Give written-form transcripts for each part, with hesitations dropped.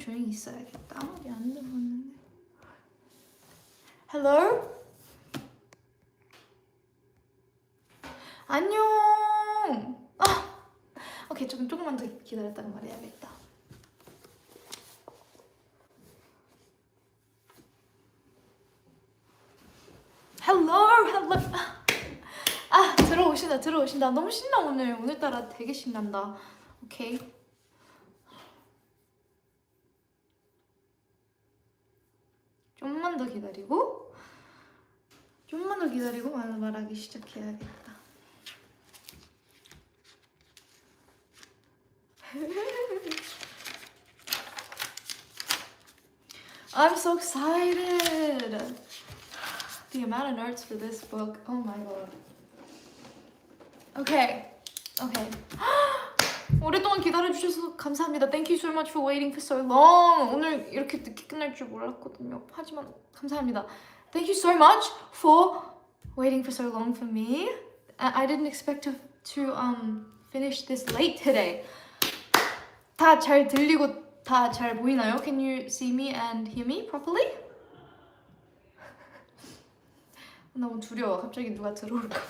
조용히 있어야겠다. 아무리 안 들어왔는데. Hello? 안녕. 오케이, 조금만 더 기다렸다가 말해야겠다. Hello. 들어오신다. 너무 신나 오늘따라 되게 신난다. 오케이. 좀만 더 기다리고 말하기 시작해야겠다. I'm so excited. The amount of notes for this book. Oh my god. Okay. 오랫동안 기다려주셔서 감사합니다. Thank you so much for waiting for so long. 오늘 이렇게 늦게 끝날 줄 몰랐거든요. 하지만 감사합니다. Thank you so much for waiting for so long for me. I didn't expect to finish this late today. 다 잘 들리고 다 잘 보이나요? Can you see me and hear me properly? 너무 두려워. 갑자기 누가 들어올까 봐.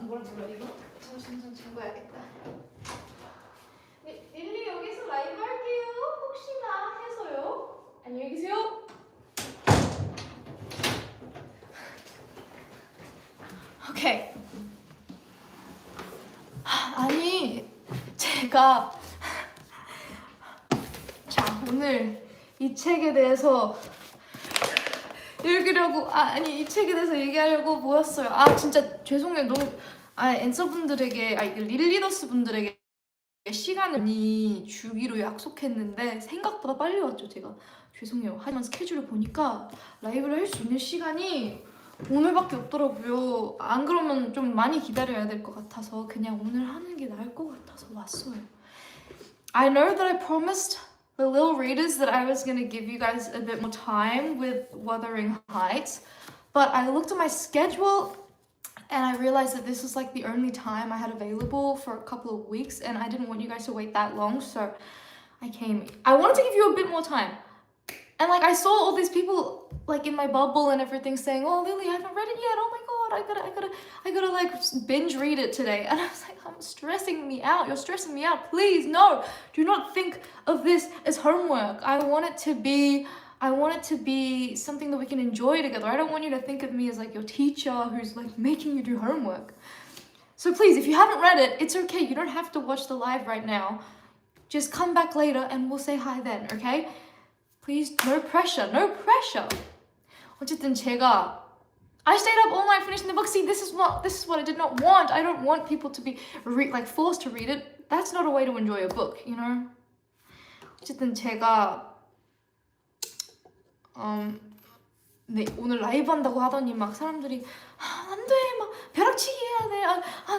뭐라 불러 이거? 정신 챙겨야겠다. 릴리 여기서 라이브 할게요. 혹시나 해서요. 안녕히 계세요. 오케이. 아니 제가 오늘 이 책에 대해서 읽으려고 이 책에 대해서 얘기하려고 모였어요. 진짜 죄송해요. 너무 앤서분들에게 릴리더스 분들에게 시간을 많이 주기로 약속했는데 생각보다 빨리 왔죠. 제가 죄송해요. 하지만 스케줄을 보니까 라이브를 할 수 있는 시간이 오늘밖에 없더라고요. 안 그러면 좀 많이 기다려야 될 것 같아서 그냥 오늘 하는 게 나을 것 같아서 왔어요. I know that I promised the little readers that I was gonna give you guys a bit more time with Wuthering Heights, but I looked at my schedule and I realized that this was like the only time I had available for a couple of weeks, and I didn't want you guys to wait that long, so I came. I wanted to give you a bit more time. And like I saw all these people like in my bubble and everything saying, "Oh, Lily, I haven't read it yet. Oh my god, I gotta like binge read it today." And I was like, "I'm stressing me out. You're stressing me out. Please, no. Do not think of this as homework. I want it to be something that we can enjoy together. I don't want you to think of me as like your teacher who's like making you do homework. So please, if you haven't read it, it's okay. You don't have to watch the live right now. Just come back later and we'll say hi then, okay? Please, no pressure. 어쨌든 제가 I stayed up all night finishing the book. See, this is what I did not want. I don't want people to be forced to read it. That's not a way to enjoy a book, you know? 어쨌든 제가 네, 오늘 라이브 한다고 하더니 막 사람들이 안 돼, 막 벼락치기 해야 돼.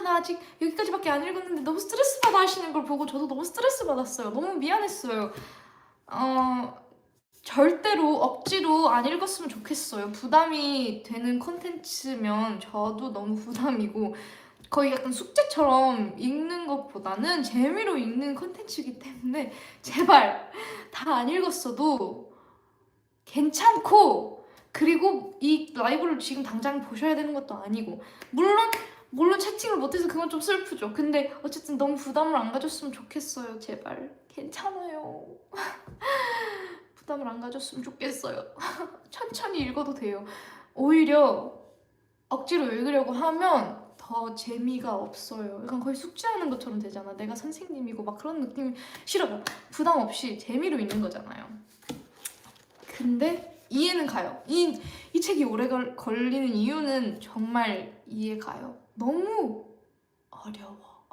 나 아직 여기까지밖에 안 읽었는데 너무 스트레스 받아 하시는 걸 보고 저도 너무 스트레스 받았어요. 너무 미안했어요. 절대로 억지로 안 읽었으면 좋겠어요. 부담이 되는 콘텐츠면 저도 너무 부담이고 거의 약간 숙제처럼 읽는 것보다는 재미로 읽는 콘텐츠이기 때문에 제발 다 안 읽었어도 괜찮고, 그리고 이 라이브를 지금 당장 보셔야 되는 것도 아니고, 물론 채팅을 못해서 그건 좀 슬프죠. 근데 어쨌든 너무 부담을 안 가졌으면 좋겠어요. 제발 괜찮아요. 부담을 안 가졌으면 좋겠어요. 천천히 읽어도 돼요. 오히려 억지로 읽으려고 하면 더 재미가 없어요. 약간 거의 숙제하는 것처럼 되잖아. 내가 선생님이고 막 그런 느낌이 싫어요. 부담 없이 재미로 읽는 거잖아요. 근데 이해는 가요. 이 책이 오래 걸리는 이유는 정말 이해 가요. 너무 어려워.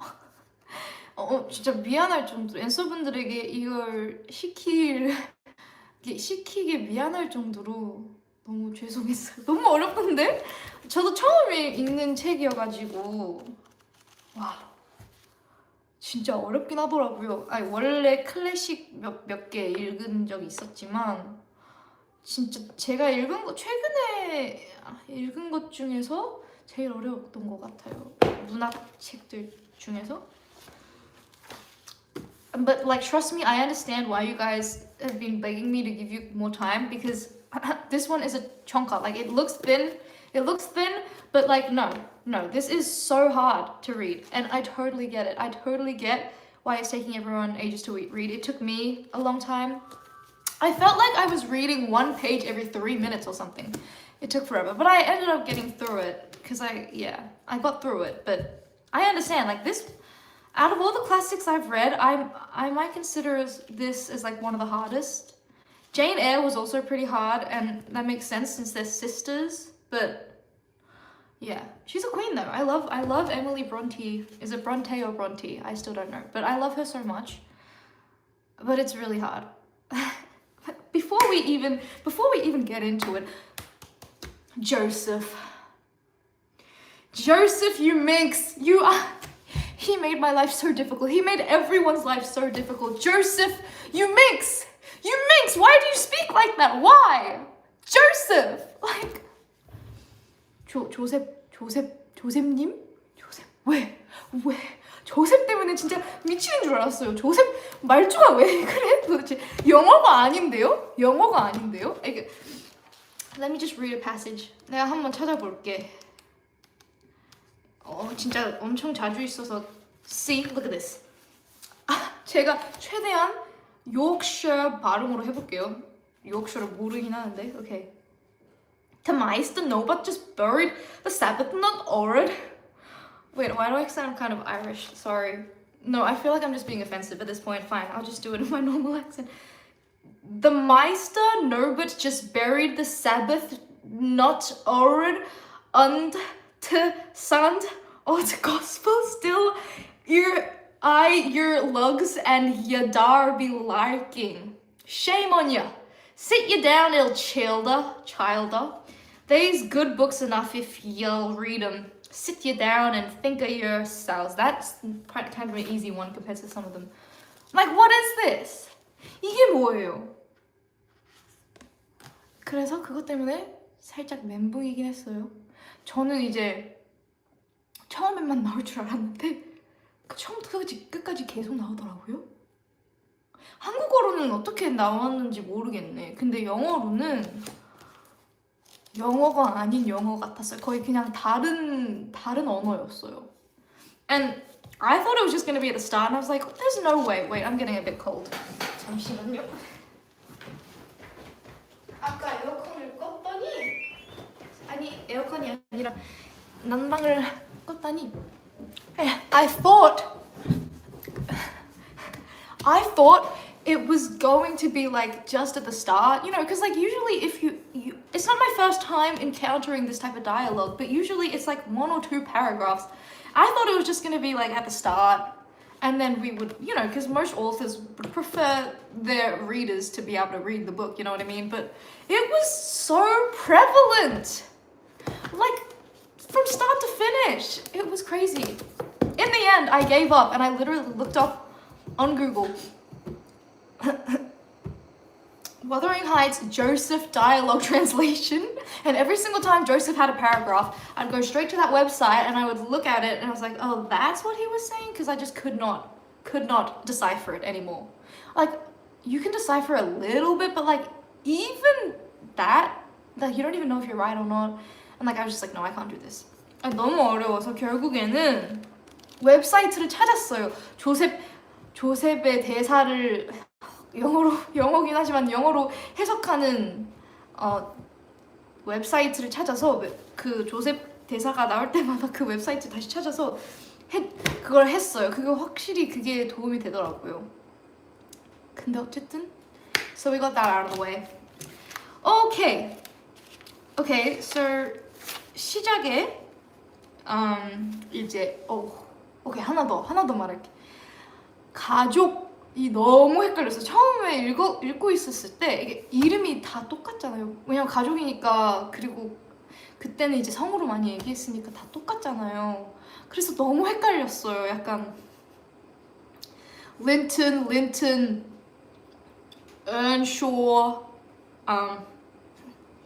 진짜 미안할 정도로 앤서분들에게 이걸 시키게 미안할 정도로 너무 죄송했어요. 너무 어렵던데? 저도 처음 읽는 책이어가지고 와 진짜 어렵긴 하더라고요. 원래 클래식 몇 개 읽은 적이 있었지만 진짜 제가 최근에 읽은 것 중에서 제일 어려웠던 것 같아요. 문학 책들 중에서. But like, trust me, I understand why you guys have been begging me to give you more time, because this one is a chonka. Like, it looks thin, but like, no, this is so hard to read, and I totally get it. I totally get why it's taking everyone ages to read. It took me a long time. I felt like I was reading one page every 3 minutes or something. It took forever, but I ended up getting through it, because I got through it. But I understand, like, this, out of all the classics I've read, I might consider this as like one of the hardest. Jane Eyre was also pretty hard, and that makes sense since they're sisters, but yeah, she's a queen though. I love Emily Bronte. Is it Bronte or Bronte? I still don't know, but I love her so much. But it's really hard. Before we even get into it, Joseph, you minx, he made my life so difficult. He made everyone's life so difficult. Joseph, you minx, why do you speak like that? Why? Joseph, like, 조셉님? 왜? 조셉 때문에 진짜 미치는 줄 알았어요. 조셉 말투가 왜 그래? 도대체 영어가 아닌데요? 이게, let me just read a passage. 내가 한번 찾아볼게. 진짜 엄청 자주 있어서. See, look at this. 제가 최대한 요크셔 발음으로 해볼게요. 요크셔를 모르긴 하는데, okay. The mice, the Nobat just buried the Sabbath not Orid. Wait, why do I sound kind of Irish? Sorry. No, I feel like I'm just being offensive at this point. Fine, I'll just do it in my normal accent. The Meister Norbert just buried the Sabbath not Orid und to sand od gospel still your lugs and your dar be larking. Shame on ya. Sit you down, ill childer. They's good books enough if you'll read 'em. Sit you down and think of yourselves. That's kind of an easy one compared to some of them. Like, what is this? 이게 뭐예요? 그래서 그것 때문에 살짝 멘붕이긴 했어요. 저는 이제 처음에만 나올 줄 알았는데 처음부터 끝까지 계속 나오더라고요. 한국어로는 어떻게 나왔는지 모르겠네. 근데 영어로는 영어가 아닌 영어 같았어요. 거의 그냥 다른 언어였어요. And I thought it was just going to be at the start, and I was like, there's no way. Wait, I'm getting a bit cold. 잠시만요. 아까 에어컨을 껐더니, 아니, 에어컨이 아니라 난방을 껐더니, I thought it was going to be like just at the start, you know, because like usually if you it's not my first time encountering this type of dialogue, but usually it's like 1 or 2 paragraphs. I thought it was just going to be like at the start, and then we would, you know, because most authors would prefer their readers to be able to read the book, you know what I mean? But it was so prevalent, like from start to finish. It was crazy. In the end, I gave up and I literally looked up on Google Wuthering Heights Joseph dialogue translation, and every single time Joseph had a paragraph, I'd go straight to that website and I would look at it and I was like, oh, that's what he was saying, because I just could not decipher it anymore. Like, you can decipher a little bit, but like even that, like you don't even know if you're right or not. And like I was just like, no, I can't do this. 너무 어려워서 결국에는 웹사이트를 찾았어요. 조셉의 대사를 영어긴 하지만 영어로 해석하는 웹사이트를 찾아서 그 조셉 대사가 나올 때마다 그 웹사이트 다시 찾아서 그걸 했어요. 그게 도움이 되더라고요. 근데 어쨌든 so we got that out of the way. Okay, so 시작에 이제 오케이, 하나 더 말할게. 가족이 너무 헷갈렸어. 처음에 읽고 있었을 때 이게 이름이 다 똑같잖아요. 왜냐면 가족이니까, 그리고 그때는 이제 성으로 많이 얘기했으니까 다 똑같잖아요. 그래서 너무 헷갈렸어요. 약간 Linton, Earnshaw,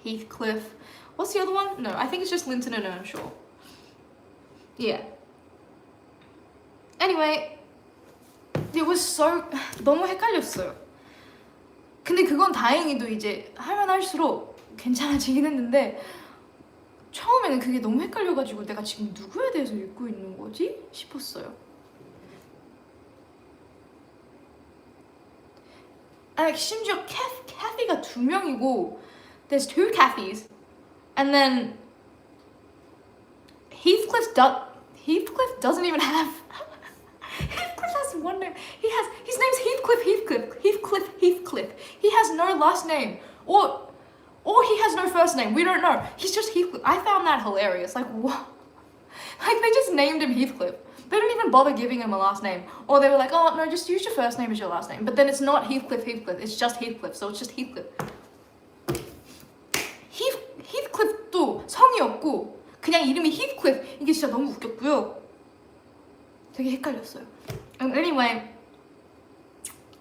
Heathcliff. What's the other one? No, I think it's just Linton and Earnshaw. Yeah. Anyway, it was so 너무 헷갈렸어요. 근데 그건 다행히도 이제 하면 할수록 괜찮아지긴 했는데 처음에는 그게 너무 헷갈려가지고 내가 지금 누구에 대해서 읽고 있는 거지? 싶었어요. 심지어 Kathy가 2명이고 there's 2 Kathys and then Heathcliff doesn't even have Heathcliff has one name. His name's Heathcliff. He has no last name. Or he has no first name. We don't know. He's just Heathcliff. I found that hilarious. Like what? Like they just named him Heathcliff. They didn't even bother giving him a last name. Or they were like, oh no, just use your first name as your last name. But then it's not Heathcliff. It's just Heathcliff. So it's just Heathcliff. Heathcliff도 성이 없고 그냥 이름이 Heathcliff. 이게 진짜 너무 웃겼고요. 되게 헷갈렸어요. Anyway,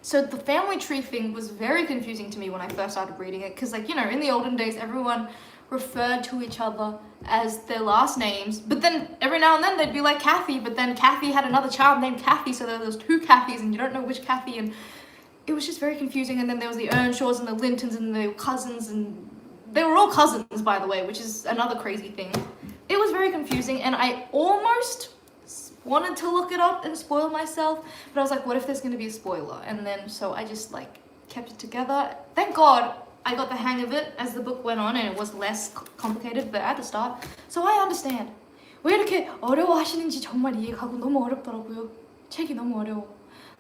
so the family tree thing was very confusing to me when I first started reading it because, like, you know, in the olden days, everyone referred to each other as their last names, but then every now and then they'd be like Kathy, but then Kathy had another child named Kathy, so there was 2 Kathys and you don't know which Kathy, and it was just very confusing. And then there was the Earnshaws and the Lintons and the cousins, and they were all cousins, by the way, which is another crazy thing. It was very confusing, and I almost wanted to look it up and spoil myself, but I was like, what if there's gonna be a spoiler? And then so I just like kept it together. Thank God I got the hang of it as the book went on and it was less complicated but at the start. So I understand. 왜 이렇게 어려워하시는지 정말 이해가고 너무 어렵더라고요. 책이 너무 어려워.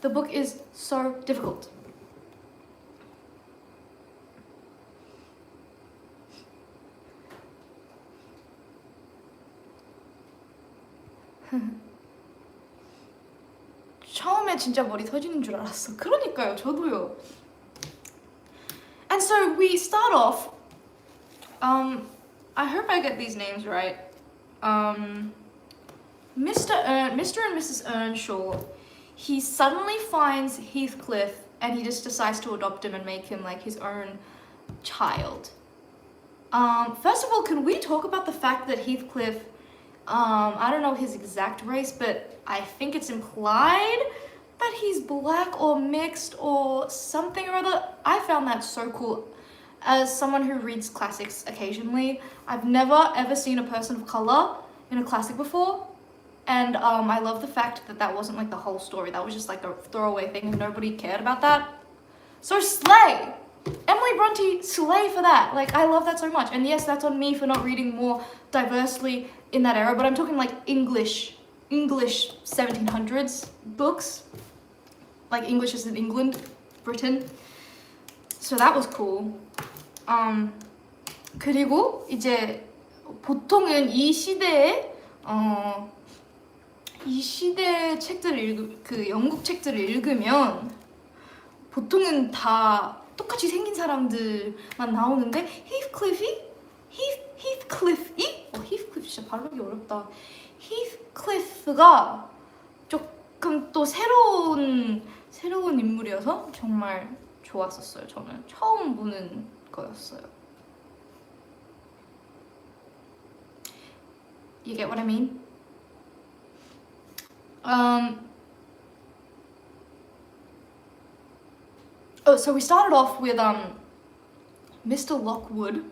The book is so difficult. 처음에 진짜 머리 터지는 줄 알았어. 그러니까요, 저도요. And so we start off. I hope I get these names right. Mr. and Mrs. Earnshaw. He suddenly finds Heathcliff, and he just decides to adopt him and make him like his own child. First of all, can we talk about the fact that Heathcliff? I don't know his exact race, but I think it's implied that he's black or mixed or something or other. I found that so cool. As someone who reads classics occasionally, I've never ever seen a person of color in a classic before. And I love the fact that that wasn't like the whole story. That was just like a throwaway thing and nobody cared about that. So slay! Emily Bronte, slay for that. Like, I love that so much. And yes, that's on me for not reading more diversely in that era, but I'm talking like English 1700s books. Like English is in England, Britain. So that was cool. 그리고 이제 보통은 이 시대에 책들을 그 영국 책들을 읽으면 보통은 다 똑같이 생긴 사람들만 나오는데 Heathcliff 진짜 발음이 어렵다. Heathcliff가 조금 또 새로운 인물이어서 정말 좋았었어요. 저는 처음 보는 거였어요. You get what I mean? So we started off with Mr. Lockwood.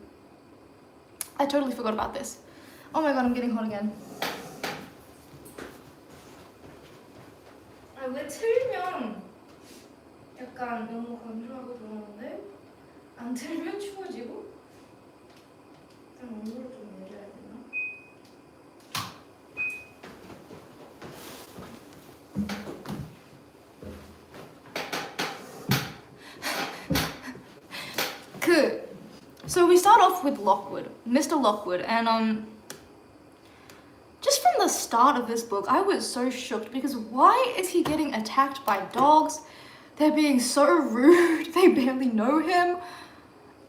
I totally forgot about this. Oh my god, I'm getting hot again. 왜 틀면 약간 너무 건조하고 그러는데 안 틀면 추워지고? 일단 온도를 좀 내려야 되나? So we start off with Lockwood, Mr. Lockwood, and just from the start of this book, I was so shocked because why is he getting attacked by dogs? They're being so rude, they barely know him.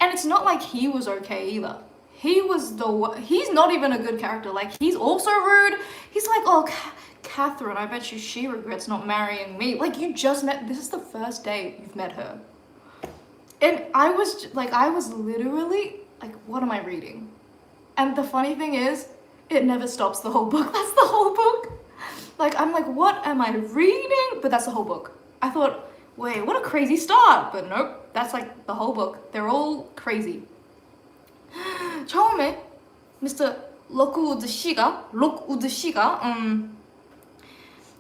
And it's not like he was okay either. He's not even a good character, like he's also rude. He's like, oh, Catherine, I bet you she regrets not marrying me. Like you just met, this is the first day you've met her. And I was literally like, what am I reading? And the funny thing is, it never stops the whole book. That's the whole book. Like, I'm like, what am I reading? But that's the whole book. I thought, wait, what a crazy start. But nope, that's like the whole book. They're all crazy. 처음에 Mr. 록우드 씨가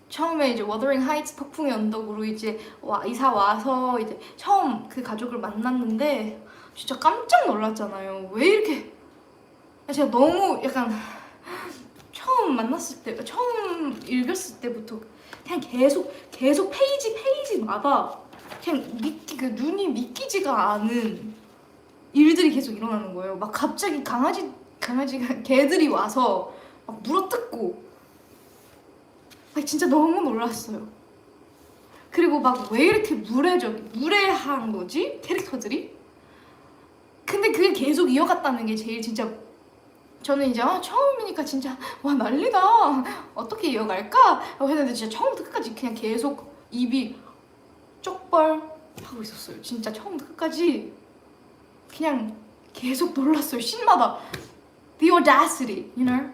처음에 이제 워더링 하이츠 폭풍의 언덕으로 이제 이사 와서 이제 처음 그 가족을 만났는데 진짜 깜짝 놀랐잖아요. 왜 이렇게 제가 너무 약간 처음 만났을 때, 처음 읽었을 때부터 그냥 계속 페이지마다 그냥 그 눈이 믿기지가 않은 일들이 계속 일어나는 거예요. 막 갑자기 강아지가 개들이 와서 막 물어뜯고 진짜 너무 놀랐어요. 그리고 막 왜 이렇게 무례한 거지? 캐릭터들이? 근데 그게 계속 이어갔다는 게 제일 진짜 저는 이제 처음이니까 진짜 와 난리다 어떻게 이어갈까? 라고 했는데 진짜 처음부터 끝까지 그냥 계속 입이 쪽벌 하고 있었어요. 진짜 처음부터 끝까지 그냥 계속 놀랐어요. 씬마다 the audacity, you know?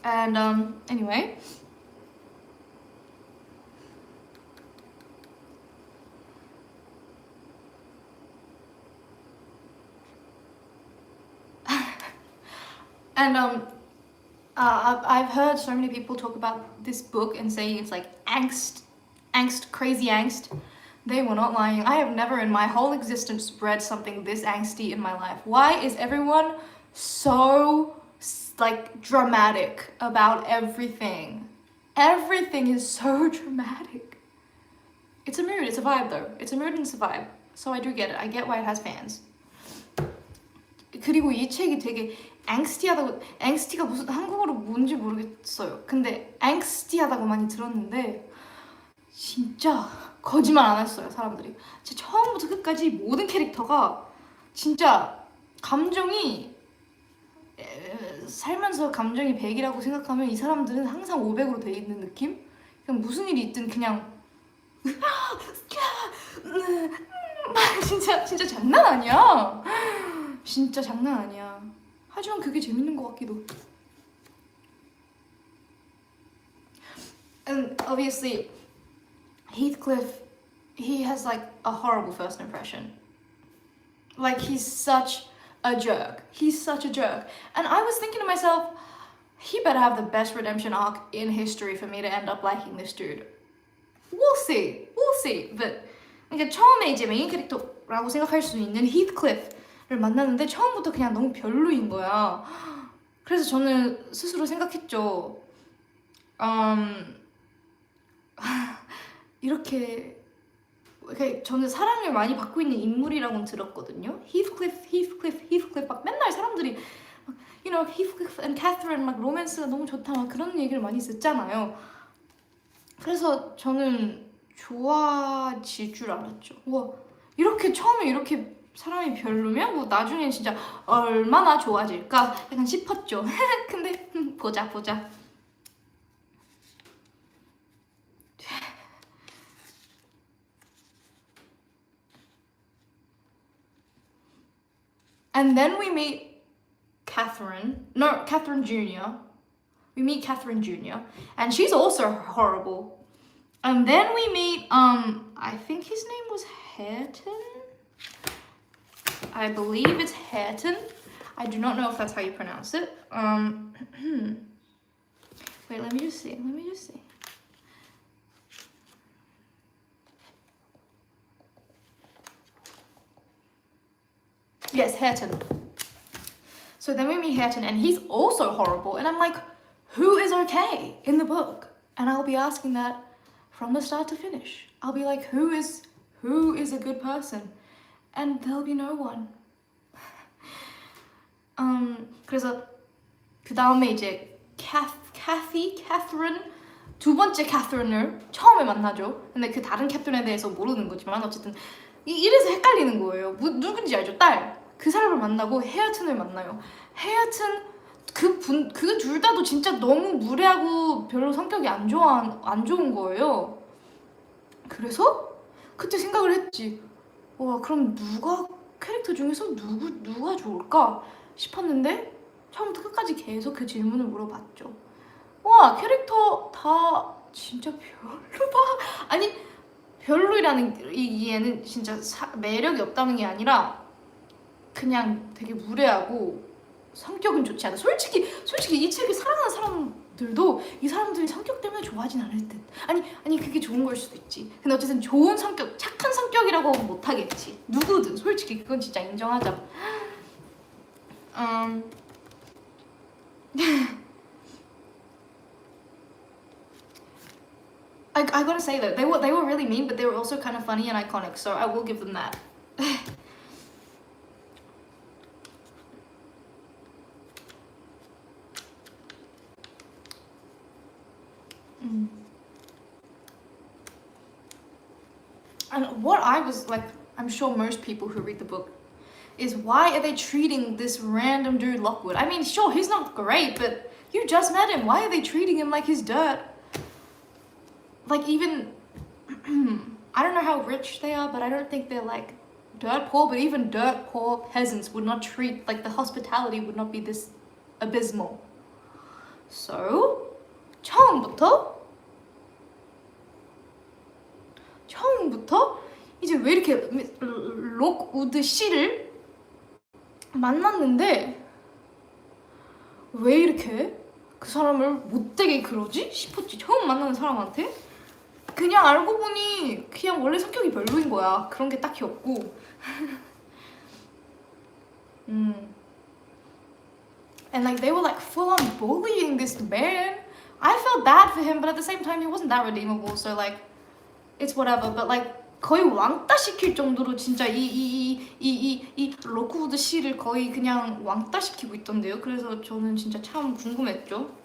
And anyway, and I've heard so many people talk about this book and saying it's like angst, crazy angst. They were not lying. I have never in my whole existence read something this angsty in my life. Why is everyone so like dramatic about everything? Everything is so dramatic. It's a mood, it's a vibe though. It's a mood and it's a vibe. So I do get it. I get why it has fans. 그리고 이 책이 되게 앵스티가 무슨 한국어로 뭔지 모르겠어요. 근데 앵스티하다고 많이 들었는데 진짜 거짓말 안 했어요, 사람들이. 진짜 처음부터 끝까지 모든 캐릭터가 진짜 감정이 살면서 감정이 100이라고 생각하면 이 사람들은 항상 500으로 돼 있는 느낌? 그냥 무슨 일이 있든 그냥 진짜 장난 아니야. 진짜 장난 아니야. 하지만 그게 재밌는 것 같기도. And obviously Heathcliff, he has like a horrible first impression. Like he's such a jerk. And I was thinking to myself, he better have the best redemption arc in history for me to end up liking this dude. We'll see. But 그러니까 처음에 이제 메인 캐릭터라고 생각할 수 있는 히트클리프를 만났는데 처음부터 그냥 너무 별로인 거야. 그래서 저는 스스로 생각했죠. 이렇게 저는 사랑을 많이 받고 있는 인물이라고는 들었거든요. 히트클리프 막 맨날 사람들이 you know, Heathcliff and Catherine 막 로맨스가 너무 좋다 막 그런 얘기를 많이 듣잖아요. 그래서 저는 좋아질 줄 알았죠. 와 이렇게 처음에 이렇게 사람이 별로면 뭐 나중에 진짜 얼마나 좋아질까 약간 싶었죠. 근데 보자. And then we meet Catherine Jr. We meet Catherine Jr. And she's also horrible. And then we meet, I think his name was Hareton? I believe it's Hareton. I do not know if that's how you pronounce it. Wait, let me just see. Yes, Hareton. So then we meet Hareton and he's also horrible. And I'm like, who is okay in the book? And I'll be asking that from the start to finish. I'll be like, who is a good person? And there'll be no one. 그래서 그 다음에 이제 Catherine 두 번째 Catherine을 처음에 만나죠. 근데 그 다른 Catherine에 대해서 모르는 거지만 어쨌든 이래서 헷갈리는 거예요. 누군지 알죠? 그 사람을 만나고 헤어튼을 만나요. 헤어튼 그 둘 다도 진짜 너무 무례하고 별로 성격이 안 좋은 거예요. 그래서 그때 생각을 했지. 와 그럼 캐릭터 중에서 누가 좋을까 싶었는데 처음부터 끝까지 계속 그 질문을 물어봤죠. 와 캐릭터 다 진짜 별로다. 아니 별로라는 이기에는 진짜 매력이 없다는 게 아니라 그냥 되게 무례하고 성격은 좋지 않아. 솔직히 이 책을 사랑하는 사람들도 이 사람들이 성격 때문에 좋아하진 않을 듯. 아니 그게 좋은 걸 수도 있지. 근데 어쨌든 좋은 성격, 착한 성격이라고 하면 못하겠지. 누구든 솔직히 그건 진짜 인정하자. I gotta say that they were really mean, but they were also kind of funny and iconic, so I will give them that. And what I was like, I'm sure most people who read the book, is why are they treating this random dude Lockwood? I mean, sure, he's not great, but you just met him. Why are they treating him like he's dirt? Like even, I don't know how rich they are, but I don't think they're like dirt poor, but even dirt poor peasants would not treat, like the hospitality would not be this abysmal. So, 처음부터 이제 왜 이렇게 록우드 씨를 만났는데 왜 이렇게 그 사람을 못되게 그러지 싶었지. 처음 만나는 사람한테 그냥 알고 보니 그냥 원래 성격이 별로인 거야. 그런 게 딱히 없고. And like they were like full on bullying this man. I felt bad for him, but at the same time he wasn't that redeemable. So like it's whatever. But like 거의 왕따 시킬 정도로 진짜 이 로크우드 씨를 거의 그냥 왕따 시키고 있던데요. 그래서 저는 진짜 참 궁금했죠.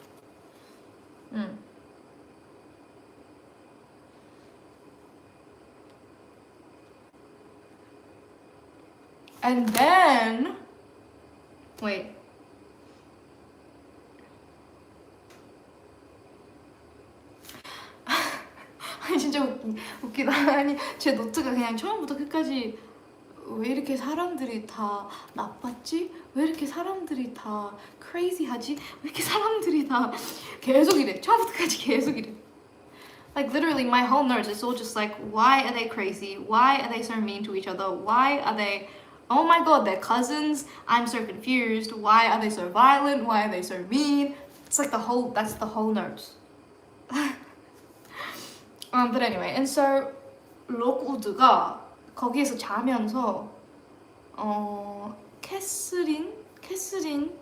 And then wait. 아니 진짜 웃기다. 아니 제 노트가 그냥 처음부터 끝까지 왜 이렇게 사람들이 다 나빴지? 왜 이렇게 사람들이 다 crazy하지? 왜 이렇게 사람들이 다 계속 이래. 처음부터 끝까지 계속 이래. Like literally my whole notes, it's all just like why are they crazy? Why are they so mean to each other? Why are they, oh my god, they're cousins? I'm so confused. Why are they so violent? Why are they so mean? It's like that's the whole notes. But anyway, and so 록우드가 거기에서 자면서 캐스린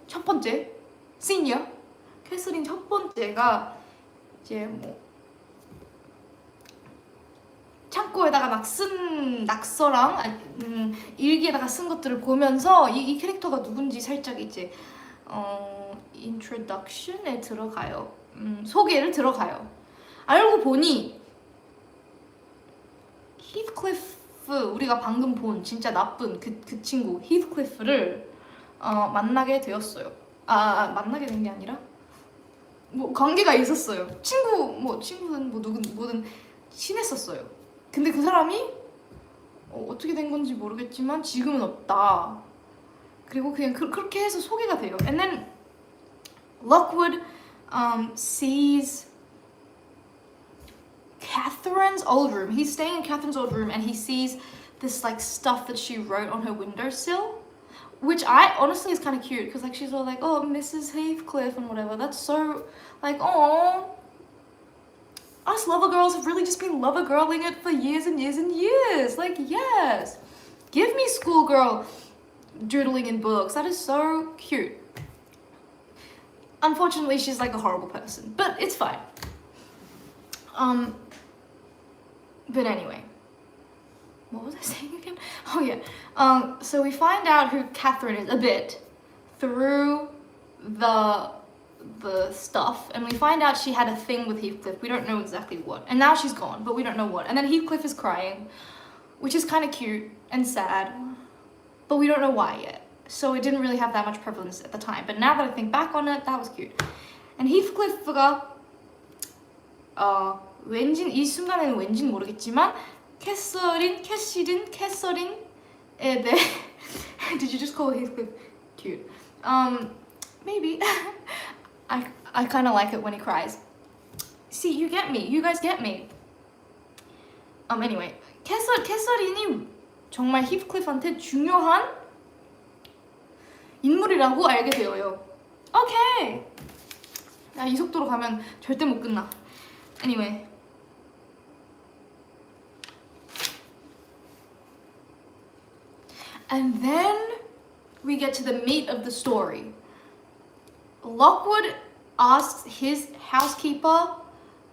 첫 번째 시니어 캐스린 첫 번째가 이제 뭐 창고에다가 막 쓴 낙서랑 일기에다가 쓴 것들을 보면서 이 캐릭터가 누군지 살짝 이제 introduction에 들어가요. 소개를 들어가요. 알고 보니 히드클리프, 우리가 방금 본 진짜 나쁜 그 친구 히드클리프를 만나게 되었어요. 만나게 된 게 아니라 뭐 관계가 있었어요. 친구는 뭐든 친했었어요. 근데 그 사람이 어떻게 된 건지 모르겠지만 지금은 없다. 그리고 그냥 그렇게 해서 소개가 돼요. And then Lockwood sees Catherine's old room. He's staying in Catherine's old room and he sees this like stuff that she wrote on her windowsill, which I honestly is kind of cute because like she's all like, oh, Mrs. Heathcliff and whatever. That's so like, oh, us lover girls have really just been lover girling it for years and years and years. Like, yes, give me schoolgirl doodling in books. That is so cute. Unfortunately, she's like a horrible person, but it's fine. But anyway, what was I saying again? Oh yeah. So we find out who Catherine is a bit through the stuff, and we find out she had a thing with Heathcliff. We don't know exactly what, and now she's gone, but we don't know what. And then Heathcliff is crying, which is kind of cute and sad, but we don't know why yet. So it didn't really have that much prevalence at the time. But now that I think back on it, that was cute. And Heathcliff가 왠지 이 순간에는 왠지는 모르겠지만 캐서린에 대해 Did you just call Heathcliff cute? Maybe. I kind of like it when he cries. See, you get me. You guys get me. Anyway, 캐서린이 정말 히프클리프한테 중요한 인물이라고 알게 되어요. 오케이. 야, 이 속도로 가면 절대 못 끝나. Anyway. And then we get to the meat of the story. Lockwood asks his housekeeper,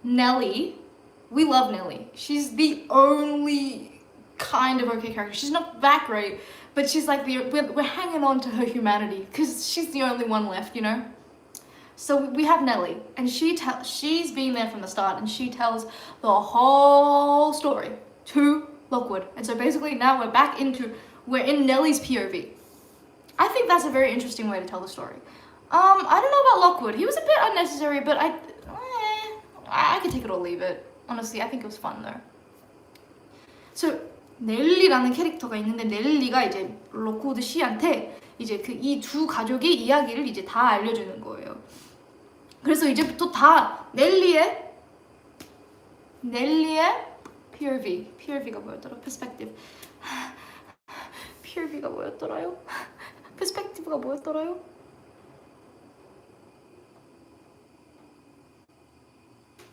Nellie. We love Nellie. She's the only kind of okay character. She's not that great, but she's like we're hanging on to her humanity because she's the only one left, you know. So we have Nellie, and she's been there from the start, and she tells the whole story to Lockwood. And so basically now we're in Nellie's POV. I think that's a very interesting way to tell the story. I don't know about Lockwood. He was a bit unnecessary, but I could take it or leave it. Honestly, I think it was fun though. So 넬리라는 캐릭터가 있는데 넬리가 이제 로크우드 씨한테 이제 그 이 두 가족의 이야기를 이제 다 알려주는 거예요. 그래서 이제부터 다 넬리의 POV가 뭐였더라? POV가 뭐였더라요? 퍼스펙티브가 뭐였더라요?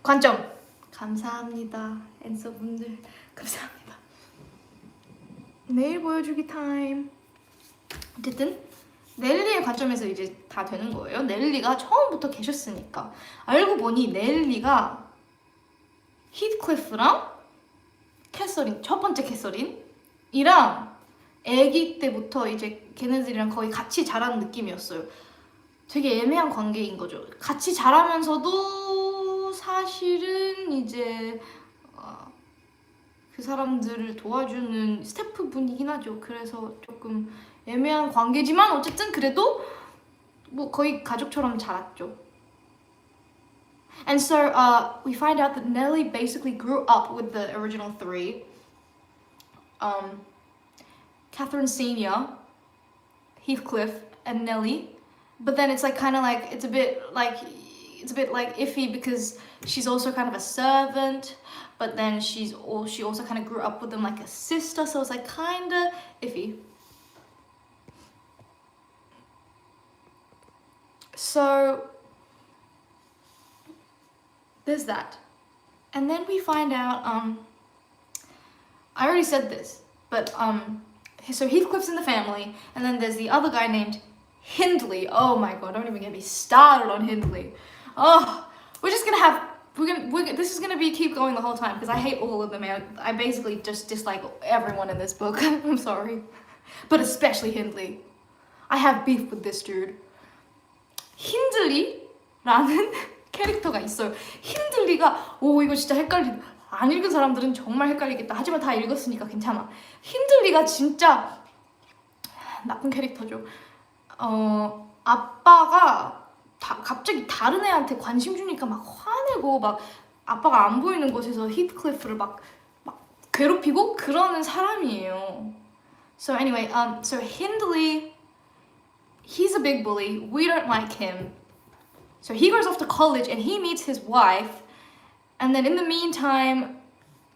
관점. 감사합니다. 앤서분들 감사합니다. 내일 보여주기 타임. 어쨌든 넬리의 관점에서 이제 다 되는 거예요. 넬리가 처음부터 계셨으니까. 알고 보니 넬리가 히트클리프랑 캐서린, 첫 번째 캐서린이랑 아기 때부터 이제 걔네들이랑 거의 같이 자란 느낌이었어요. 되게 애매한 관계인 거죠. 같이 자라면서도 사실은 이제 그 사람들을 도와주는 스태프분이긴 하죠. 그래서 조금 애매한 관계지만 어쨌든 그래도 뭐 거의 가족처럼 자랐죠. And so we find out that Nellie basically grew up with the original three. Catherine Senior, Heathcliff, and Nellie. But then it's like kind of like it's a bit like iffy because she's also kind of a servant, but then she also kind of grew up with them like a sister, so it's like kind of iffy. So there's that. And then we find out I already said this, but so Heathcliff's in the family, and then there's the other guy named Hindley. Oh my god, don't even get me started on Hindley. Oh, we're this is gonna be keep going the whole time because I hate all of them. I basically just dislike everyone in this book. I'm sorry, but especially Hindley. I have beef with this dude. 힌들리라는 캐릭터가 있어요. 힌들리가 이거 진짜 안 읽은 사람들은 정말 헷갈리겠다. 하지만 다 읽었으니까 괜찮아. 힌들리가 진짜 나쁜 캐릭터죠. 아빠가 갑자기 다른 애한테 관심 주니까 막 화내고 막 아빠가 안 보이는 곳에서 히트클리프를 막 괴롭히고 그러는 사람이에요. So anyway, so Hindley, he's a big bully. We don't like him. So he goes off to college and he meets his wife. And then in the meantime,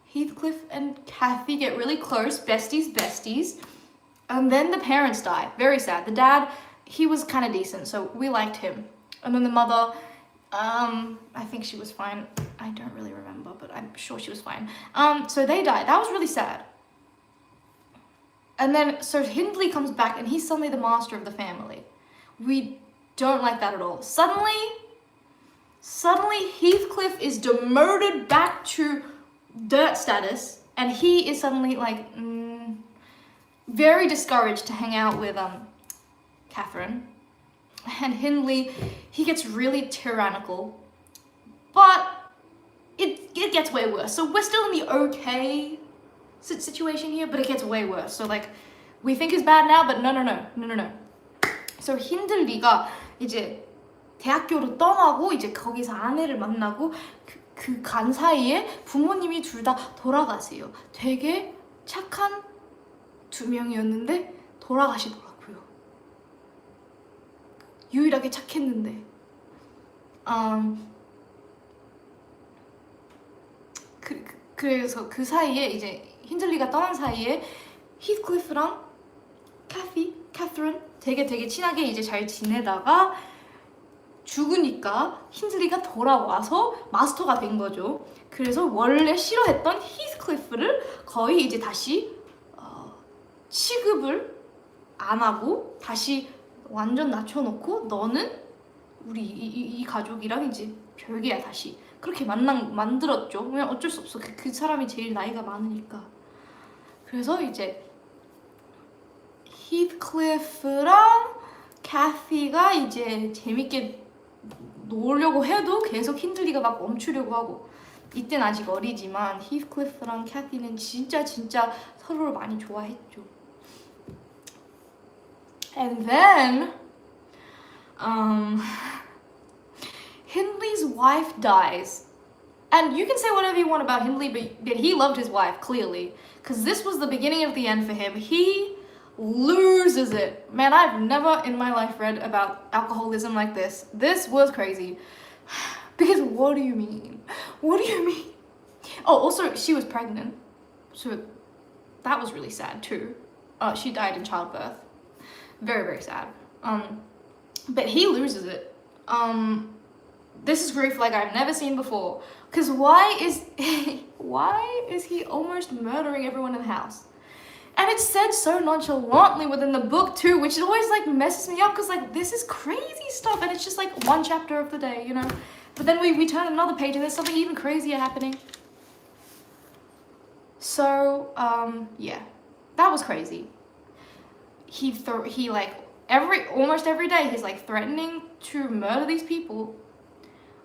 Heathcliff and Kathy get really close, besties. And then the parents die. Very sad. The dad, he was kind of decent, so we liked him. And then the mother, I think she was fine. I don't really remember, but I'm sure she was fine. So they died. That was really sad. And then, so Hindley comes back and he's suddenly the master of the family. We don't like that at all. Suddenly Heathcliff is demoted back to dirt status, and he is suddenly like very discouraged to hang out with Catherine. And Hindley, he gets really tyrannical, but it gets way worse. So we're still in the okay situation here, but it gets way worse. So like we think it's bad now, but no. So 힌들리가 이제 대학교로 떠나고 이제 거기서 아내를 만나고 그 간 사이에 부모님이 둘 다 돌아가세요. 되게 착한 두 명이었는데 돌아가시더라고요. 유일하게 착했는데. 그래서 그 사이에 이제 힌들리가 떠난 사이에 히스클리프랑 캐서린 되게 친하게 이제 잘 지내다가 죽으니까 힌들리가 돌아와서 마스터가 된 거죠. 그래서 원래 싫어했던 히스클리프를 거의 이제 다시 취급을 안 하고 다시 완전 낮춰놓고 너는 우리 이 가족이랑 이제 별개야 다시 그렇게 만들었죠. 그냥 어쩔 수 없어. 그 사람이 제일 나이가 많으니까. 그래서 이제 히스클리프랑 캐시가 이제 재밌게 놀려고 해도 계속 힌들리가 막 멈추려고 하고 이땐 아직 어리지만 히스클리프랑 캐시는 진짜 서로를 많이 좋아했죠. And then Hindley's wife dies. And you can say whatever you want about Hindley, but he loved his wife, clearly. Because this was the beginning of the end for him. He loses it. Man, I've never in my life read about alcoholism like this. This was crazy. Because what do you mean? What do you mean? Oh, also, she was pregnant. So that was really sad too. She died in childbirth. Very sad. But he loses it. This is grief like I've never seen before. Because why is he almost murdering everyone in the house? And it's said so nonchalantly within the book too, which always like messes me up because like this is crazy stuff and it's just like one chapter of the day, you know? But then we turn another page and there's something even crazier happening. So, yeah, that was crazy. He like almost every day he's like threatening to murder these people.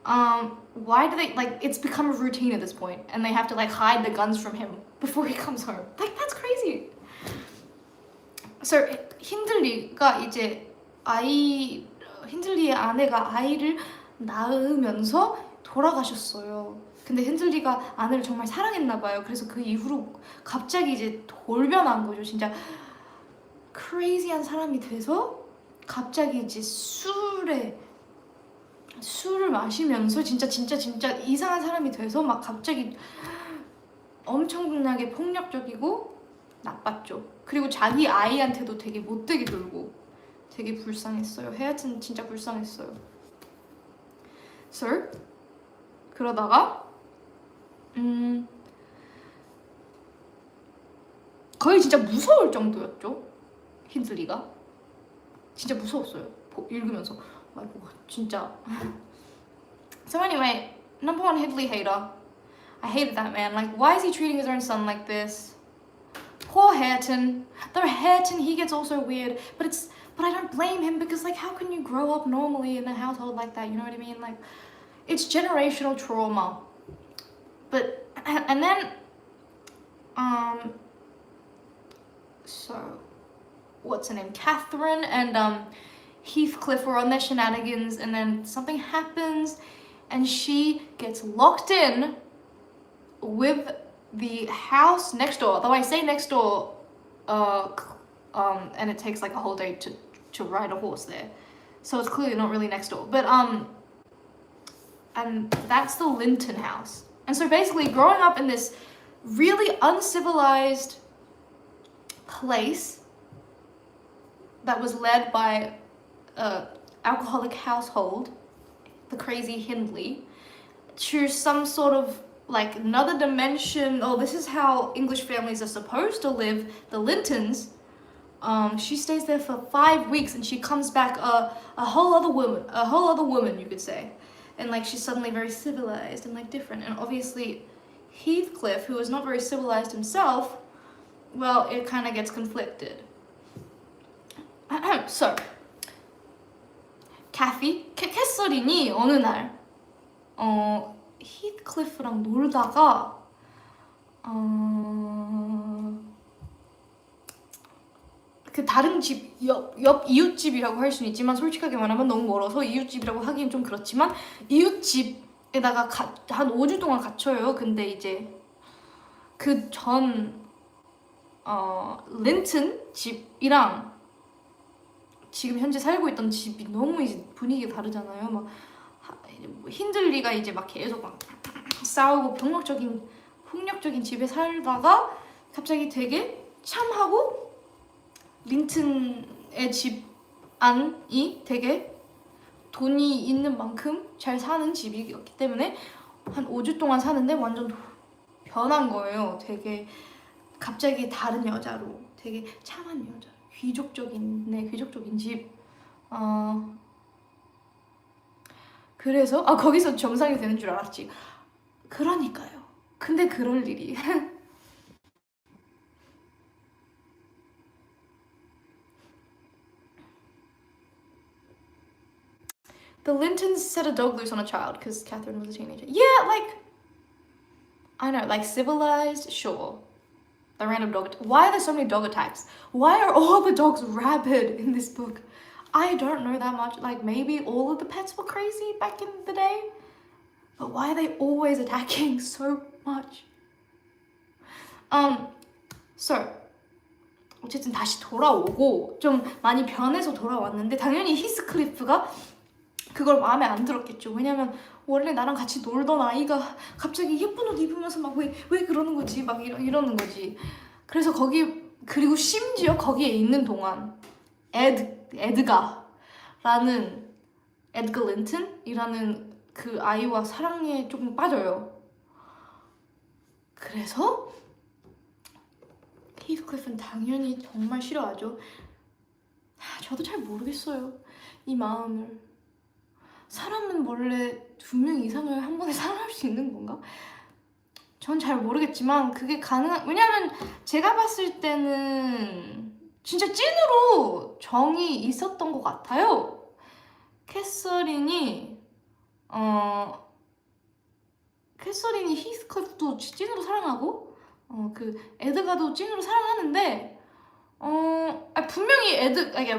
Why do they like it's become a routine at this point and they have to like hide the guns from him before he comes home. Like that's crazy. So 힌들리가 이제 힌들리의 아내가 아이를 낳으면서 돌아가셨어요. 근데 힌들리가 아내를 정말 사랑했나 봐요. 그래서 그 이후로 갑자기 이제 돌변한 거죠. 진짜 크레이지한 사람이 돼서 갑자기 이제 술을 마시면서 진짜 이상한 사람이 돼서 막 갑자기 엄청나게 폭력적이고 나빴죠. 그리고 자기 아이한테도 되게 못되게 굴고 되게 불쌍했어요. 하여튼 진짜 불쌍했어요. So 그러다가 거의 진짜 무서울 정도였죠. 힌들리가 진짜 무서웠어요. 읽으면서 아이고 진짜. So anyway, number one Hindley hater. I hated that man. Like, why is he treating his own son like this? Poor Hareton. Though Hareton, he gets also weird, but I don't blame him because like, how can you grow up normally in a household like that? You know what I mean? Like, it's generational trauma. But and then, so what's her name? Catherine and Heathcliff were on their shenanigans, and then something happens, and she gets locked in with the house next door. Though I say next door, and it takes like a whole day to ride a horse there, so it's clearly not really next door. But and that's the Linton house. And so basically, growing up in this really uncivilized place that was led by an alcoholic household, the crazy Hindley, to some sort of like another dimension. Oh, this is how English families are supposed to live. The Lintons. She stays there for 5 weeks and she comes back a whole other woman, you could say. And like she's suddenly very civilized and like different. And obviously Heathcliff, who is not very civilized himself, well, it kind of gets conflicted. So 캐서린이 어느 날 히트클리프랑 놀다가 그 다른 집 옆 이웃집이라고 할 수는 있지만 솔직하게 말하면 너무 멀어서 이웃집이라고 하기엔 좀 그렇지만 이웃집에다가 한 5주 동안 갇혀요. 근데 이제 그 전 린튼 집이랑 지금 현재 살고 있던 집이 너무 이제 분위기가 다르잖아요. 막 힌들리가 이제 막 계속 막 싸우고 폭력적인 폭력적인 집에 살다가 갑자기 되게 참하고 린튼의 집안이 되게 돈이 있는 만큼 잘 사는 집이었기 때문에 한 5주 동안 사는데 완전 변한 거예요. 되게 갑자기 다른 여자로 되게 참한 여자, 귀족적인 집. 그래서 거기서 정상이 되는 줄 알았지. 그러니까요. 근데 그럴 일이. The Lintons set a dog loose on a child because Catherine was a teenager. Yeah, like, I know, like civilized, sure. The random dog. Why are there so many dog attacks? Why are all the dogs rabid in this book? I don't know that much. Like, maybe all of the pets were crazy back in the day. But why are they always attacking so much? So 어쨌든 다시 돌아오고 좀 많이 변해서 돌아왔는데 당연히 히스클리프가 그걸 마음에 안 들었겠죠. 왜냐면 원래 나랑 같이 놀던 아이가 갑자기 예쁜 옷 입으면서 막 왜 그러는 거지? 막 이러는 거지. 그래서 그리고 심지어 거기에 있는 동안 에드가 린튼이라는 그 아이와 사랑에 조금 빠져요. 그래서 히스클리프는 당연히 정말 싫어하죠. 저도 잘 모르겠어요. 이 마음을. 사람은 원래 2명 이상을 한 번에 사랑할 수 있는 건가? 전 잘 모르겠지만 그게 왜냐면 제가 봤을 때는 진짜 찐으로 정이 있었던 것 같아요. 캐서린이 히스클리프도 찐으로 사랑하고 그 에드가도 찐으로 사랑하는데 분명히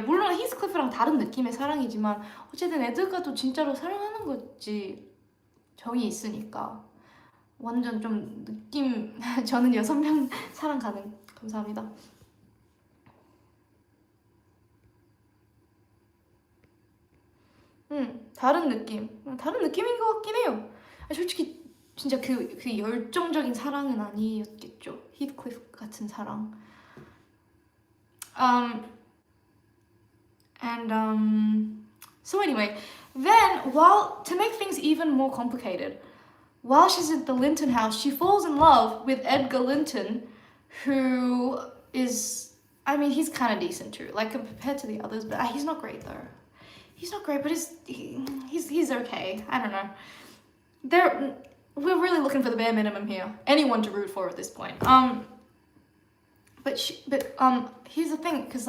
물론 히스클리프랑 다른 느낌의 사랑이지만 어쨌든 에드가도 진짜로 사랑하는 거지. 정이 있으니까. 완전 좀 느낌. 저는 6명 사랑 가능. 감사합니다. 다른 느낌인 것 같긴 해요. 솔직히 진짜 그 열정적인 사랑은 아니었겠죠. 히스클리프 같은 사랑. So anyway, then to make things even more complicated, while she's at the Linton house, she falls in love with Edgar Linton, who is, he's kind of decent too, like compared to the others, but he's not great though. He's not great, but he's okay. I don't know. We're really looking for the bare minimum here. Anyone to root for at this point. But here's the thing, because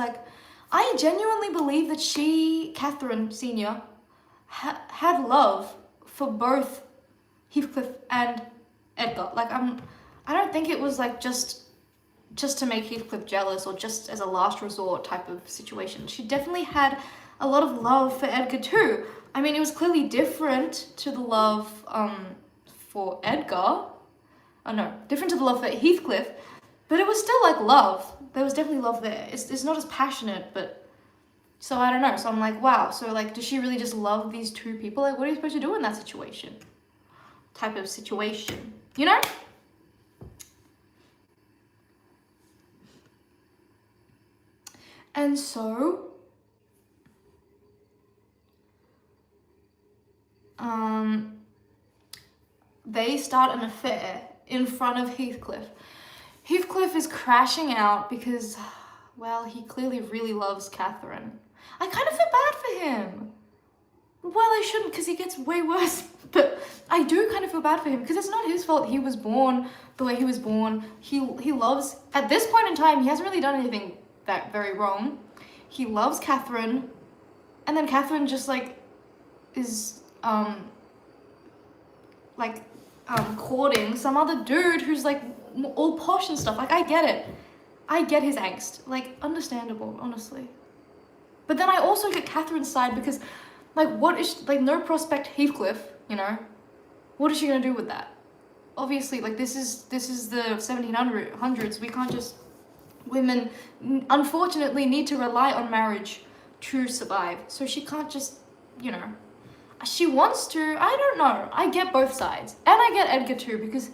I genuinely believe that Catherine Senior, had love for both Heathcliff and Edgar. I don't think it was just to make Heathcliff jealous or just as a last resort type of situation. She definitely had a lot of love for Edgar too. It was clearly different to the love for Edgar. Oh no, different to the love for Heathcliff. But it was still love. There was definitely love there. It's not as passionate, but so I don't know. So I'm like, wow. So does she really just love these two people? What are you supposed to do in that situation? Type of situation, you know? And so, they start an affair in front of Heathcliff. Heathcliff is crashing out because, well, he clearly really loves Catherine. I kind of feel bad for him. Well, I shouldn't because he gets way worse, but I do kind of feel bad for him because it's not his fault he was born the way he was born. He loves, at this point in time, he hasn't really done anything that very wrong. He loves Catherine, and then Catherine just is courting some other dude who's all posh and stuff. I get it. I get his angst. Understandable, honestly. But then I also get Catherine's side because, what is no prospect Heathcliff, you know? What is she gonna do with that? Obviously, this is the 1700s. We can't just, women unfortunately need to rely on marriage to survive. So she can't just, you know, she wants to. I don't know. I get both sides, and I get Edgar too because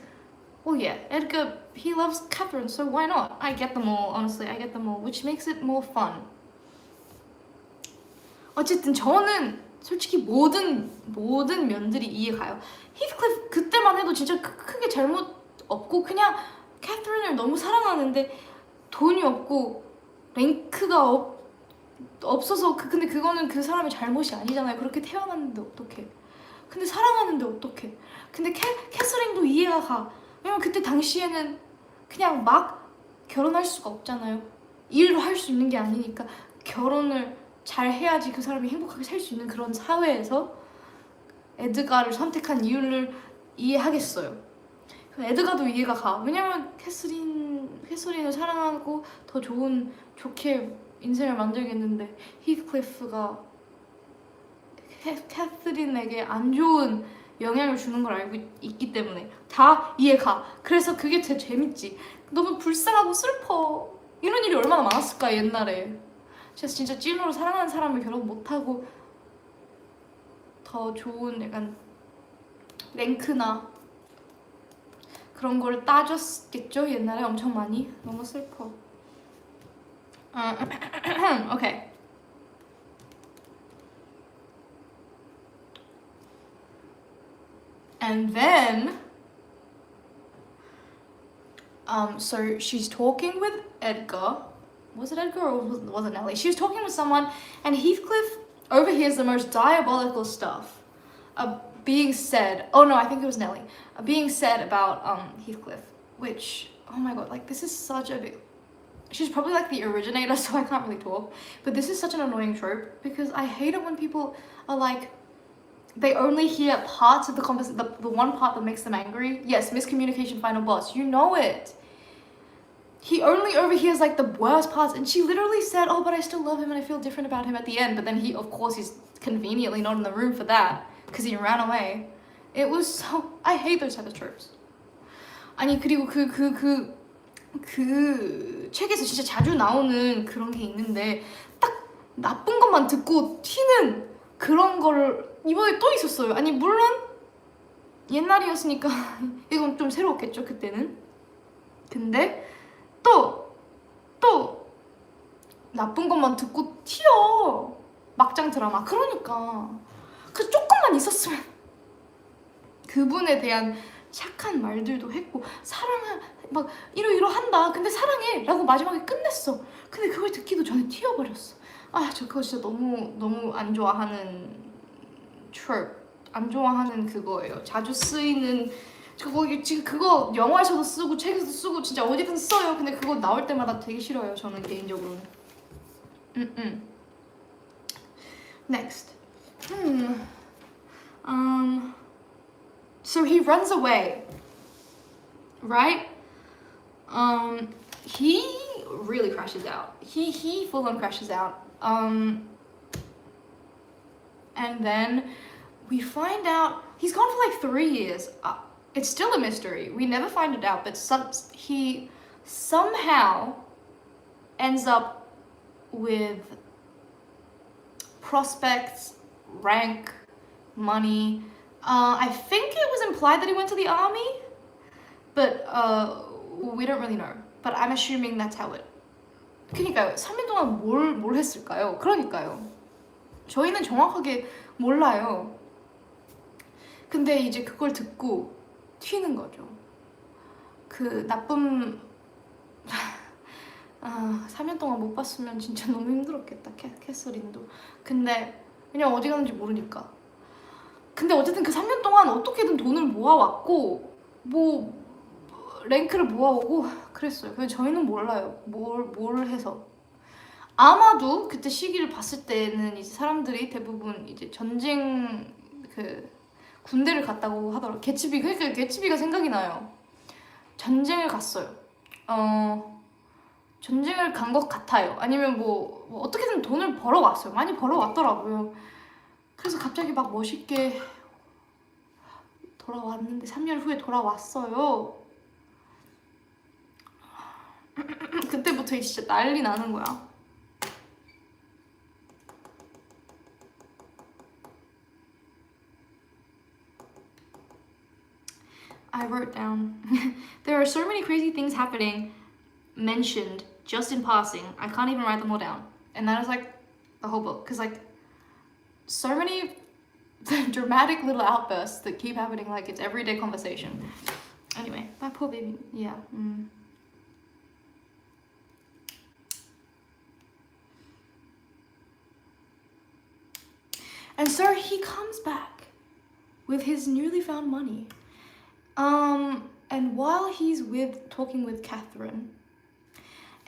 well, yeah, Edgar, he loves Catherine, so why not? I get them all, honestly, I get them all, which makes it more fun. 어쨌든 저는 솔직히 모든 면들이 이해가요. 히스클리프 그때만 해도 진짜 크게 잘못 없고 그냥 캐서린을 너무 사랑하는데 돈이 없고 랭크가 없어서 근데 그거는 그 사람의 잘못이 아니잖아요. 그렇게 태어났는데 어떡해. 근데 사랑하는데 어떡해. 근데 캐서린도 이해가 가. 왜냐면 그때 당시에는 그냥 막 결혼할 수가 없잖아요. 일로 할 수 있는 게 아니니까 결혼을 잘 해야지 그 사람이 행복하게 살 수 있는 그런 사회에서 에드가를 선택한 이유를 이해하겠어요. 에드가도 이해가 가. 왜냐면 캐서린을 사랑하고 더 좋게 인생을 만들겠는데 히스클리프가 캐서린에게 안 좋은 영향을 주는 걸 알고 있기 때문에 다 이해가. 그래서 그게 되게 재밌지. 너무 불쌍하고 슬퍼. 이런 일이 얼마나 많았을까 옛날에. 그래서 진짜 찐으로 사랑하는 사람을 결혼 못하고 더 좋은 약간 랭크나 그런 걸 따졌겠죠 옛날에 엄청 많이. 너무 슬퍼. Okay. And then so she's talking with Edgar. Was it Edgar or was it Nellie? She was talking with someone, and Heathcliff overhears the most diabolical stuff being said. Oh no, I think it was Nellie. Being said about Heathcliff, which, oh my god, like this is such a big... She's probably like the originator, so I can't really talk. But this is such an annoying trope because I hate it when people are like, they only hear parts of the conversation, the one part that makes them angry. Yes, miscommunication, final boss. You know it. He only overhears like the worst parts, and she literally said, oh, but I still love him and I feel different about him at the end. But then he, of course, he's conveniently not in the room for that because he ran away. It was so... I hate those type of tropes. 아니 그리고 그 책에서 진짜 자주 나오는 그런 게 있는데 딱 나쁜 것만 듣고 튀는 그런 거를 이번에 또 있었어요. 아니 물론 옛날이었으니까 이건 좀 새로웠겠죠 그때는. 근데 또 나쁜 것만 듣고 튀어. 막장 드라마. 그러니까 그 조금만 있었으면 그분에 대한 착한 말들도 했고 사랑을 막 이러한다 근데 사랑해 라고 마지막에 끝냈어. 근데 그걸 듣기도 전에 튀어버렸어. 아 저 그거 진짜 너무 안 좋아하는 trope, 안 좋아하는 그거예요. 자주 쓰이는 지금 그거 영화에서도 쓰고 책에서도 쓰고 진짜 어디든 써요. 근데 그거 나올 때마다 되게 싫어요 저는 개인적으로는. Next. So he runs away, right? He really crashes out. He full on crashes out. And then we find out he's gone for like 3 years. It's still a mystery. We never find it out, but he somehow ends up with prospects, rank, money. I think it was implied that he went to the army, but we don't really know. But I'm assuming that's how it... 그러니까요. 3년 동안 뭘 했을까요? 그러니까요. 저희는 정확하게 몰라요. 근데 이제 그걸 듣고 튀는 거죠. 그 나쁜... 3년 동안 못 봤으면 진짜 너무 힘들었겠다, 캐서린도. 근데 그냥 어디 가는지 모르니까. 근데 어쨌든 그 3년 동안 어떻게든 돈을 모아왔고 뭐 랭크를 모아오고 그랬어요. 근데 저희는 몰라요. 뭘 해서. 아마도 그때 시기를 봤을 때는 이제 사람들이 대부분 이제 전쟁 군대를 갔다고 하더라고요. 그러니까 개츠비가 생각이 나요. 전쟁을 갔어요. 전쟁을 간 것 같아요. 아니면 뭐 어떻게든 돈을 벌어왔어요. 많이 벌어왔더라고요. 그래서 갑자기 막 멋있게 돌아왔는데 3년 후에 돌아왔어요. 그때부터 진짜 난리 나는 거야. I wrote down. There are so many crazy things happening, mentioned just in passing. I can't even write them all down. And that is like the whole book. Because like so many dramatic little outbursts that keep happening like it's everyday conversation. Anyway, that poor baby. Yeah. And so he comes back with his newly found money. And while he's talking with Catherine,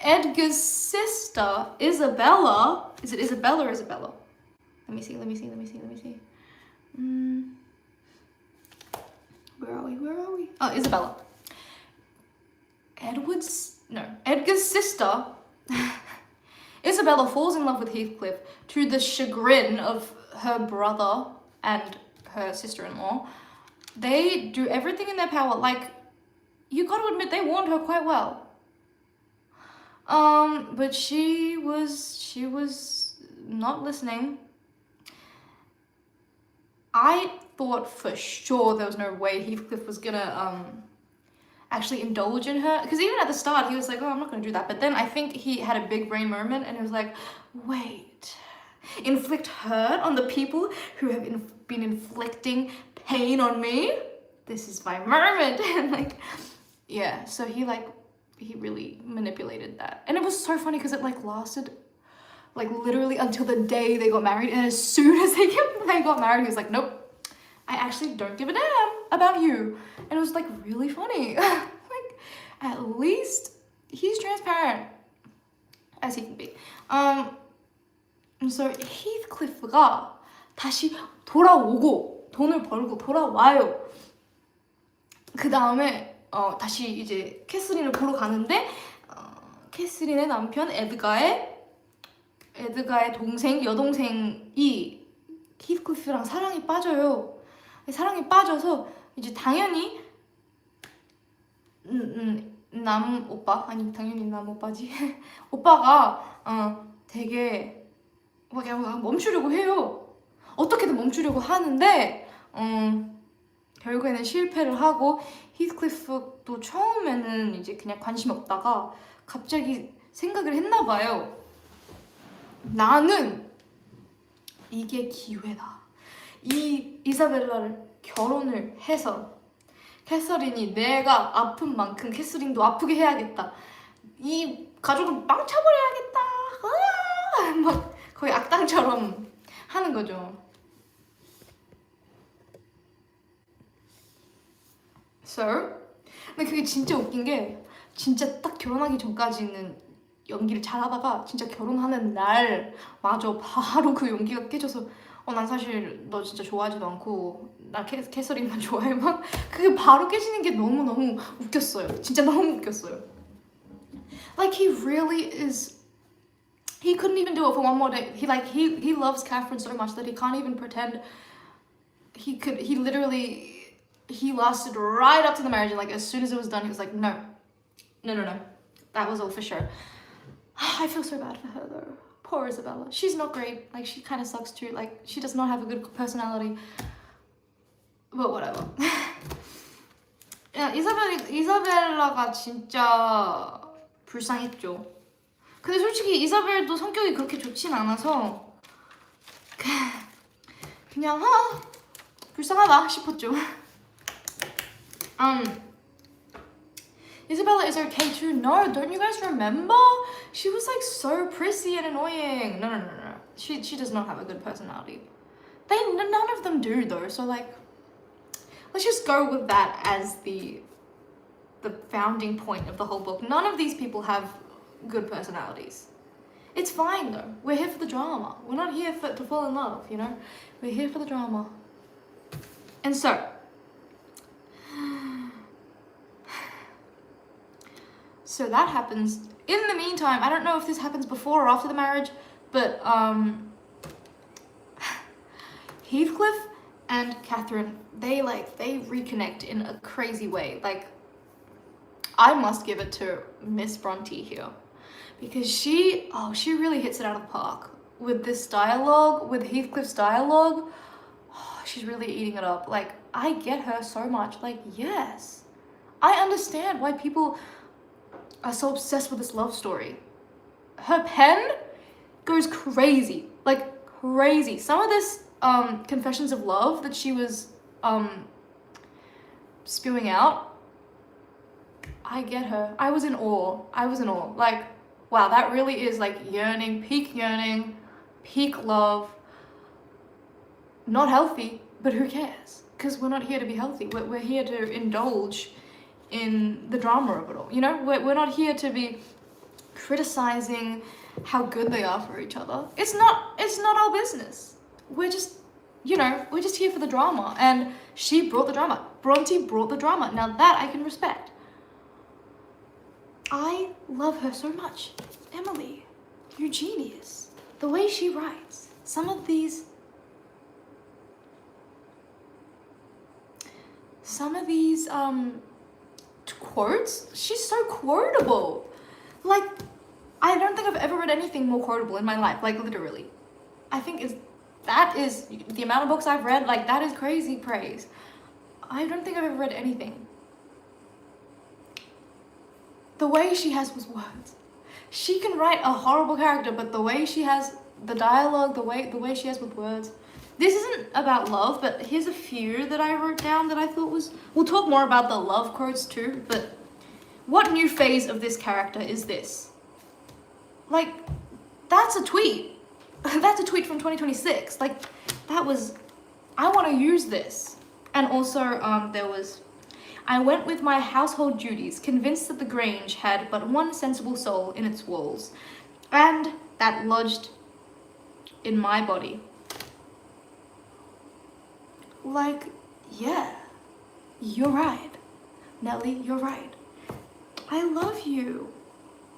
Edgar's sister, Isabella, is it Isabella or Isabella? Let me see. Where are we? Oh, Isabella. Edgar's sister, Isabella falls in love with Heathcliff to the chagrin of her brother and her sister-in-law. They do everything in their power. Like, you got to admit, they warned her quite well. But she was not listening. I thought for sure there was no way Heathcliff was gonna actually indulge in her, because even at the start he was like, oh, I'm not gonna do that, but then I think he had a big brain moment and he was like, wait, inflict hurt on the people who have been inflicting pain on me? This is my moment. And like, yeah, so he really manipulated that, and it was so funny because it like lasted like literally until the day they got married, and as soon as they got married, he was like, nope, I actually don't give a damn about you. And it was like really funny. Like, at least he's transparent as he can be. And so Heathcliff가 다시 돌아오고 돈을 벌고 돌아와요. 그 다음에 다시 이제 캐서린을 보러 가는데 캐서린의 남편 에드가의 여동생이 히스클리프랑 사랑에 빠져요. 사랑에 빠져서 이제 당연히 당연히 남오빠지. 오빠가 되게 그냥 멈추려고 해요. 어떻게든 멈추려고 하는데 결국에는 실패를 하고, 히스클리프도 처음에는 이제 그냥 관심 없다가 갑자기 생각을 했나 봐요. 나는 이게 기회다. 이 이사벨라를 결혼을 해서 캐서린이 내가 아픈 만큼 캐서린도 아프게 해야겠다. 이 가족을 망쳐버려야겠다. 막 거의 악당처럼 하는 거죠. 근데 그게 진짜 웃긴 게, 진짜 딱 결혼하기 전까지는 연기를 잘하다가 진짜 결혼하는 날 마저 바로 그 연기가 깨져서 난 사실 너 진짜 좋아하지도 않고 나 캐서린만 좋아해, 막 그게 바로 깨지는 게 너무너무 웃겼어요. 진짜 너무 웃겼어요. Like he really is, he couldn't even do it for one more day. He loves Catherine so much that he can't even pretend he lasted right up to the marriage, and like as soon as it was done he was like, no, that was all for sure. I feel so bad for her though. Poor Isabella. She's not great. Like, she kind of sucks too. Like, she does not have a good personality. But whatever. 야, 이사벨라가 진짜 불쌍했죠. 근데 솔직히 이사벨도 성격이 그렇게 좋진 않아서 그냥 불쌍하다 싶었죠. Isabella is okay too. No, don't you guys remember? She was like so prissy and annoying. No. She does not have a good personality. None of them do though. So like, let's just go with that as the founding point of the whole book. None of these people have good personalities. It's fine though. We're here for the drama. We're not here to fall in love, you know? We're here for the drama. And so that happens. In the meantime, I don't know if this happens before or after the marriage, but Heathcliff and Catherine, they reconnect in a crazy way. Like, I must give it to Miss Bronte here, because she really hits it out of the park with this dialogue, with Heathcliff's dialogue. She's really eating it up. Like, I get her so much. Like, yes, I understand why people are so obsessed with this love story. Her pen goes crazy, like crazy. Some of this confessions of love that she was spewing out, I get her. I was in awe. Like, wow, that really is like yearning, peak love. Not healthy, but who cares? Because we're not here to be healthy. We're here to indulge in the drama of it all. You know, we're not here to be criticizing how good they are for each other. It's not our business. We're just, we're just here for the drama. And she brought the drama. Bronte brought the drama. Now that I can respect. I love her so much. Emily, you're genius. The way she writes, some of these quotes, she's so quotable. Like, I don't think I've ever read anything more quotable in my life, like literally. I think that is the amount of books I've read, like that is crazy praise. I don't think I've ever read anything. The way she has with words. She can write a horrible character, but the way she has the dialogue, the way she has with words. This isn't about love, but here's a few that I wrote down that I thought was... We'll talk more about the love quotes too, but what new phase of this character is this? Like, that's a tweet. That's a tweet from 2026. Like, that was... I want to use this. And also, there was... I went with my household duties, convinced that the Grange had but one sensible soul in its walls, and that lodged in my body. Like, yeah, you're right. Nelly, you're right. I love you.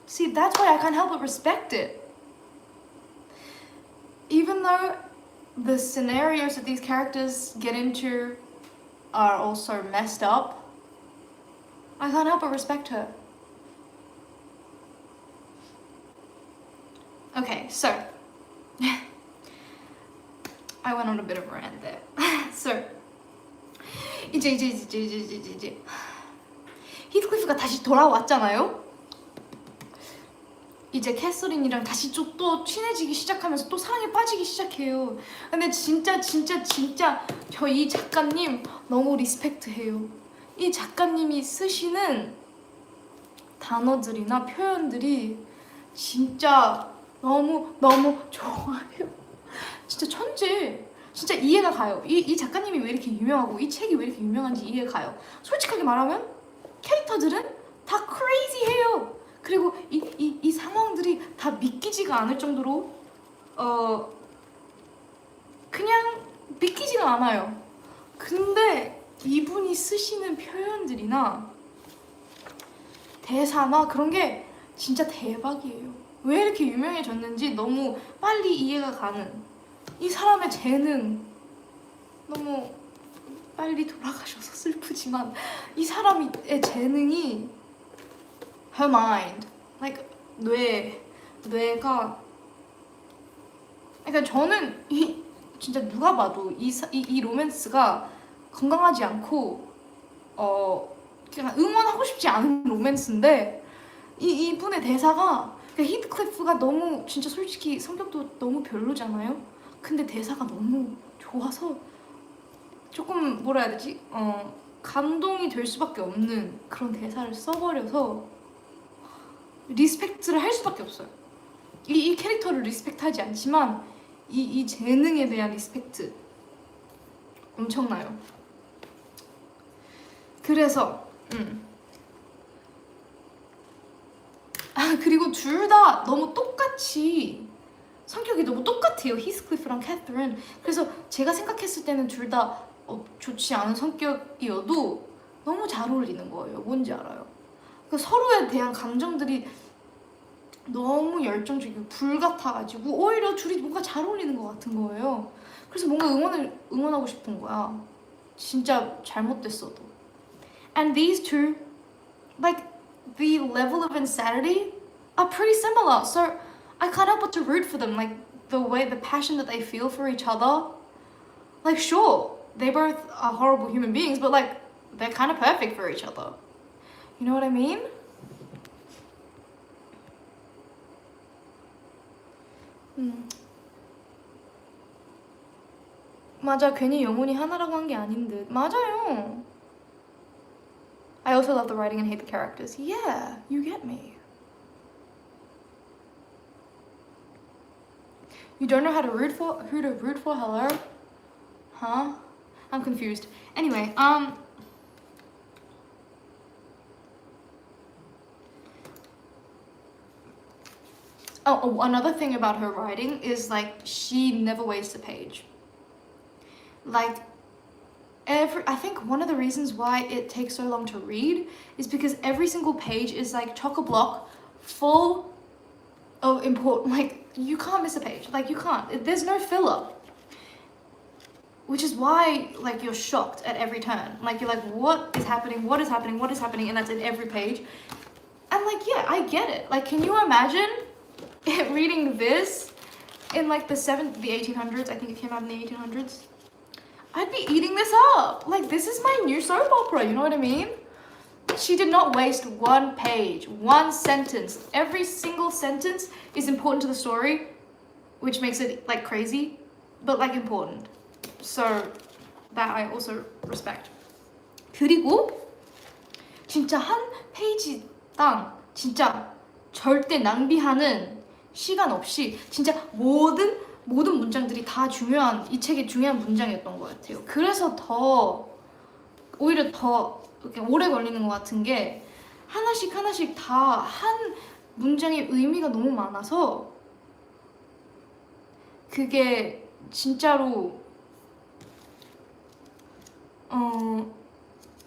See, that's why I can't help but respect it. Even though the scenarios that these characters get into are also messed up, I can't help but respect her. Okay, so I went on a bit of a rant there. So 이제 히트클리프가 다시 돌아왔잖아요. 이제 캐서린이랑 다시 또 친해지기 시작하면서 또 사랑에 빠지기 시작해요. 근데 진짜 저 이 작가님 너무 리스펙트해요. 이 작가님이 쓰시는 단어들이나 표현들이 진짜 너무 좋아요. 진짜 천재. 진짜 이해가 가요. 이 작가님이 왜 이렇게 유명하고 이 책이 왜 이렇게 유명한지 이해가 가요. 솔직하게 말하면 캐릭터들은 다 crazy해요. 그리고 이 상황들이 다 믿기지가 않을 정도로 그냥 믿기지가 않아요. 근데 이분이 쓰시는 표현들이나 대사나 그런 게 진짜 대박이에요. 왜 이렇게 유명해졌는지 너무 빨리 이해가 가는 이 사람의 재능. 너무 빨리 돌아가셔서 슬프지만 이 사람의 재능이 her mind, like 뇌가 그러니까 저는 진짜 누가 봐도 이 로맨스가 건강하지 않고 그냥 응원하고 싶지 않은 로맨스인데 이분의 대사가 그러니까 히트클리프가 너무 진짜 솔직히 성격도 너무 별로잖아요. 근데 대사가 너무 좋아서 조금 뭐라 해야 되지? 감동이 될 수밖에 없는 그런 대사를 써버려서 리스펙트를 할 수밖에 없어요. 이 캐릭터를 리스펙트하지 않지만 이 재능에 대한 리스펙트 엄청나요. 그래서 그리고 둘 다 너무 똑같이 성격이 너무 똑같아요. 히스클리프랑 캐서린. 그래서 제가 생각했을 때는 둘 다 좋지 않은 성격이어도 너무 잘 어울리는 거예요. 뭔지 알아요? 그러니까 서로에 대한 감정들이 너무 열정적이고 불같아가지고 오히려 둘이 뭔가 잘 어울리는 것 같은 거예요. 그래서 뭔가 응원하고 싶은 거야. 진짜 잘못됐어도. And these two, like the level of insanity are pretty similar. So I can't help but to root for them. Like the passion that they feel for each other. Like sure, they both are horrible human beings, but like they're kind of perfect for each other. You know what I mean? 맞아, 괜히 영혼이 하나라고 한 게 아닌 듯. 맞아요. I also love the writing and hate the characters. Yeah, you get me. You don't know who to root for? Hello? Huh? I'm confused. Anyway, oh, another thing about her writing is like she never wastes a page. Like I think one of the reasons why it takes so long to read is because every single page is like chock-a-block full of important, like you can't miss a page, like you can't, there's no filler, which is why like you're shocked at every turn, like you're like, what is happening, what is happening, what is happening, and that's in every page. And like, yeah, I get it. Like, can you imagine reading this in like the 1800s? I think it came out in the 1800s. I'd be eating this up. Like, this is my new soap opera, you know what I mean? She did not waste one page, one sentence. Every single sentence is important to the story, which makes it like crazy, but like important. So that I also respect. 그리고 진짜 한 페이지당 진짜 절대 낭비하는 시간 없이 진짜 모든 문장들이 다 이 책의 중요한 문장이었던 것 같아요. 그래서 오히려 더 이렇게 오래 걸리는 것 같은 게 하나씩 다 한 문장의 의미가 너무 많아서 그게 진짜로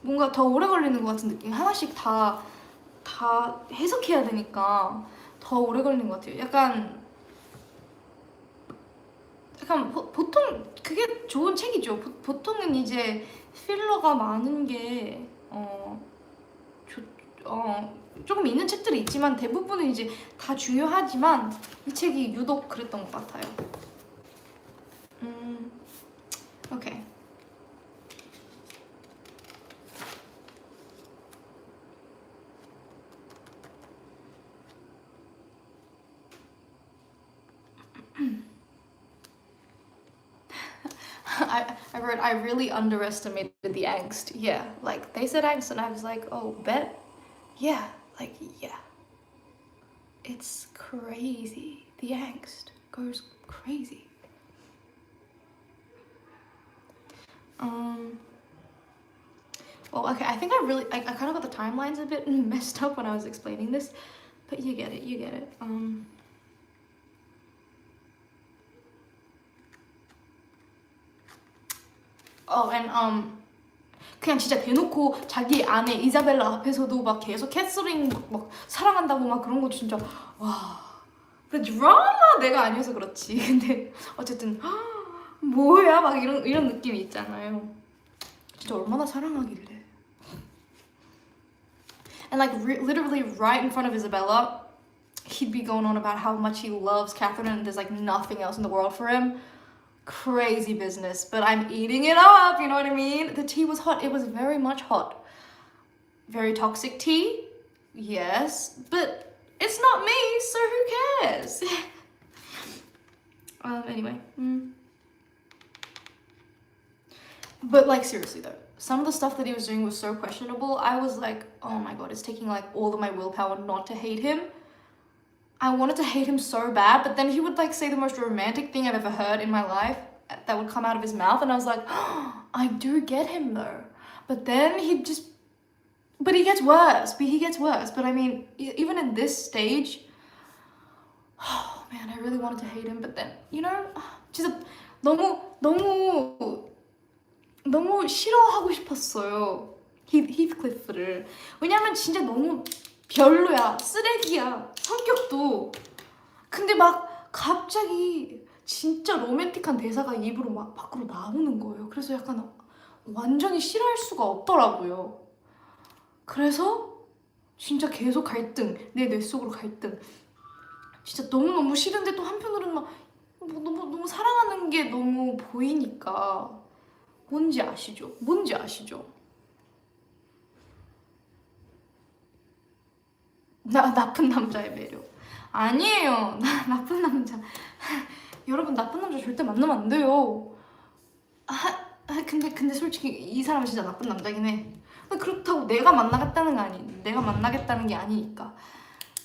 뭔가 더 오래 걸리는 것 같은 느낌. 하나씩 다 해석해야 되니까 더 오래 걸리는 것 같아요. 약간 보통 그게 좋은 책이죠. 보통은 이제 필러가 많은 게 조금 있는 책들이 있지만 대부분은 이제 다 중요하지만 이 책이 유독 그랬던 것 같아요. 오케이. I wrote, I really underestimated the angst. Yeah, like they said angst and I was like, oh, bet? Yeah, like, yeah. It's crazy. The angst goes crazy. Well, okay, I think I kind of got the timelines a bit messed up when I was explaining this, but you get it. 그냥 진짜 대놓고 자기 아내 이자벨라 앞에서도 막 계속 캐서린 막 사랑한다고 막 그런 거 진짜 와. 그 드라마 내가 아니어서 그렇지. 근데 어쨌든 뭐야 막 이런 느낌이 있잖아요. 진짜 얼마나 사랑하길래. And like literally right in front of Isabella, he'd be going on about how much he loves Catherine and there's like nothing else in the world for him. Crazy business, but I'm eating it up, you know what I mean? The tea was hot. It was very much hot. Very toxic tea, yes, but it's not me, so who cares? Anyway. But like seriously though, some of the stuff that he was doing was so questionable. I was like, oh my god, it's taking like all of my willpower not to hate him. I wanted to hate him so bad, but then he would like say the most romantic thing I've ever heard in my life that would come out of his mouth, and I was like, oh, I do get him though. But then he gets worse. But I mean, even in this stage, oh man, I really wanted to hate him, but then, you know, 진짜 너무 싫어하고 싶었어요. 히스클리프를. 왜냐면 진짜 너무 별로야, 쓰레기야, 성격도. 근데 막 갑자기 진짜 로맨틱한 대사가 입으로 막 밖으로 나오는 거예요. 그래서 약간 완전히 싫어할 수가 없더라고요. 그래서 진짜 계속 갈등, 내 뇌 속으로 갈등. 진짜 너무 싫은데 또 한편으로는 막 너무 사랑하는 게 너무 보이니까. 뭔지 아시죠? 나쁜 남자의 매력. 아니에요. 나쁜 남자. 여러분, 나쁜 남자 절대 만나면 안 돼요. 근데 솔직히 이 사람은 진짜 나쁜 남자긴 해. 그렇다고 내가 만나겠다는 게 아니니까.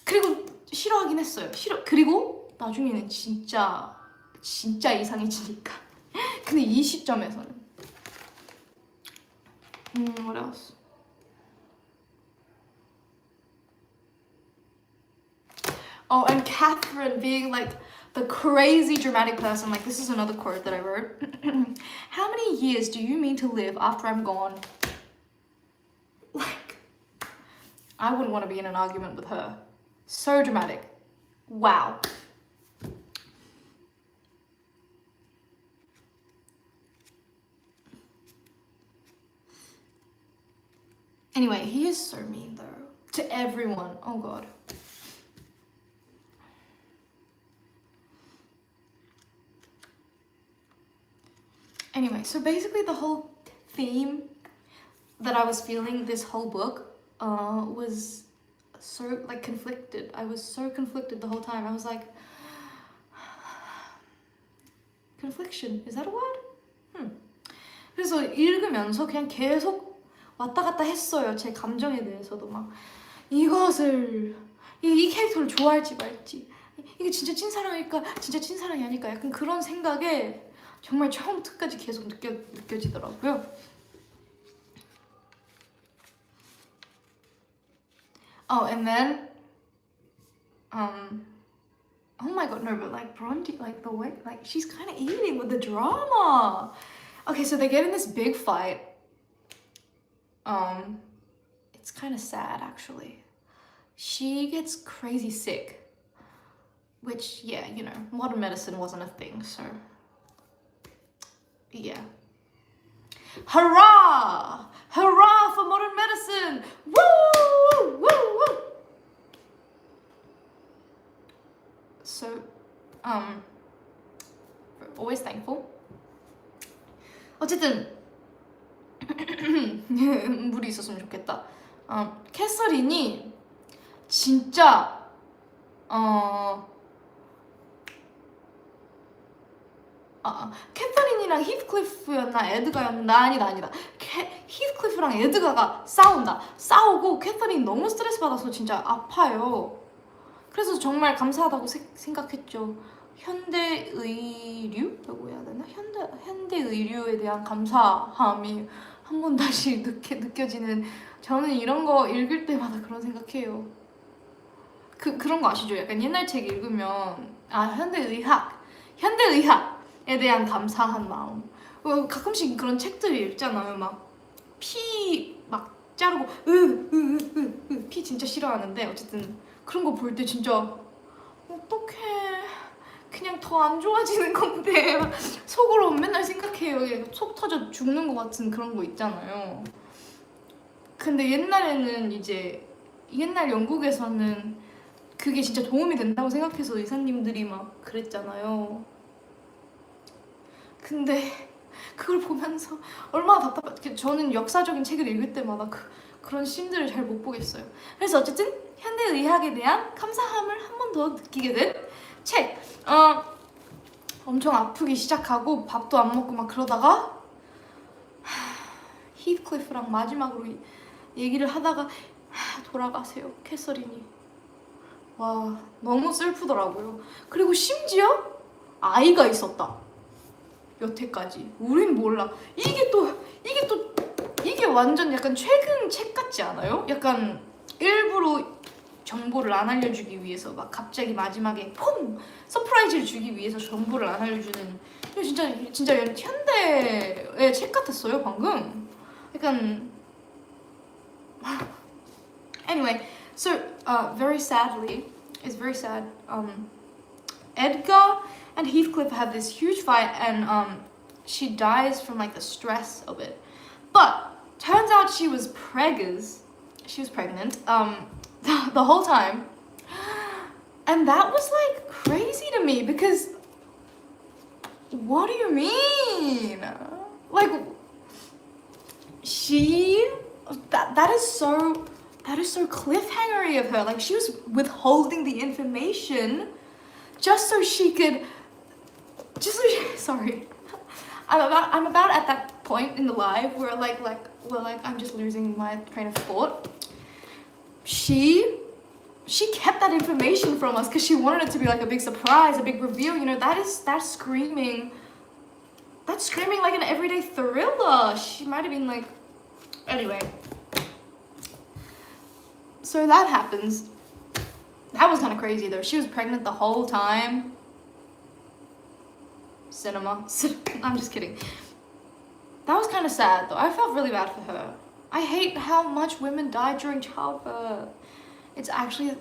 그리고 싫어하긴 했어요. 그리고 나중에는 진짜 이상해지니까. 근데 이 시점에서는 what else? Oh, and Catherine being like the crazy dramatic person. Like, this is another quote that I wrote. How many years do you mean to live after I'm gone? Like, I wouldn't want to be in an argument with her. So dramatic. Wow. Anyway, he is so mean though. To everyone. Oh god. Anyway, so basically the whole theme that I was feeling this whole book was so like conflicted. I was so conflicted the whole time. I was like, confliction, is that a word? 그래서 읽으면서 그냥 계속 왔다 갔다 했어요. 제 감정에 대해서도 막 이것을 이 캐릭터를 좋아할지 말지, 이게 진짜 찐사랑일까 진짜 찐사랑이 아닐까, 약간 그런 생각에 정말 처음부터까지 계속 느껴지더라고요. Oh, and then oh my god, no, but like Bronte, like the way, like she's kind of eating with the drama. Okay, so they get in this big fight. It's kind of sad actually. She gets crazy sick, which, yeah, you know, modern medicine wasn't a thing, so yeah. Hurrah! Hurrah for modern medicine! Woo! Woo! Woo! So, always thankful. 어쨌든 물이 있었으면 좋겠다. 캐서린이 진짜 캐서린이랑 히스클리프였나 에드가였나, 아니다. 히스클리프랑 에드가가 싸우고 캐서린이 너무 스트레스 받아서 진짜 아파요. 그래서 정말 감사하다고 생각했죠. 현대의류라고 해야 되나? 현대의류에 대한 감사함이 한 번 다시 느껴지는, 저는 이런 거 읽을 때마다 그런 생각해요. 그런 거 아시죠? 약간 옛날 책 읽으면 현대의학에 대한 감사한 마음. 가끔씩 그런 책들 읽잖아요. 막 피 막 자르고 피 진짜 싫어하는데, 어쨌든 그런 거 볼 때 진짜 어떡해, 그냥 더 안 좋아지는 건데 속으로 맨날 생각해요. 속 터져 죽는 것 같은 그런 거 있잖아요. 근데 옛날에는 이제 옛날 영국에서는 그게 진짜 도움이 된다고 생각해서 의사님들이 막 그랬잖아요. 근데 그걸 보면서 얼마나 저는 역사적인 책을 읽을 때마다 그런 씬들을 잘 못 보겠어요. 그래서 어쨌든 현대의학에 대한 감사함을 한 번 더 느끼게 된 책. 엄청 아프기 시작하고 밥도 안 먹고 막 그러다가 히스클리프랑 마지막으로 얘기를 하다가 돌아가세요, 캐서린이. 와, 너무 슬프더라고요. 그리고 심지어 아이가 있었다, 여태까지. 우린 몰라. 이게 완전 약간 최근 책 같지 않아요? 약간 일부러 정보를 안 알려주기 위해서 막 갑자기 마지막에 퐁! 서프라이즈를 주기 위해서 정보를 안 알려주는, 진짜 현대의 책 같았어요 방금. 약간 anyway, so very sadly, it's very sad. Edgar and Heathcliff have this huge fight, and she dies from like the stress of it. But turns out she was pregnant the whole time, and that was like crazy to me, because what do you mean? Like, that is so That is so cliffhangery of her. Like, she was withholding the information just so she could, sorry. I'm about at that point in the live where I'm just losing my train of thought. She kept that information from us because she wanted it to be like a big surprise, a big reveal. You know, that's screaming like an everyday thriller. She might have been like, anyway. So that happens. That was kind of crazy though. She was pregnant the whole time. Cinema. I'm just kidding. That was kind of sad though. I felt really bad for her. I hate how much women die during childbirth. It's actually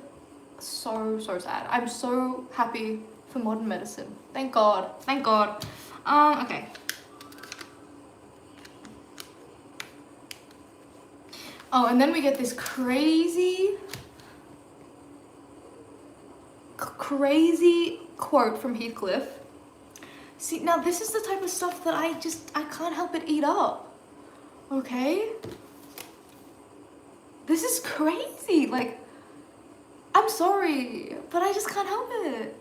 so sad. I'm so happy for modern medicine. Thank God. Thank God. Okay. Oh, and then we get this crazy quote from Heathcliff. See, now this is the type of stuff that I can't help but eat up. Okay? This is crazy. Like, I'm sorry, but I just can't help it.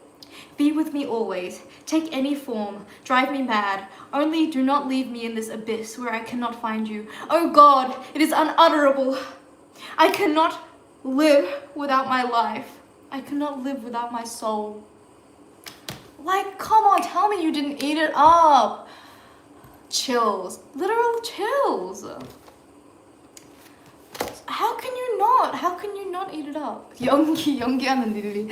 Be with me always. Take any form. Drive me mad. Only do not leave me in this abyss where I cannot find you. Oh God, it is unutterable. I cannot live without my life. I cannot live without my soul. Like, come on, tell me you didn't eat it up. Chills. Literal chills. How can you not? How can you not eat it up? 연기하는 릴리.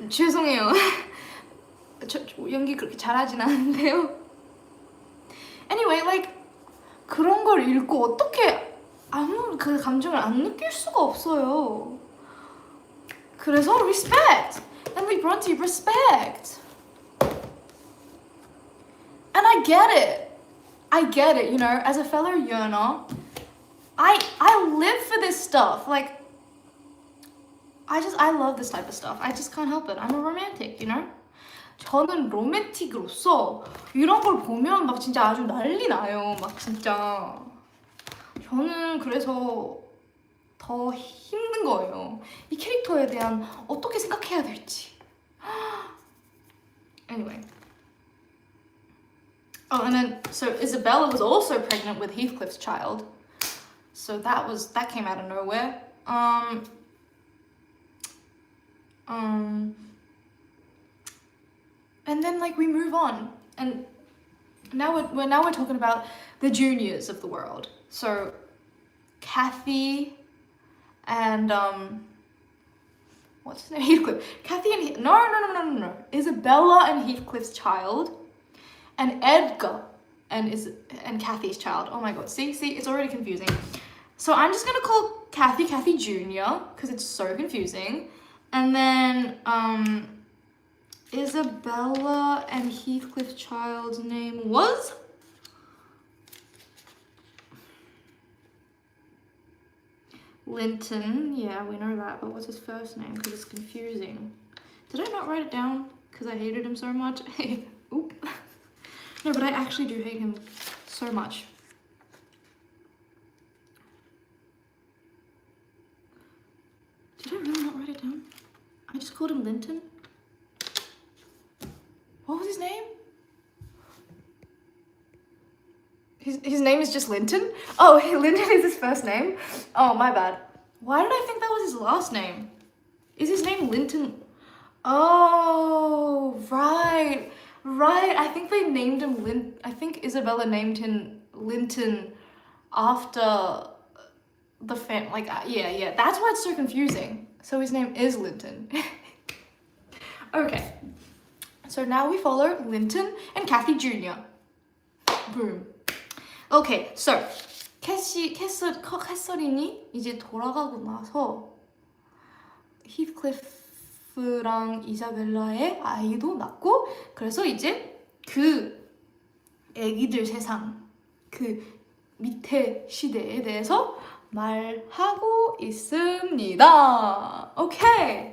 죄송해요. 저 연기 그렇게 잘하진 않은데요. Anyway, like 그런 걸 읽고 어떻게 아무 그 감정을 안 느낄 수가 없어요. 그래서 respect. Emily Bronte, respect. And I get it, you know, as a fellow yearner, I live for this stuff. Like, I love this type of stuff. I just can't help it. I'm a romantic, you know? 저는 로맨틱으로서 이런 걸 보면 막 진짜 아주 난리 나요. 막 진짜. 저는 그래서 더 힘든 거예요. 이 캐릭터에 대한 어떻게 생각해야 될지. Anyway. Oh, and then, so Isabella was also pregnant with Heathcliff's child. So that came out of nowhere. And then like we move on, and now we're talking about the juniors of the world. So Kathy and what's his name? Heathcliff. Kathy and no. Isabella and Heathcliff's child, and Edgar and Kathy's child. Oh my God. See, it's already confusing. So I'm just gonna call Kathy Jr. because it's so confusing. And then Isabella and Heathcliff's child's name was Linton. Yeah, we know that, but what's his first name? Because it's confusing. Did I not write it down because I hated him so much? Oop. No, but I actually do hate him so much. Did I really not write it down? I just called him Linton. What was his name? His name is just Linton? Oh, Linton is his first name? Oh, my bad. Why did I think that was his last name? Is his name Linton? Oh, right. I think they named him I think Isabella named him Linton after the yeah. That's why it's so confusing. So his name is Linton. Okay. So now we follow Linton and Kathy Jr. Boom. Okay, so 캐서린이 이제 돌아가고 나서 히프클리프랑 이사벨라의 아이도 낳고, 그래서 이제 그 애기들 세상, 그 밑에 시대에 대해서 말하고 있습니다. 오케이.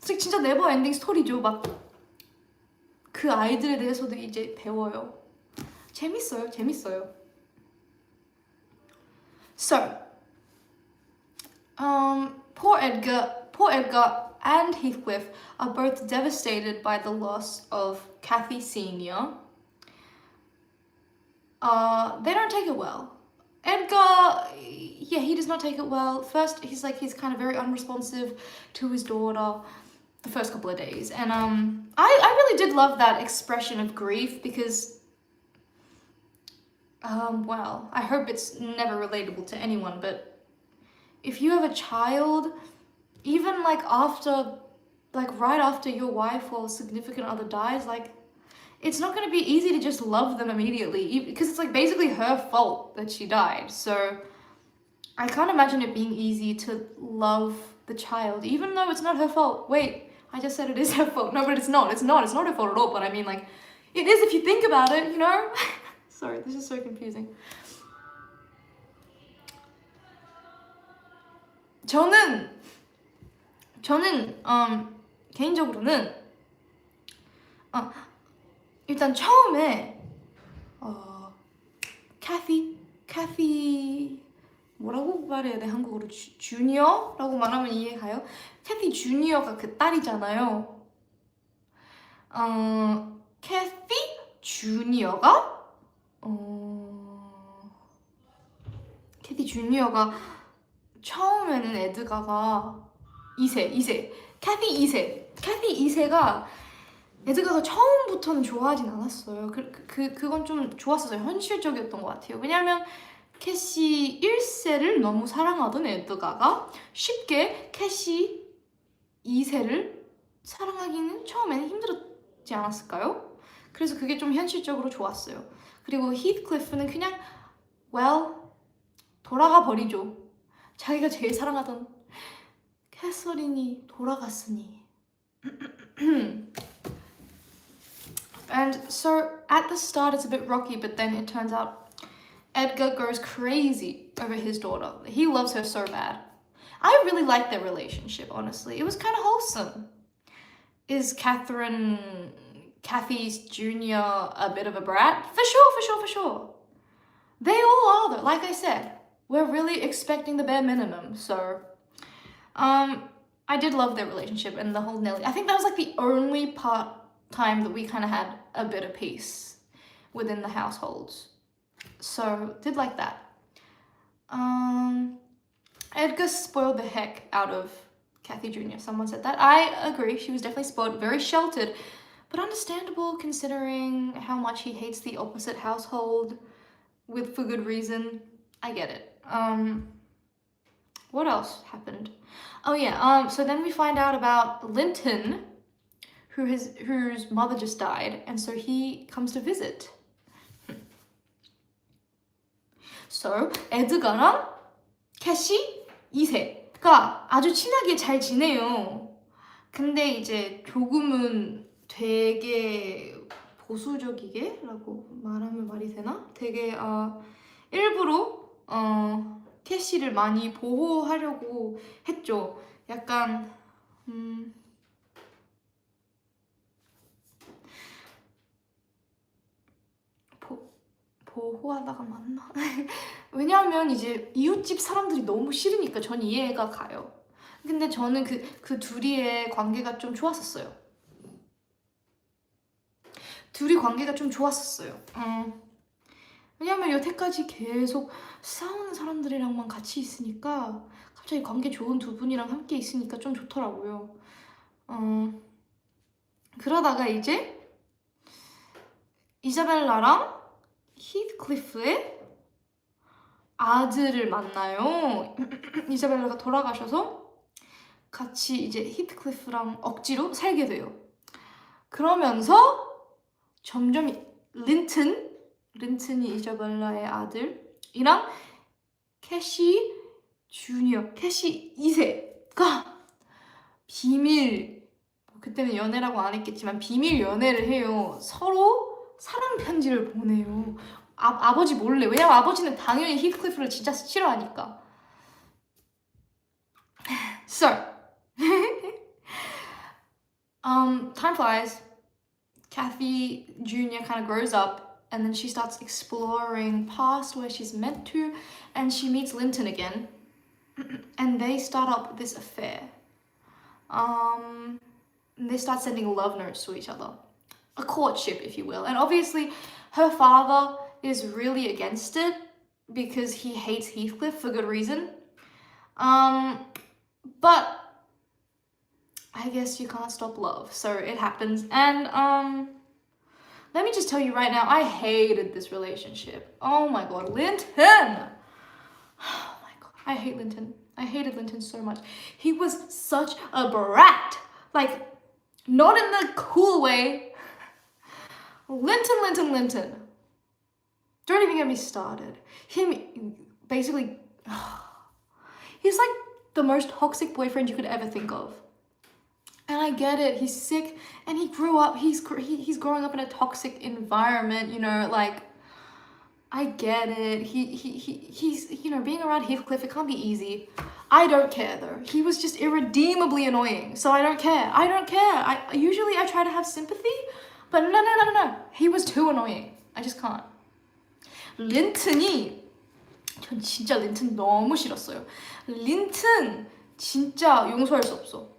진짜 네버 엔딩 스토리죠. 막 그 아이들에 대해서도 이제 배워요. 재밌어요. So, poor Edgar and Heathcliff are both devastated by the loss of Cathy Senior. They don't take it well. Edgar, yeah, he does not take it well. First, he's kind of very unresponsive to his daughter the first couple of days. And I really did love that expression of grief because, well, I hope it's never relatable to anyone, but if you have a child, even like right after your wife or significant other dies, like, it's not going to be easy to just love them immediately because it's like basically her fault that she died. So I can't imagine it being easy to love the child, even though it's not her fault. Wait, I just said it is her fault. No, but it's not. It's not her fault at all. But I mean, like, it is if you think about it, you know? Sorry, this is so confusing. 저는 개인적으로는 일단 처음에 캐티 뭐라고 말해야 돼 한국어로 주니어라고 말하면 이해가요? 캐티 주니어가 그 딸이잖아요. 캐티 주니어가 캐티 주니어가 처음에는 에드가가 2세 캐티 2세가 에드가가 처음부터는 좋아하진 않았어요. 그건 좀 좋았어요. 현실적이었던 것 같아요. 왜냐면 캐시 1세를 너무 사랑하던 에드가가 쉽게 캐시 2세를 사랑하기는 처음에는 힘들었지 않았을까요? 그래서 그게 좀 현실적으로 좋았어요. 그리고 히트클리프는 그냥 돌아가 버리죠. 자기가 제일 사랑하던 캐서린이 돌아갔으니. And so at the start it's a bit rocky, but then it turns out Edgar goes crazy over his daughter. He loves her so bad. I really like their relationship, honestly. It was kind of wholesome. Is Cathy's junior a bit of a brat? For sure. They all are though. Like I said, we're really expecting the bare minimum. So, I did love their relationship and the whole Nellie. I think that was like the only time that we kind of had a bit of peace within the households. So, did like that. Edgar spoiled the heck out of Cathy Jr. Someone said that. I agree. She was definitely spoiled, very sheltered, but understandable considering how much he hates the opposite household for good reason. I get it. What else happened? Oh yeah, so then we find out about Linton, whose mother just died, and so he comes to visit. So, 에드가랑 캐시 2세가 아주 친하게 잘 지내요. 근데 이제 조금은 되게 보수적이게 라고 말하면 말이 되나? 되게 일부러 캐시를 많이 보호하려고 했죠. 약간 보호하다가 맞나? 왜냐하면 이제 이웃집 사람들이 너무 싫으니까 전 이해가 가요. 근데 저는 그 둘이의 관계가 좀 좋았었어요. 둘이 관계가 좀 좋았었어요. 왜냐면 여태까지 계속 싸우는 사람들이랑만 같이 있으니까 갑자기 관계 좋은 두 분이랑 함께 있으니까 좀 좋더라고요. 그러다가 이제 이자벨라랑 히트클리프의 아들을 만나요. 이자벨라가 돌아가셔서 같이 이제 히트클리프랑 억지로 살게 돼요. 그러면서 점점 린튼이 이자벨라의 아들이랑 캐시 주니어, 캐시 2세가 비밀, 그때는 연애라고 안 했겠지만 비밀 연애를 해요. 서로 사랑 편지를 보내요. 아버지 몰래. 왜냐면 아버지는 당연히 히트클리프를 진짜 싫어하니까. So, time flies. Cathy Jr. kind of grows up and then she starts exploring past where she's meant to, and she meets Linton again, and they start up this affair. They start sending love notes to each other, a courtship, if you will. And obviously, her father is really against it because he hates Heathcliff for good reason. But I guess you can't stop love, so it happens. And let me just tell you right now, I hated this relationship. Oh my god, Linton! Oh my god, I hate Linton. I hated Linton so much. He was such a brat. Like, not in the cool way. Linton. Don't even get me started. Him, basically, he's like the most toxic boyfriend you could ever think of. And I get it, he's sick, and he grew up, he's growing up in a toxic environment, you know, like, I get it. He's, you know, being around Heathcliff, it can't be easy. I don't care though. He was just irredeemably annoying, so I don't care. Usually I try to have sympathy, but no. He was too annoying. I just can't. 린튼이, 전 진짜 린튼 너무 싫었어요. 린튼 진짜 용서할 수 없어.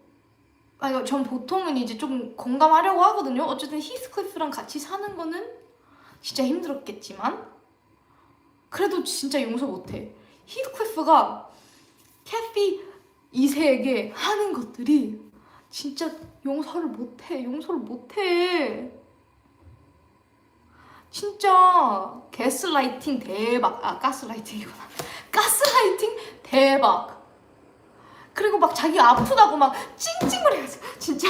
전 보통은 이제 좀 공감하려고 하거든요. 어쨌든 히스클리프랑 같이 사는 거는 진짜 힘들었겠지만 그래도 진짜 용서 못해. 히스클리프가 캐피 2세에게 하는 것들이 진짜 용서를 못해. 진짜 가스라이팅 대박. 가스라이팅이구나. 가스라이팅 대박. 그리고 막 자기가 아프다고 막 찡찡거리면서 진짜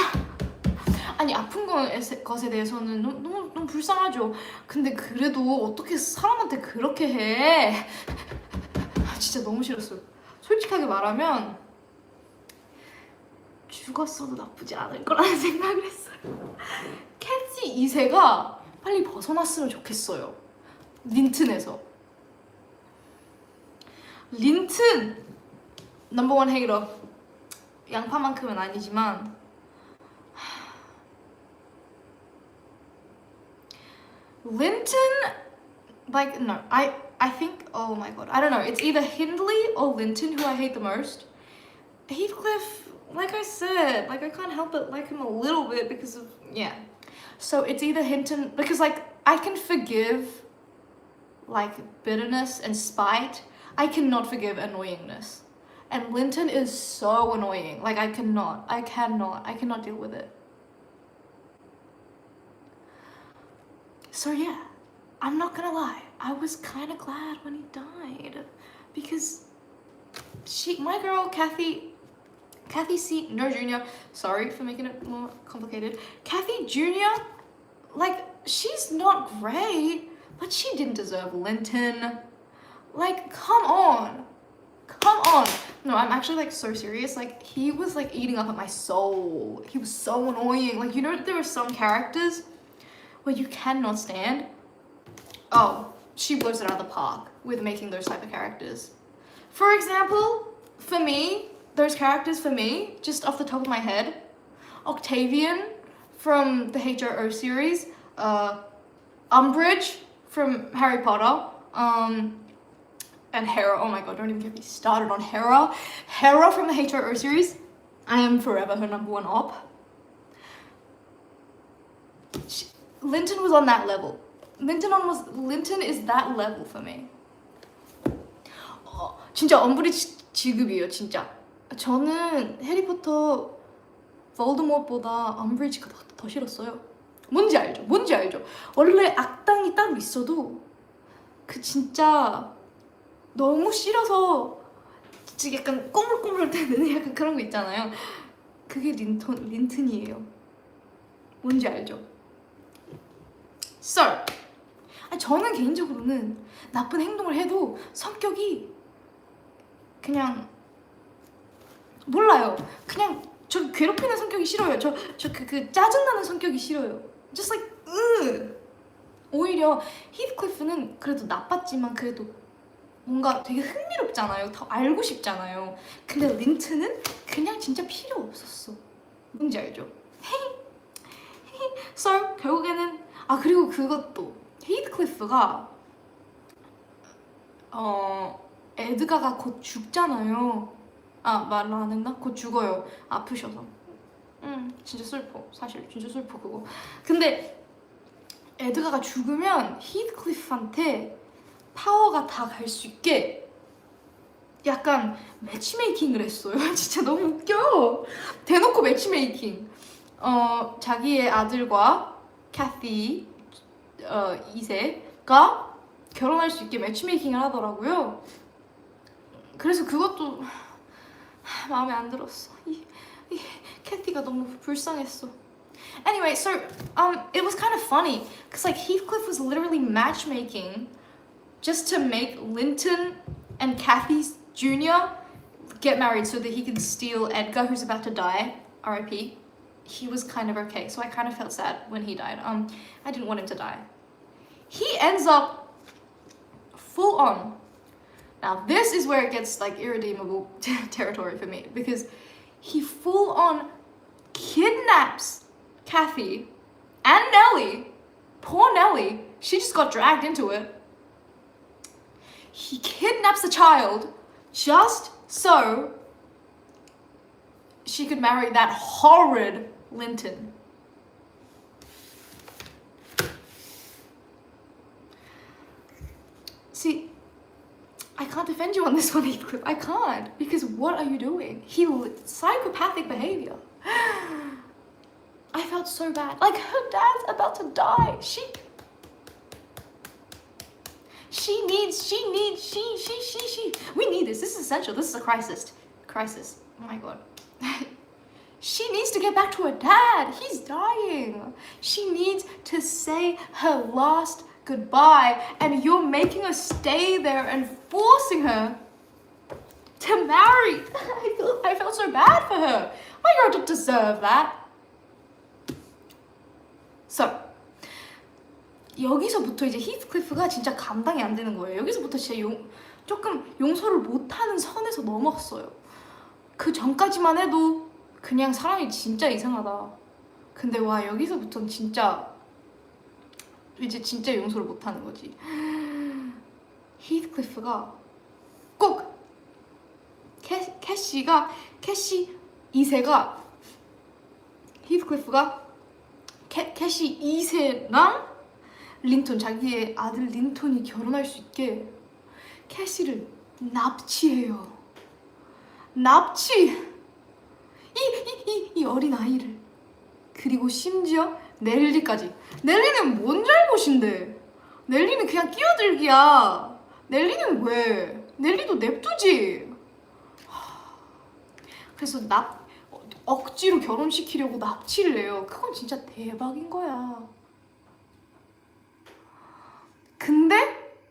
아니 아픈 것에 대해서는 너무 불쌍하죠. 근데 그래도 어떻게 사람한테 그렇게 해. 진짜 너무 싫었어요. 솔직하게 말하면 죽었어도 나쁘지 않을 거라는 생각을 했어요. 캐티 2세가 빨리 벗어났으면 좋겠어요. 린튼에서. 린튼 넘버원 헤이러. 양파만큼은 아니지만 Linton, like, no, I think, oh my god, I don't know, it's either Hindley or Linton who I hate the most. Heathcliff, like I said, like I can't help but like him a little bit because of, yeah. So it's either Hinton, because like I can forgive like bitterness and spite. I cannot forgive annoyingness. And Linton is so annoying. Like I cannot deal with it. So yeah, I'm not gonna lie, I was kind of glad when he died because my girl Kathy C. Jr. Sorry for making it more complicated. Kathy Jr. Like she's not great, but she didn't deserve Linton. Like come on. No, I'm actually like so serious. Like he was like eating up at my soul. He was so annoying. Like you know there are some characters where you cannot stand. Oh, she blows it out of the park with making those type of characters. For example, for me, those characters for me, just off the top of my head, Octavian from the HRO series, Umbridge from Harry Potter, and Hera. Oh my god, don't even get me started on Hera. Hera from the HRO series. I am forever her number one op. Linton was on that level. Linton is that level for me. 진짜 엄브리지 지급이에요, 진짜. 저는 해리포터 볼드모트보다 엄브리지가 더 싫었어요. 뭔지 알죠? 원래 악당이 따로 있어도 그 진짜 너무 싫어서 진짜 약간 꼬물꼬물 되는 약간 그런 거 있잖아요. 그게 린튼이에요. 뭔지 알죠? So, 저는 개인적으로는 나쁜 행동을 해도 성격이 그냥 몰라요. 그냥 저 괴롭히는 성격이 싫어요. 그 짜증나는 성격이 싫어요. Just like 오히려 히스클리프는 그래도 나빴지만 그래도 뭔가 되게 흥미롭잖아요. 더 알고 싶잖아요. 근데 린튼은 그냥 진짜 필요 없었어. 뭔지 알죠? So 결국에는 그리고 그것도 히드클리프가 에드가가 곧 죽잖아요. 말 안 했나? 곧 죽어요. 아프셔서. 진짜 슬퍼. 사실 진짜 슬퍼 그거. 근데 에드가가 죽으면 히드클리프한테 파워가 다 갈 수 있게 약간 매치메이킹을 했어요. 진짜 너무 웃겨. 대놓고 매치메이킹. 자기의 아들과 캐티 2세가 결혼할 수 있게 매치메이킹을 하더라고요. 그래서 그것도 마음에 안 들었어. 이 캐티가 너무 불쌍했어. Anyway, so it was kind of funny because like Heathcliff was literally matchmaking just to make Linton and Kathy Jr. get married so that he can steal Edgar, who's about to die. R.I.P. He was kind of okay, so I kind of felt sad when he died. I didn't want him to die. He ends up full on. Now this is where it gets like irredeemable territory for me because he full on kidnaps Kathy and Nellie. Poor Nellie, she just got dragged into it. He kidnaps the child just so she could marry that horrid Linton. See, I can't defend you on this one, Heathcliff. I can't, because what are you doing? Psychopathic behavior. I felt so bad. Like, her dad's about to die. She needs. We need this. This is essential. This is a crisis. Oh my god. She needs to get back to her dad. He's dying. She needs to say her last goodbye, and you're making her stay there and forcing her to marry. I felt so bad for her. Why you don't deserve that? So, 여기서부터 이제 히스클리프가 진짜 감당이 안 되는 거예요. 여기서부터 진짜 조금 용서를 못하는 선에서 넘어갔어요. 그 전까지만 해도 그냥 사람이 진짜 이상하다. 근데 와, 여기서부터는 진짜 이제 진짜 용서를 못하는 거지. 히스클리프가 꼭 캐시 2세가 히스클리프가 캐시 2세랑 린턴, 자기의 아들 린턴이 결혼할 수 있게 캐시를 납치해요. 납치! 이 어린 아이를. 그리고 심지어 넬리까지. 넬리는 뭔 잘못인데? 넬리는 그냥 끼어들기야. 넬리는 왜? 넬리도 냅두지. 그래서 억지로 결혼시키려고 납치를 해요. 그건 진짜 대박인 거야. 근데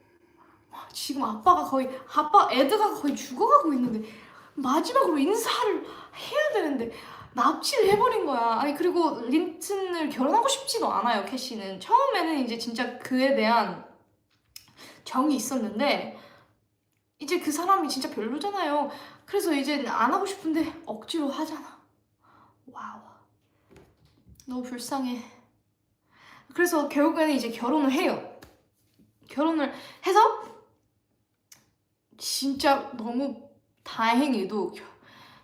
지금 에드가 거의 죽어가고 있는데 마지막으로 인사를 해야 되는데 납치를 해버린 거야. 아니, 그리고 린튼을 결혼하고 싶지도 않아요, 캐시는. 처음에는 이제 진짜 그에 대한 정이 있었는데 이제 그 사람이 진짜 별로잖아요. 그래서 이제 안 하고 싶은데 억지로 하잖아. 와우, 너무 불쌍해. 그래서 결국에는 이제 결혼을 해요. 결혼을 해서 진짜 너무 다행히도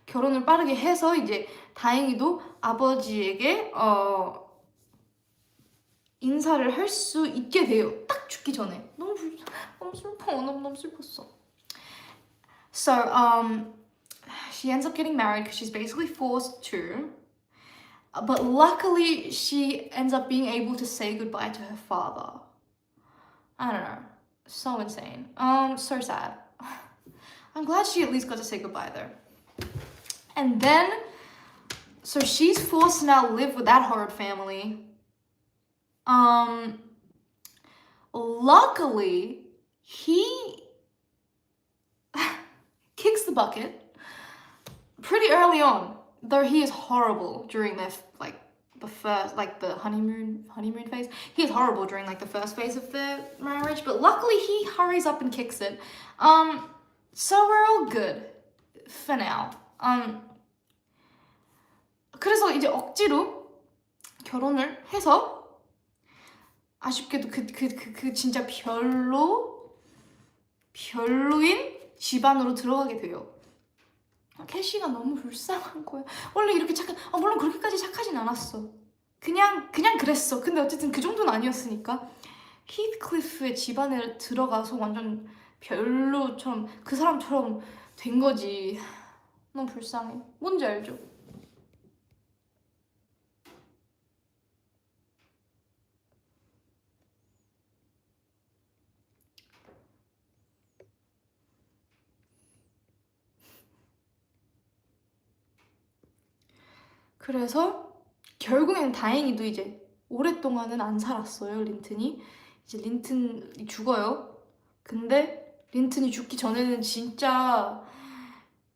결혼을 빠르게 해서 이제 다행히도 아버지에게 인사를 할 수 있게 돼요. 딱 죽기 전에. 너무 슬퍼. 너무 슬펐어. So she ends up getting married because she's basically forced to. But luckily she ends up being able to say goodbye to her father. I don't know. So insane. So sad. I'm glad she at least got to say goodbye though. And then, so she's forced to now live with that horrid family. Luckily, he kicks the bucket pretty early on, though he is horrible during the honeymoon phase. He is horrible during like the first phase of their marriage, but luckily he hurries up and kicks it. So we're all good for now. 그래서 이제 억지로 결혼을 해서 아쉽게도 그 진짜 별로인 집안으로 들어가게 돼요. 캐시가 너무 불쌍한 거야. 원래 이렇게 착한, 물론 그렇게까지 착하진 않았어. 그냥 그랬어. 근데 어쨌든 그 정도는 아니었으니까. 히트클리프의 집안에 들어가서 완전 별로처럼, 그 사람처럼 된 거지. 너무 불쌍해. 뭔지 알죠? 그래서 결국엔 다행히도 이제 오랫동안은 안 살았어요, 린튼이. 이제 린튼이 죽어요. 근데 린튼이 죽기 전에는 진짜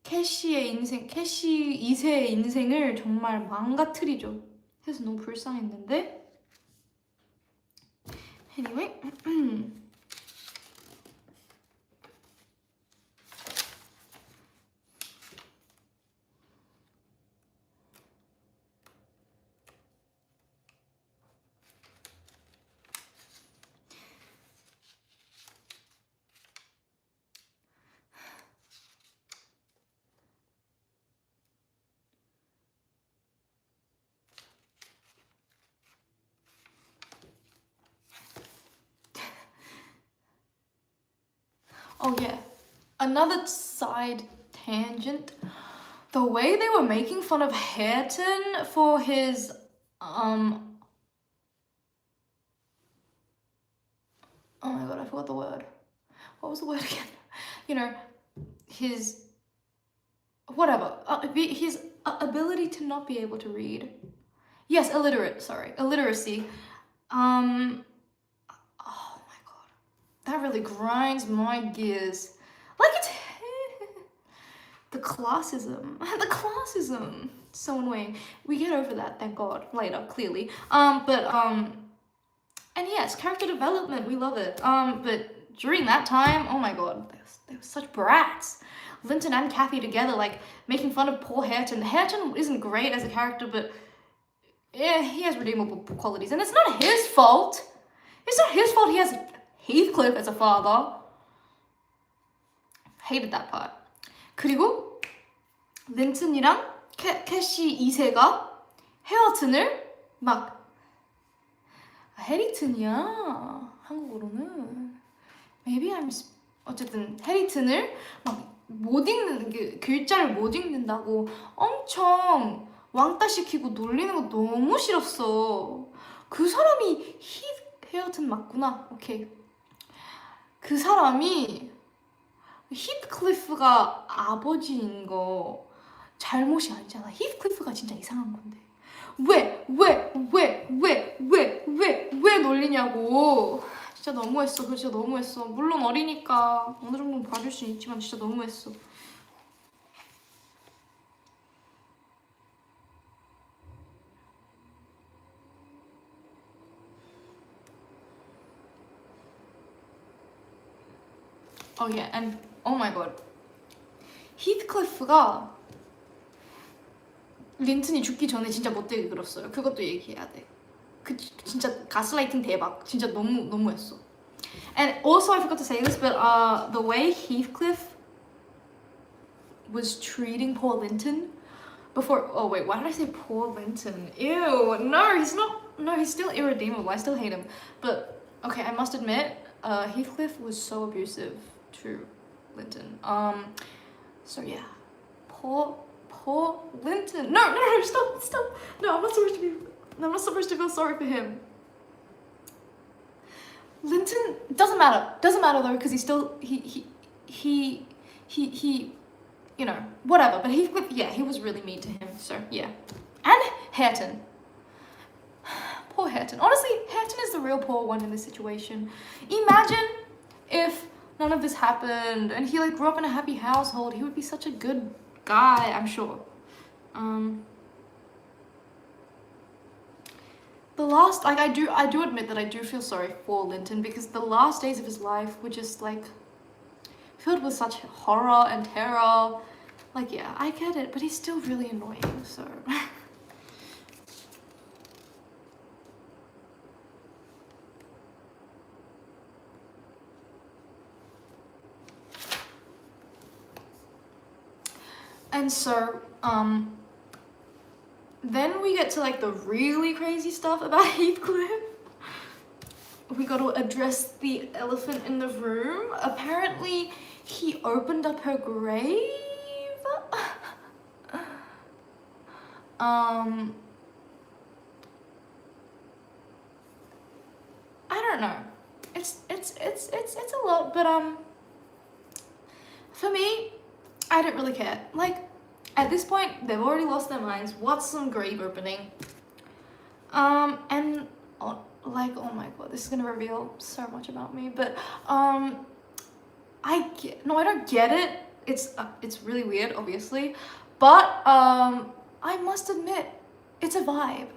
캐시 2세의 인생을 정말 망가뜨리죠. 그래서 너무 불쌍했는데. Anyway. Oh yeah, another side tangent. The way they were making fun of Hareton for his oh my god, I forgot the word. What was the word again? You know, his whatever, his ability to not be able to read. Yes, illiteracy. Oh my god, that really grinds my gears. Like it's the classism, so annoying. We get over that, thank God, later, clearly. And yes, character development, we love it. But during that time, oh my god, they were such brats. Linton and Kathy together, like, making fun of poor Hareton. Hareton isn't great as a character, but yeah, he has redeemable qualities. And it's not his fault. It's not his fault he has Heathcliff as a father. Hated that part. 그리고 린튼이랑 캐시 2세가 헤어튼을 막 해리튼이야 한국어로는. Maybe I'm 어쨌든 해리튼을 막 못 읽는 게 글자를 못 읽는다고 엄청 왕따 시키고 놀리는 거 너무 싫었어. 그 사람이 헤어튼 맞구나. 오케이. 그 사람이 히트클리프가 아버지인 거 잘못이 아니잖아. 히트클리프가 진짜 이상한 건데 왜 놀리냐고. 진짜 너무했어. 그거 진짜 너무했어. 물론 어리니까 어느 정도는 봐줄 수 있지만 진짜 너무했어. Oh yeah, and oh my god. 히트클리프가 린튼이 죽기 전에 진짜 못되게 그렸어요. 그것도 얘기해야 돼. 진짜 가스라이팅 대박. 진짜 너무했어. And also I forgot to say this, but the way Heathcliff was treating poor Linton before. Oh wait, why did I say poor Linton? Ew. No, he's not. No, he's still irredeemable. I still hate him. But okay, I must admit, Heathcliff was so abusive to Linton. So yeah, poor Linton. No, stop. No, I'm not supposed to feel sorry for him. Linton doesn't matter though, because he's still he you know, whatever. But Heathcliff, yeah, he was really mean to him. So yeah, and Hareton. Poor Hareton. Honestly, Hareton is the real poor one in this situation. Imagine if none of this happened and he like grew up in a happy household. He would be such a good guy, I'm sure. The last, like, I do admit that I do feel sorry for Linton, because the last days of his life were just like filled with such horror and terror. Like, yeah, I get it, but he's still really annoying, so And so, then we get to like the really crazy stuff about Heathcliff. We got to address the elephant in the room. Apparently, he opened up her grave. I don't know. It's a lot, but for me, I don't really care. Like, at this point, they've already lost their minds. What's some grave opening? And like, oh my god, this is gonna reveal so much about me. But I don't get it. It's really weird, obviously, but I must admit, it's a vibe.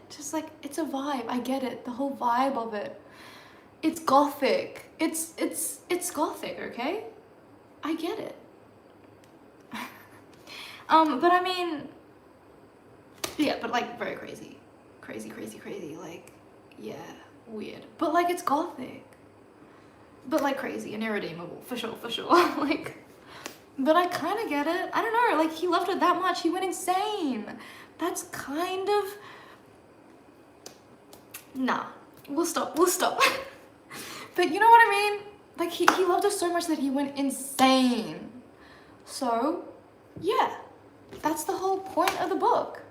Just like, it's a vibe. I get it. The whole vibe of it. It's gothic. It's gothic, okay? I get it. But I mean, yeah, but like very crazy. Crazy, like, yeah, weird. But like, it's gothic. But like crazy and irredeemable, for sure. Like, but I kind of get it. I don't know, like, he loved her that much, he went insane. That's kind of, nah, we'll stop. But you know what I mean? Like, he loved her so much that he went insane. So, yeah, that's the whole point of the book.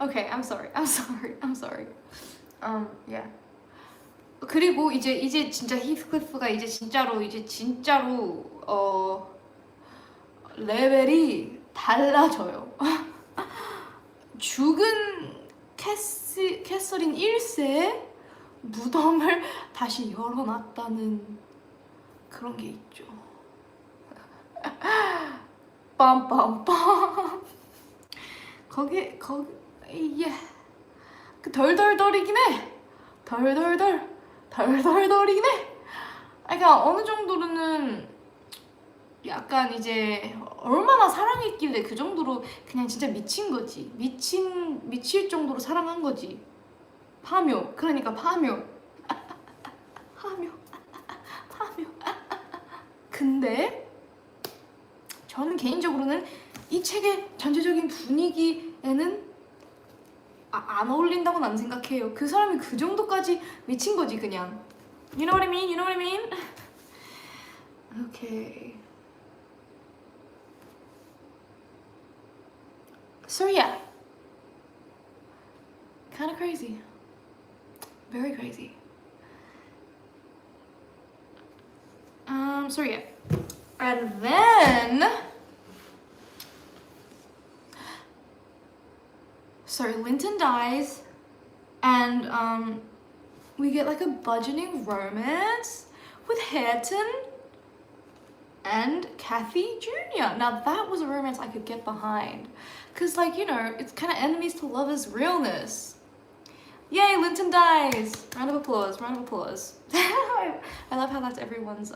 Okay, I'm sorry. Yeah. 그리고 이제 진짜 히스클리프가 이제 진짜로 레벨이 달라져요. 죽은 캐서린 1세의 무덤을 다시 열어놨다는 그런 게 있죠. 빰빰빰. 거기 예. 그 덜덜덜이긴 해. 덜덜덜이긴 해. 그러니까 어느 정도로는 약간 이제 얼마나 사랑했길래 그 정도로 그냥 진짜 미친 거지. 미칠 정도로 사랑한 거지. 파묘. 그러니까 파묘. 근데 저는 개인적으로는 이 책의 전체적인 분위기에는 안 어울린다고 난 생각해요. 그 사람이 그 정도까지 미친 거지 그냥. You know what I mean? Okay. So yeah. Kind of crazy. Very crazy. So yeah. And then Linton dies, and we get like a burgeoning romance with Hareton and Kathy Jr. Now that was a romance I could get behind, cause like, you know, it's kind of enemies to lovers realness. Yay, Linton dies! Round of applause. I love how that's everyone's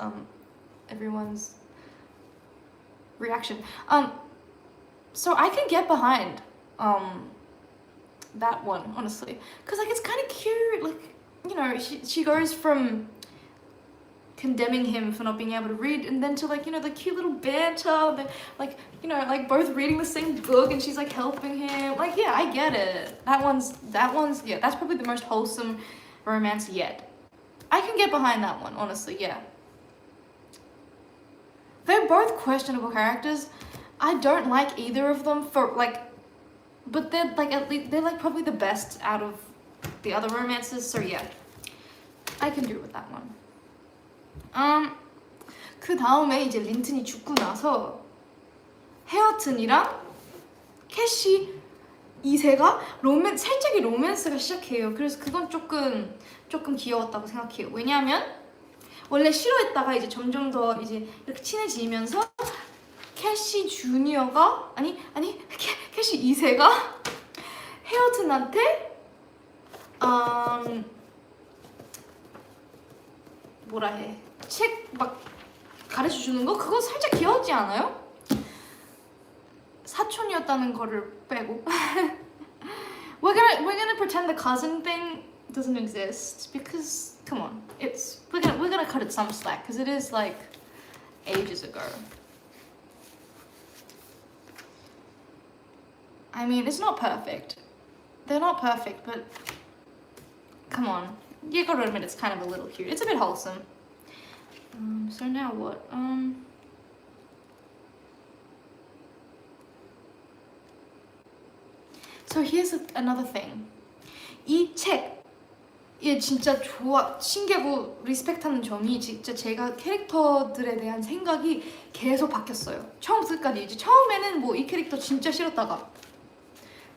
reaction. So I can get behind that one, honestly, because like, it's kind of cute. Like, you know, she goes from condemning him for not being able to read, and then to like, you know, the cute little banter, like, you know, like both reading the same book, and she's like helping him. Like, yeah, I get it. That one's yeah, that's probably the most wholesome romance yet. I can get behind that one, honestly. Yeah, they're both questionable characters. I don't like either of them for like, but they're like, at least they're like probably the best out of the other romances. So yeah, I can do with that one. 그 다음에 이제 린튼이 죽고 나서 헤어튼이랑 캐시 2세가 살짝의 로맨스가 시작해요. 그래서 그건 조금 귀여웠다고 생각해요. 왜냐하면 원래 싫어했다가 이제 점점 더 이제 이렇게 친해지면서 캐시 주니어가 캐시 2세가 헤어튼한테 뭐라 해, 책 막 가르쳐 주는 거, 그거 살짝 귀여웠지 않아요? 사촌이었다는 거를 빼고. we're gonna pretend the cousin thing doesn't exist, because come on, we're gonna cut it some slack, because it is like ages ago. I mean, it's not perfect. They're not perfect, but come on. You gotta admit it's kind of a little cute. It's a bit wholesome. So now what? So here's another thing. 이 책이 진짜 신기하고 리스펙트하는 점이 진짜 제가 캐릭터들에 대한 생각이 계속 바뀌었어요. 처음부터 끝까지. 이제 처음에는 뭐 이 캐릭터 진짜 싫었다가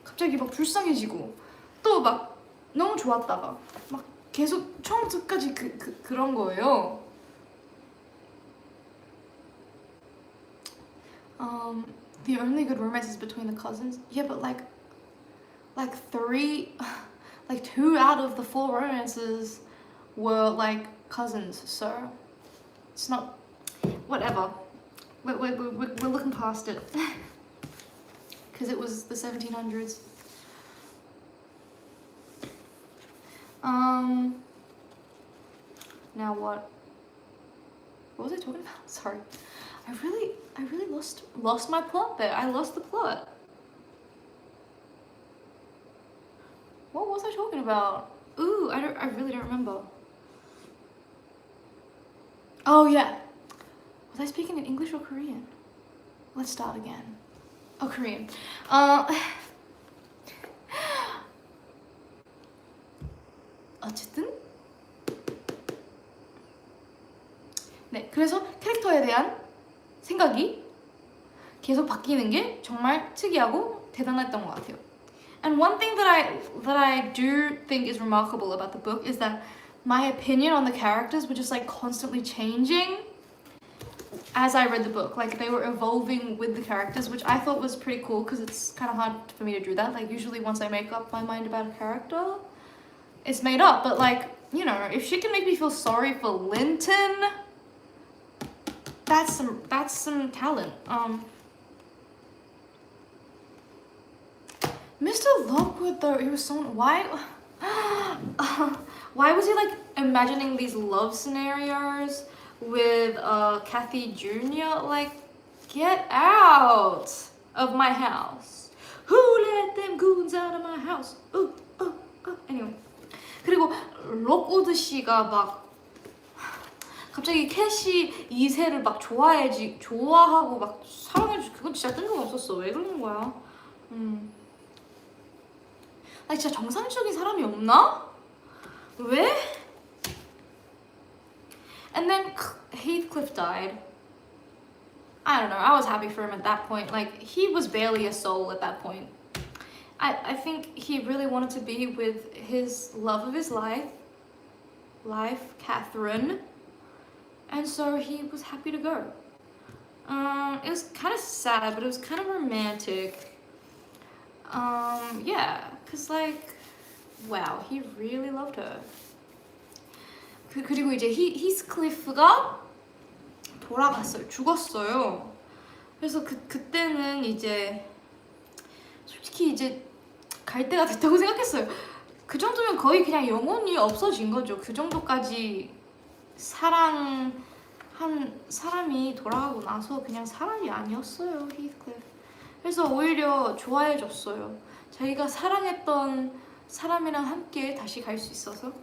갑자기 막 불쌍해지고 또 막 너무 좋았다가 막 계속 처음부터 끝까지 그런 거예요. The only good romance is between the cousins. Yeah, but like 2 out of the 4 romances were like cousins, so it's not whatever. We're looking past it because it was the 1700s. Now what was I talking about? Sorry, I really lost my plot there. I lost the plot. What was I talking about? Ooh, I really don't remember. Oh yeah. Was I speaking in English or Korean? Let's start again. Oh, Korean. 어쨌든 네, 그래서 캐릭터에 대한 생각이 계속 바뀌는 게 정말 특이하고 대단했던 것 같아요. And one thing that I do think is remarkable about the book is that my opinion on the characters were just like constantly changing as I read the book. Like they were evolving with the characters, which I thought was pretty cool because it's kind of hard for me to do that. Like usually once I make up my mind about a character, it's made up. But like, you know, if she can make me feel sorry for Linton, that's some talent. Mr. Lockwood though, he was so why was he like imagining these love scenarios with Kathy Jr.? Like, get out of my house. Who let them goons out of my house? Anyway, 그리고 록우드 씨가 막 갑자기 캐시 2세를 막 좋아하고 막 사랑해주고 그건 진짜 뜬금없었어. 왜 그러는 거야? 아니 진짜 정상적인 사람이 없나? 왜? And then Heathcliff died. I don't know, I was happy for him at that point. Like, he was barely a soul at that point. I think he really wanted to be with his love of his life, Catherine. And so he was happy to go. It was kind of sad, but it was kind of romantic. Yeah, cause like, wow, he really loved her. 그리고 이제 히스클리프가 돌아갔어요. 죽었어요. 그래서 그때는 이제 솔직히 이제 갈 때가 됐다고 생각했어요. 그 정도면 거의 그냥 영혼이 없어진 거죠. 그 정도까지 사랑한 사람이 돌아가고 나서 그냥 사람이 아니었어요, 히스클리프. 그래서 오히려 좋아해줬어요. 자기가 사랑했던 사람이랑 함께 다시 갈 수 있어서.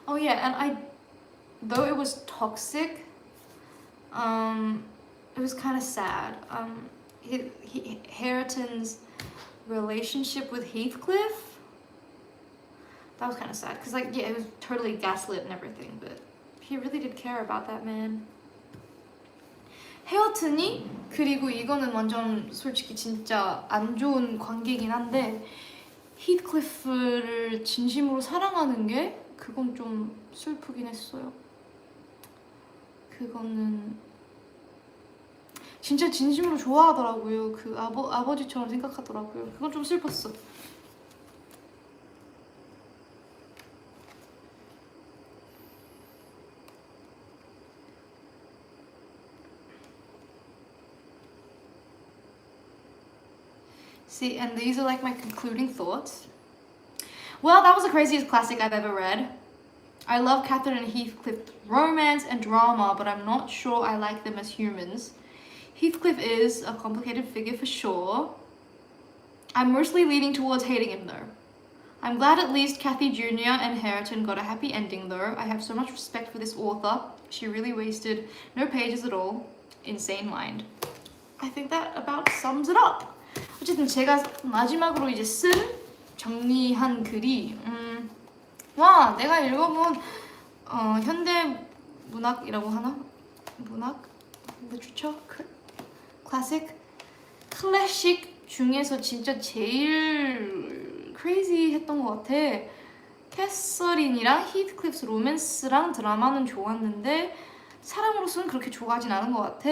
Oh yeah, and though it was toxic, it was kind of sad. Hareton's relationship with Heathcliff, that was kind of sad because like, yeah, it was totally gaslit and everything, but he really did care about that man. 헤어튼이, 그리고 이거는 완전 솔직히 진짜 안 좋은 관계긴 한데 히트클리프를 진심으로 사랑하는 게 그건 좀 슬프긴 했어요. 그거는 진짜 진심으로 좋아하더라고요. 그 아버지처럼 생각하더라고요. 그건 좀 슬펐어. See, and these are like my concluding thoughts. Well, that was the craziest classic I've ever read. I love Catherine and Heathcliff romance and drama, but I'm not sure I like them as humans. Heathcliff is a complicated figure for sure. I'm mostly leaning towards hating him though. I'm glad at least Kathy Jr. and Hareton got a happy ending though. I have so much respect for this author. She really wasted no pages at all. Insane mind. I think that about sums it up. 어쨌든 제가 마지막으로 이제 쓴 정리한 글이 와 내가 읽어본 현대 문학이라고 하나? 문학? literature? 클래식? 클래식 중에서 진짜 제일 crazy 했던 것 같아. 캐서린이랑 히트클리프 로맨스랑 드라마는 좋았는데 사람으로서는 그렇게 좋아하진 않은 것 같아.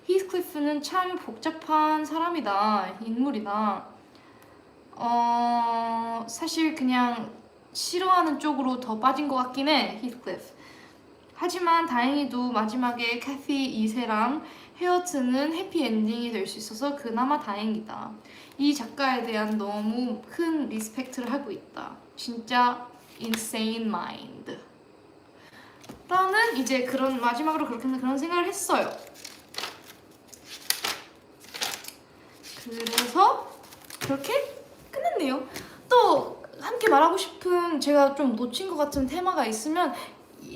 히트클리프는 참 복잡한 사람이다. 인물이다. 사실 그냥 싫어하는 쪽으로 더 빠진 것 같긴 해. 히트클리프. 하지만 다행히도 마지막에 캐티 2세랑 헤어트는 해피엔딩이 될 수 있어서 그나마 다행이다. 이 작가에 대한 너무 큰 리스펙트를 하고 있다. 진짜 insane mind. 라는 이제 그런 마지막으로 그런 생각을 했어요. 그래서 그렇게 끝냈네요. 또 함께 말하고 싶은 제가 좀 놓친 것 같은 테마가 있으면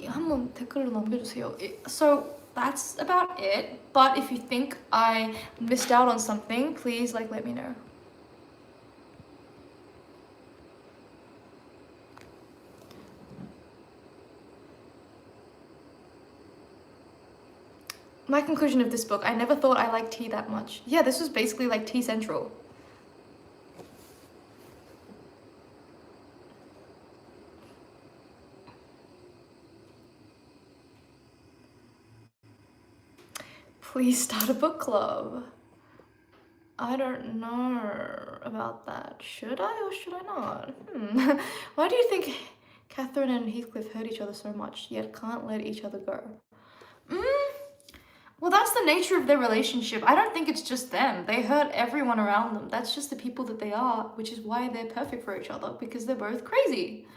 한번 댓글로 남겨주세요. So that's about it. But if you think I missed out on something, please let me know. My conclusion of this book, I never thought I liked tea that much. Yeah, this was basically like Tea Central. Please start a book club. I don't know about that. Should I or should I not? Why do you think Catherine and Heathcliff hurt each other so much, yet can't let each other go? Well, that's the nature of their relationship. I don't think it's just them. They hurt everyone around them. That's just the people that they are, which is why they're perfect for each other, because they're both crazy.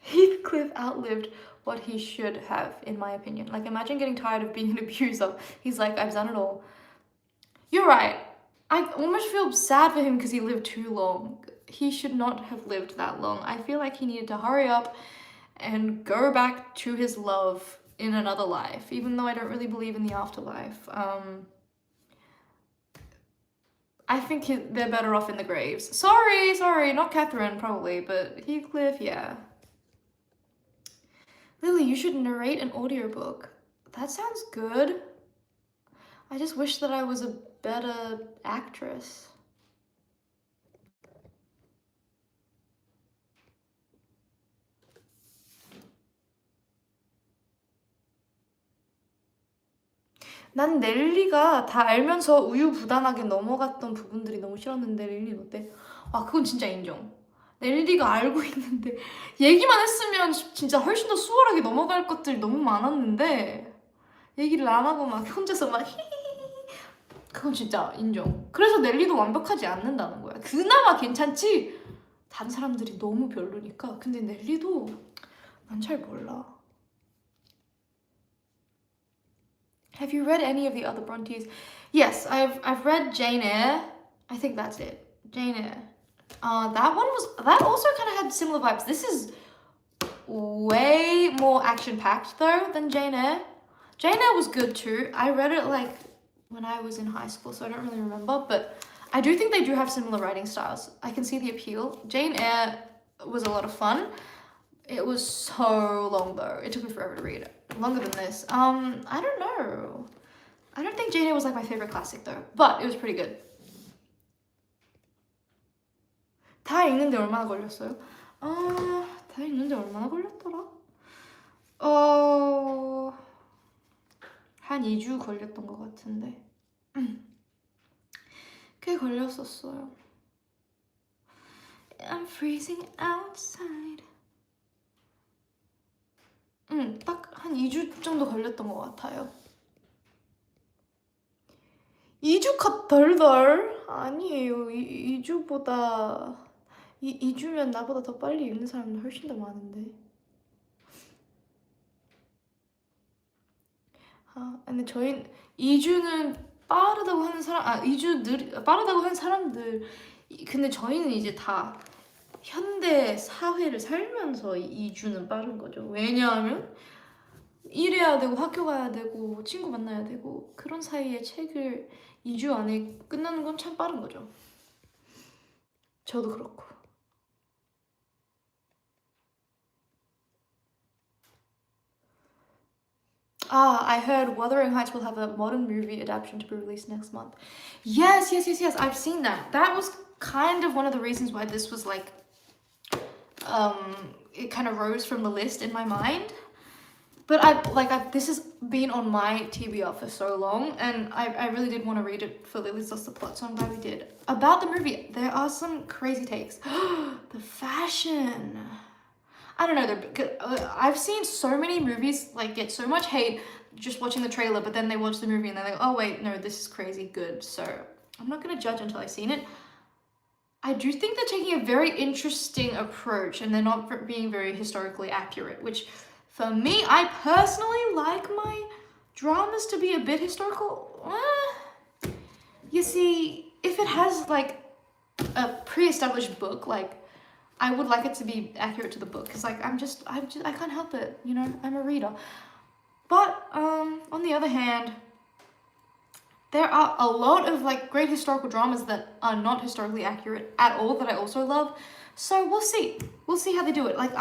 Heathcliff outlived what he should have, in my opinion. Like, imagine getting tired of being an abuser. He's like, I've done it all. You're right. I almost feel sad for him because he lived too long. He should not have lived that long. I feel like he needed to hurry up and go back to his love in another life, even though I don't really believe in the afterlife. I think they're better off in the graves. Sorry, not Catherine probably, but Heathcliff, yeah. Lily, you should narrate an audiobook. That sounds good. I just wish that I was a better actress. 난 넬리가 다 알면서 우유부단하게 넘어갔던 부분들이 너무 싫었는데 릴리는 어때? 아, 그건 진짜 인정. 넬리가 알고 있는데 얘기만 했으면 진짜 훨씬 더 수월하게 넘어갈 것들이 너무 많았는데 얘기를 안 하고 막 혼자서 막 그건 진짜 인정. 그래서 넬리도 완벽하지 않는다는 거야. 그나마 괜찮지 다른 사람들이 너무 별로니까. 근데 넬리도 난 잘 몰라. Have you read any of the other Brontes? Yes, I've read Jane Eyre. I think that's it. Jane Eyre. That also kind of had similar vibes. This is way more action-packed though than Jane Eyre. Jane Eyre was good too. I read it like when I was in high school, so I don't really remember, but I do think they do have similar writing styles. I can see the appeal. Jane Eyre was a lot of fun. It was so long though. It took me forever to read it. Longer than this. I don't know. I don't think Jane Eyre was like my favorite classic though, but it was pretty good. 다 읽는데 얼마나 걸렸어요? 다 읽는데 얼마나 걸렸더라? 한 2주 걸렸던 것 같은데 꽤 걸렸었어요. I'm freezing outside. 딱 한 2주 정도 걸렸던 것 같아요. 2주 컷 덜덜? 아니에요. 2주보다 2주면 나보다 더 빨리 읽는 사람은 훨씬 더 많은데. 근데 저희 2주는 빠르다고 하는 사람, 2주 빠르다고 하는 사람들. 근데 저희는 이제 다 현대 사회를 살면서 2주는 빠른 거죠. 왜냐하면 일해야 되고 학교 가야 되고 친구 만나야 되고 그런 사이에 책을 2주 안에 끝나는 건 참 빠른 거죠. 저도 그렇고. I heard Wuthering Heights will have a modern movie adaptation to be released next month. Yes. I've seen that. That was kind of one of the reasons why this was like, it kind of rose from the list in my mind. But this has been on my TBR for so long, and I really did want to read it for Lily's Lost the Plot, so I'm glad we did. About the movie, there are some crazy takes. The fashion. I don't know. I've seen so many movies like get so much hate just watching the trailer, but then they watch the movie and they're like, oh wait, no, this is crazy good. So I'm not gonna judge until I've seen it. I do think they're taking a very interesting approach, and they're not being very historically accurate, which for me, I personally like my dramas to be a bit historical. You see, if it has like a pre-established book, like I would like it to be accurate to the book, because like I can't help it, you know, I'm a reader. But on the other hand, there are a lot of like great historical dramas that are not historically accurate at all that I also love. So we'll see how they do it. Like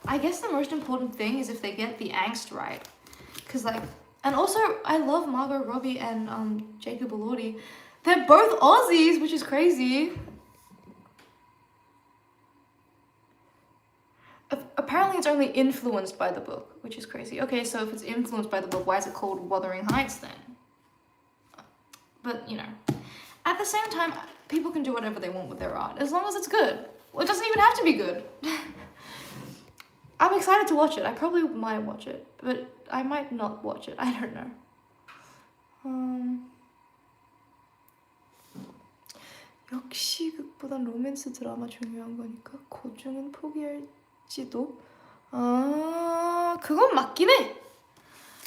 I guess the most important thing is if they get the angst right, because like, and also I love Margot Robbie and Jacob Elordi. They're both Aussies, which is crazy. Apparently it's only influenced by the book, which is crazy. Okay, so if it's influenced by the book, why is it called Wuthering Heights then? But, you know, at the same time, people can do whatever they want with their art, as long as it's good. Well, it doesn't even have to be good. I'm excited to watch it. I probably might watch it, but I might not watch it. I don't know. 역시 극보단 로맨스 드라마 중요한 거니까 고증은 포기할지도. 그건 맞긴 해.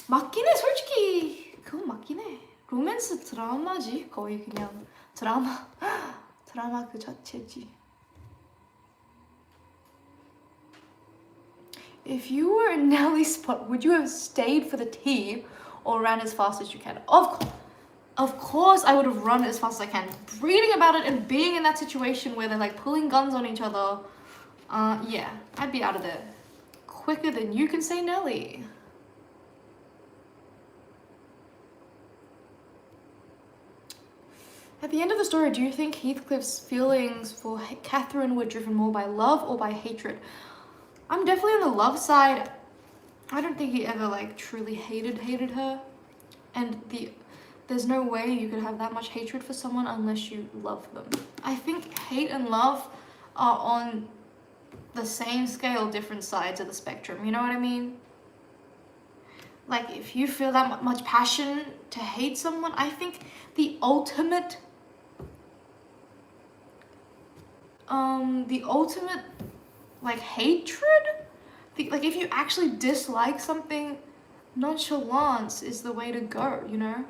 솔직히 그건 맞긴 해. 로맨스 드라마지, 거의 그냥 드라마 그 자체지. If you were in Nellie's spot, would you have stayed for the tea or ran as fast as you can? Of course I would have run as fast as I can. Reading about it and being in that situation where they're like pulling guns on each other, yeah, I'd be out of there quicker than you can say Nellie. At the end of the story, do you think Heathcliff's feelings for Catherine were driven more by love or by hatred? I'm definitely on the love side. I don't think he ever like truly hated her, and there's no way you could have that much hatred for someone unless you love them. I think hate and love are on the same scale, different sides of the spectrum, you know what I mean? Like if you feel that much passion to hate someone, I think the ultimate like hatred, like if you actually dislike something, nonchalance is the way to go, you know?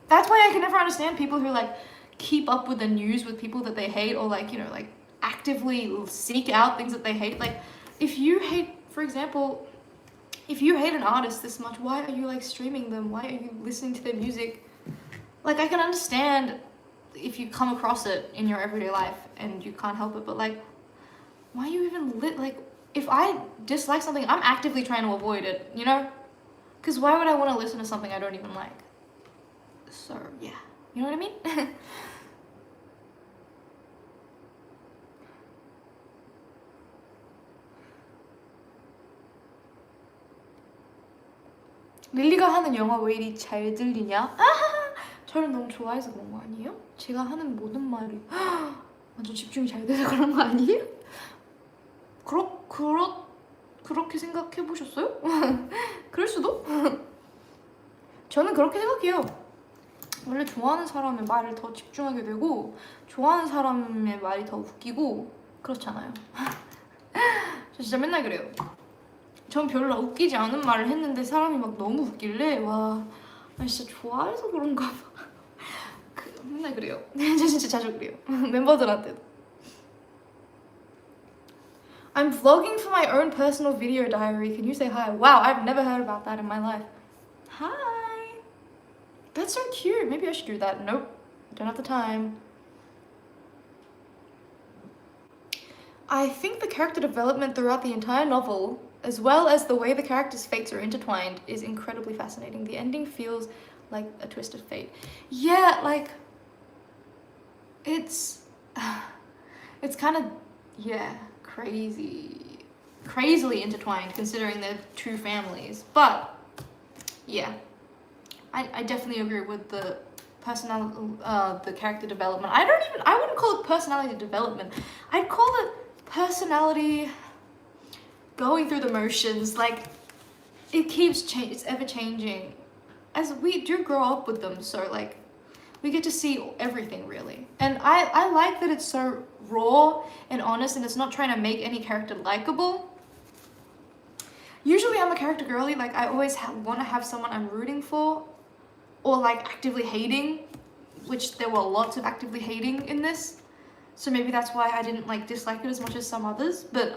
That's why I can never understand people who like keep up with the news with people that they hate, or like, you know, like actively seek out things that they hate. Like if you hate, for example, if you hate an artist this much, why are you like streaming them? Why are you listening to their music? Like I can understand if you come across it in your everyday life and you can't help it, but like, why are you even like, if I dislike something, I'm actively trying to avoid it, you know? Because why would I want to listen to something I don't even like? So yeah, you know what I mean? 릴리가 하는 영화 왜 이리 잘 들리냐? 저를 너무 좋아해서 그런 거 아니에요? 제가 하는 모든 말이 완전 집중이 잘 돼서 그런 거 아니에요? 그렇게 생각해 보셨어요? 그럴 수도? 저는 그렇게 생각해요. 원래 좋아하는 사람의 말을 더 집중하게 되고 좋아하는 사람의 말이 더 웃기고 그렇잖아요. 저 진짜 맨날 그래요. 전 별로 웃기지 않은 말을 했는데 사람이 막 너무 웃길래 와, 나 진짜 좋아해서 그런가 봐. 맨날 그래요. 저 진짜 자주 그래요. 멤버들한테도. I'm vlogging for my own personal video diary. Can you say hi? Wow, I've never heard about that in my life. Hi. That's so cute. Maybe I should do that. Nope. Don't have the time. I think the character development throughout the entire novel, as well as the way the characters' fates are intertwined, is incredibly fascinating. The ending feels like a twist of fate. Yeah, like it's kind of, yeah, crazily intertwined considering they're two families. But yeah, I definitely agree with the the character development. I wouldn't call it personality development. I'd call it personality going through the motions. Like it keeps it's ever changing as we do grow up with them, so like we get to see everything really. And I like that it's so raw and honest and it's not trying to make any character likable. Usually I'm a character girly, like I always want to have someone I'm rooting for or like actively hating, which there were lots of actively hating in this. So maybe that's why I didn't like dislike it as much as some others. But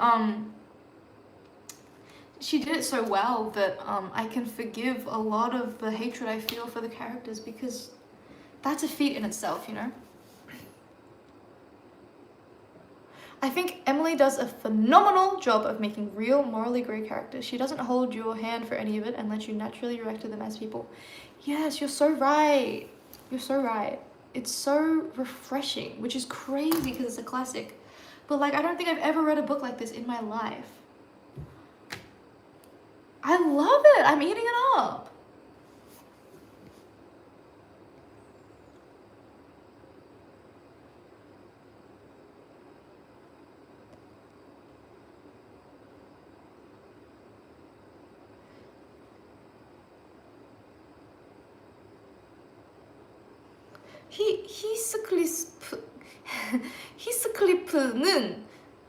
she did it so well that I can forgive a lot of the hatred I feel for the characters because that's a feat in itself, you know? I think Emily does a phenomenal job of making real, morally grey characters. She doesn't hold your hand for any of it and lets you naturally react to them as people. Yes, you're so right. You're so right. It's so refreshing, which is crazy because it's a classic. But like, I don't think I've ever read a book like this in my life. I love it. I'm eating it up. 히스클리프는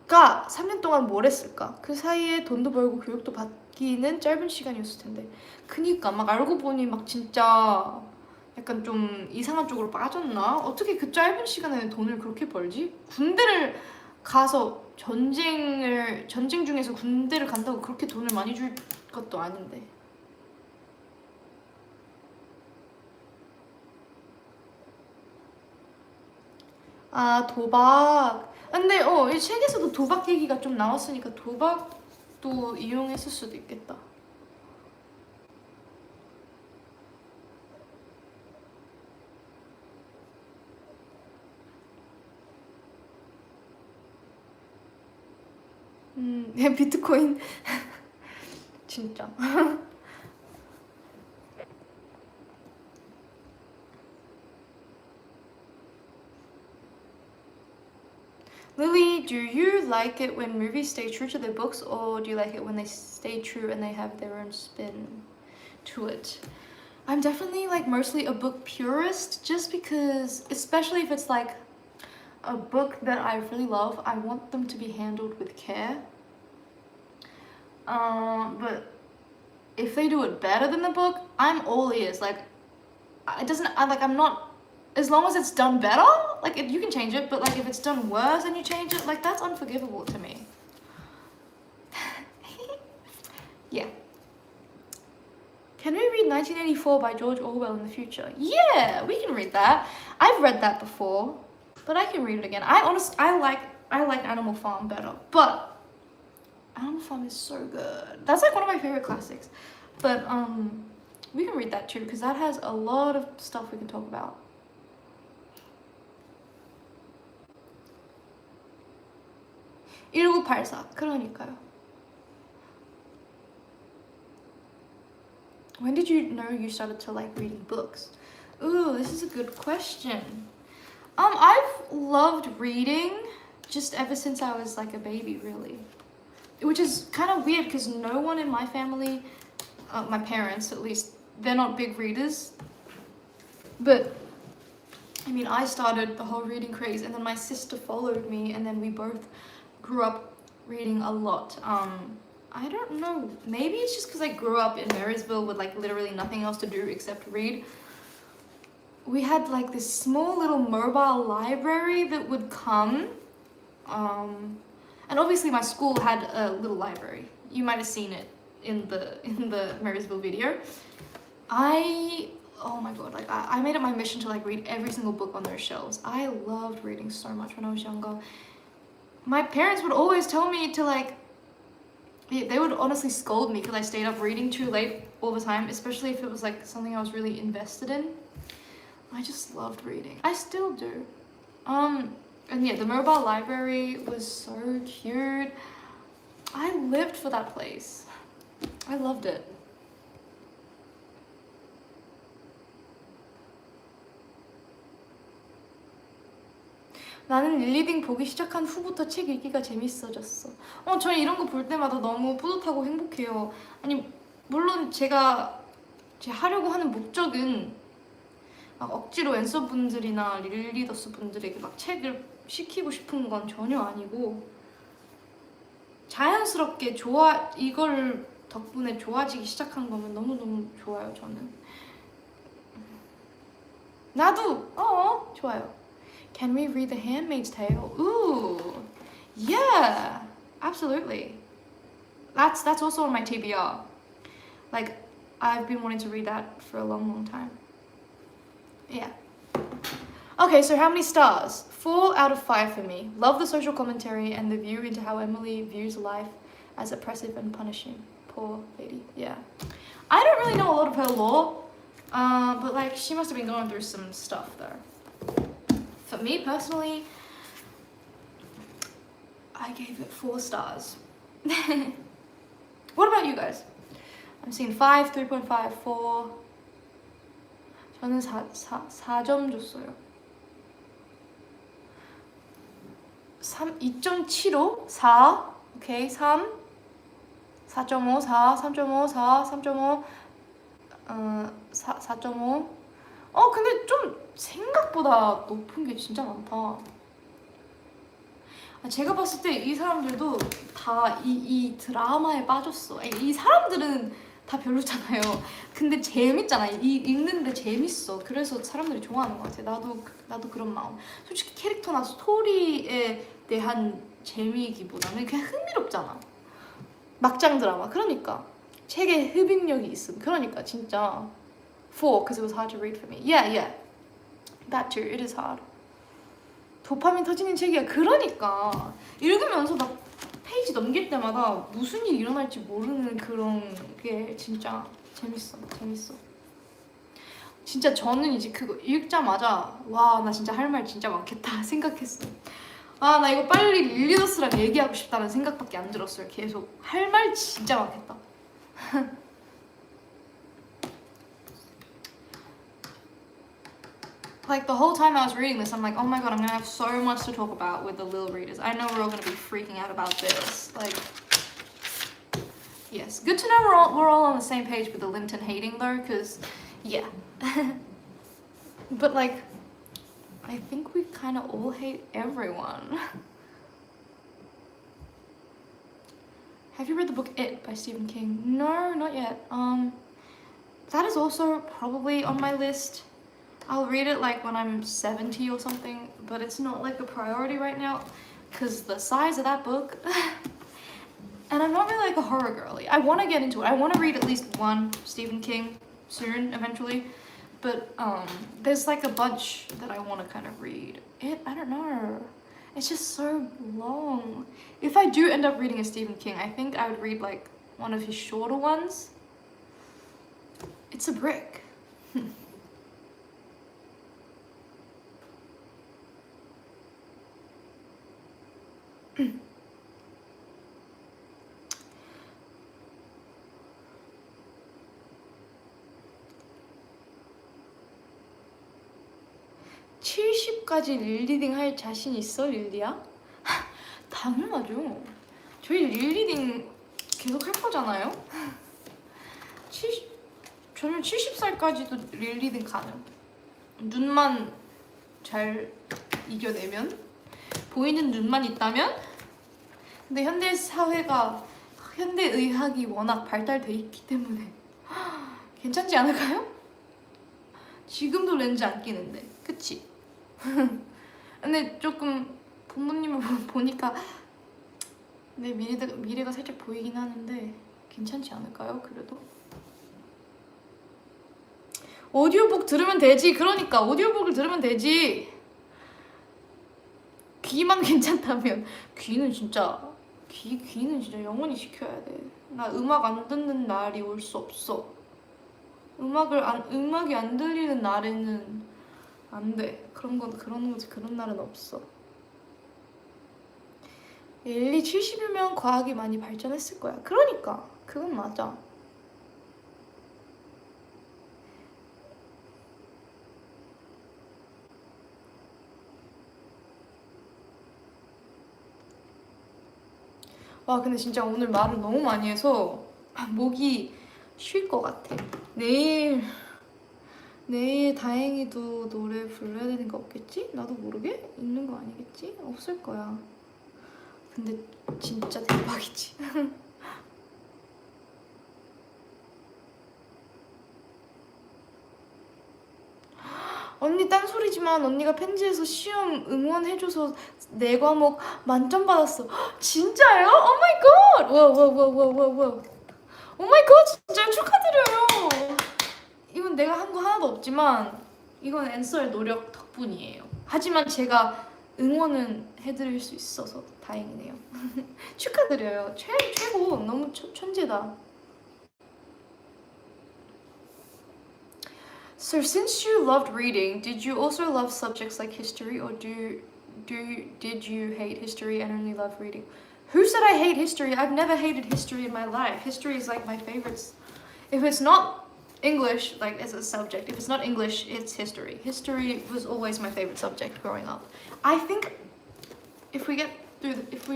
가 3년 동안 뭘 했을까? 그 사이에 돈도 벌고 교육도 받기는 짧은 시간이었을 텐데. 그니까 막 알고 보니 막 진짜 약간 좀 이상한 쪽으로 빠졌나? 어떻게 그 짧은 시간에 돈을 그렇게 벌지? 군대를 가서 전쟁 중에서 군대를 간다고 그렇게 돈을 많이 줄 것도 아닌데. 아, 도박. 근데 이 책에서도 도박 얘기가 좀 나왔으니까 도박도 이용했을 수도 있겠다. 비트코인 진짜. Lily, do you like it when movies stay true to their books, or do you like it when they stay true and they have their own spin to it? I'm definitely like mostly a book purist, just because, especially if it's like a book that I really love, I want them to be handled with care. But if they do it better than the book, I'm all ears. Like, I'm not, as long as it's done better, like you can change it, but like if it's done worse and you change it, like that's unforgivable to me. Yeah. Can we read 1984 by George Orwell in the future? Yeah, we can read that. I've read that before, but I can read it again. I like Animal Farm better, but Animal Farm is so good. That's like one of my favorite classics. But we can read that too because that has a lot of stuff we can talk about. 그러니까요. When did you know you started to like reading books? Ooh, this is a good question. I've loved reading just ever since I was like a baby, really. Which is kind of weird because no one in my family, my parents at least, they're not big readers. But I mean, I started the whole reading craze, and then my sister followed me, and then we both grew up reading a lot. I don't know, maybe it's just because I grew up in Marysville with like literally nothing else to do except read. We had like this small little mobile library that would come, and obviously my school had a little library. You might have seen it in the Marysville video. Oh my god, like I made it my mission to like read every single book on their shelves. I loved reading so much when I was younger. My parents would always tell me to like, they would honestly scold me because I stayed up reading too late all the time, especially if it was like something I was really invested in. I just loved reading. I still do. And yeah, the mobile library was so cute. I lived for that place. I loved it. 나는 릴리딩 보기 시작한 후부터 책 읽기가 재밌어졌어. 저는 이런 거 볼 때마다 너무 뿌듯하고 행복해요. 아니, 물론 제 하려고 하는 목적은 막 억지로 앤서 분들이나 릴리더스 분들에게 막 책을 시키고 싶은 건 전혀 아니고, 자연스럽게 이걸 덕분에 좋아지기 시작한 거면 너무너무 좋아요, 저는. 나도! 좋아요. Can we read The Handmaid's Tale? Ooh, yeah, absolutely. That's also on my TBR. Like, I've been wanting to read that for a long, long time. Yeah. Okay, so how many stars? 4 out of 5 for me. Love the social commentary and the view into how Emily views life as oppressive and punishing. Poor lady. Yeah. I don't really know a lot of her lore, but like she must have been going through some stuff though. For me personally, I gave it 4 stars. What about you guys? I'm seeing 5, 3.5, 4. 저는 4점 줬어요. 2.75, 4, 오케이, 3, 4.5, 4, 3.5, 4, 3.5, 4.5. 근데 좀 생각보다 높은 게 진짜 많다. 제가 봤을 때 이 사람들도 다 이 드라마에 빠졌어. 이 사람들은 다 별로잖아요. 근데 재밌잖아. 읽는데 재밌어. 그래서 사람들이 좋아하는 것 같아. 나도 그런 마음. 솔직히 캐릭터나 스토리에 대한 재미기보다는 그냥 흥미롭잖아. 막장 드라마. 그러니까 책에 흡입력이 있음. 그러니까 진짜 4, because it was hard to read for me. Yeah. That too. It is hard. 도파민 터지는 책이야. 그러니까 읽으면서 막 페이지 넘길 때마다 무슨 일이 일어날지 모르는 그런 게 진짜 재밌어. 진짜 저는 이제 그거 읽자마자 와, 나 진짜 할 말 진짜 많겠다 생각했어. 나 이거 빨리 릴리더스랑 얘기하고 싶다는 생각밖에 안 들었어요. 계속 할 말 진짜 많겠다. Like the whole time I was reading this, I'm like, oh my god, I'm gonna have so much to talk about with the Lil readers. I know we're all gonna be freaking out about this. Like, yes, good to know we're all on the same page with the Linton hating though, because yeah. But like, I think we kind of all hate everyone. Have you read the book It by Stephen King? No, not yet. That is also probably on my list. I'll read it like when I'm 70 or something, but it's not like a priority right now because the size of that book. And I'm not really like a horror girly. I want to get into it. I want to read at least one Stephen King soon, eventually. But there's like a bunch that I want to kind of read. I don't know. It's just so long. If I do end up reading a Stephen King, I think I would read like one of his shorter ones. It's a brick. 70까지 릴리딩 할 자신 있어, 릴리야? 당연하죠. 저희 릴리딩 계속 할 거잖아요? 저는 70살까지도 릴리딩 가능. 눈만 잘 이겨내면, 보이는 눈만 있다면. 근데 현대 사회가, 현대 의학이 워낙 발달돼 있기 때문에 괜찮지 않을까요? 지금도 렌즈 안 끼는데, 그치? 근데 조금 부모님을 보니까 내 미래가 살짝 보이긴 하는데 괜찮지 않을까요? 그래도 오디오북 들으면 되지. 그러니까 오디오북을 들으면 되지. 귀만 괜찮다면. 귀는 진짜 영원히 지켜야 돼. 나 음악 안 듣는 날이 올 수 없어. 음악이 안 들리는 날에는 안 돼. 그런 날은 없어. 엘리 70이면 과학이 많이 발전했을 거야. 그러니까 그건 맞아. 와, 근데 진짜 오늘 말을 너무 많이 해서 목이 쉴 것 같아. 내일 다행히도 노래 불러야 되는 거 없겠지? 나도 모르게? 있는 거 아니겠지? 없을 거야. 근데 진짜 대박이지. 언니 딴소리지만 언니가 펜지에서 시험 응원해줘서 4과목 만점 받았어. 진짜요? 오 마이 갓! 와. 오 마이 갓! 진짜 축하드려요. 이건 내가 한 거 하나도 없지만 이건 앤서의 노력 덕분이에요. 하지만 제가 응원은 해드릴 수 있어서 다행이네요. 축하드려요. 최고. 너무 천재다. So since you loved reading, did you also love subjects like history, or did you hate history and only love reading? Who said I hate history? I've never hated history in my life. History is like my favorites. If it's not English, like as a subject, if it's not English, it's history. History was always my favorite subject growing up. I think if we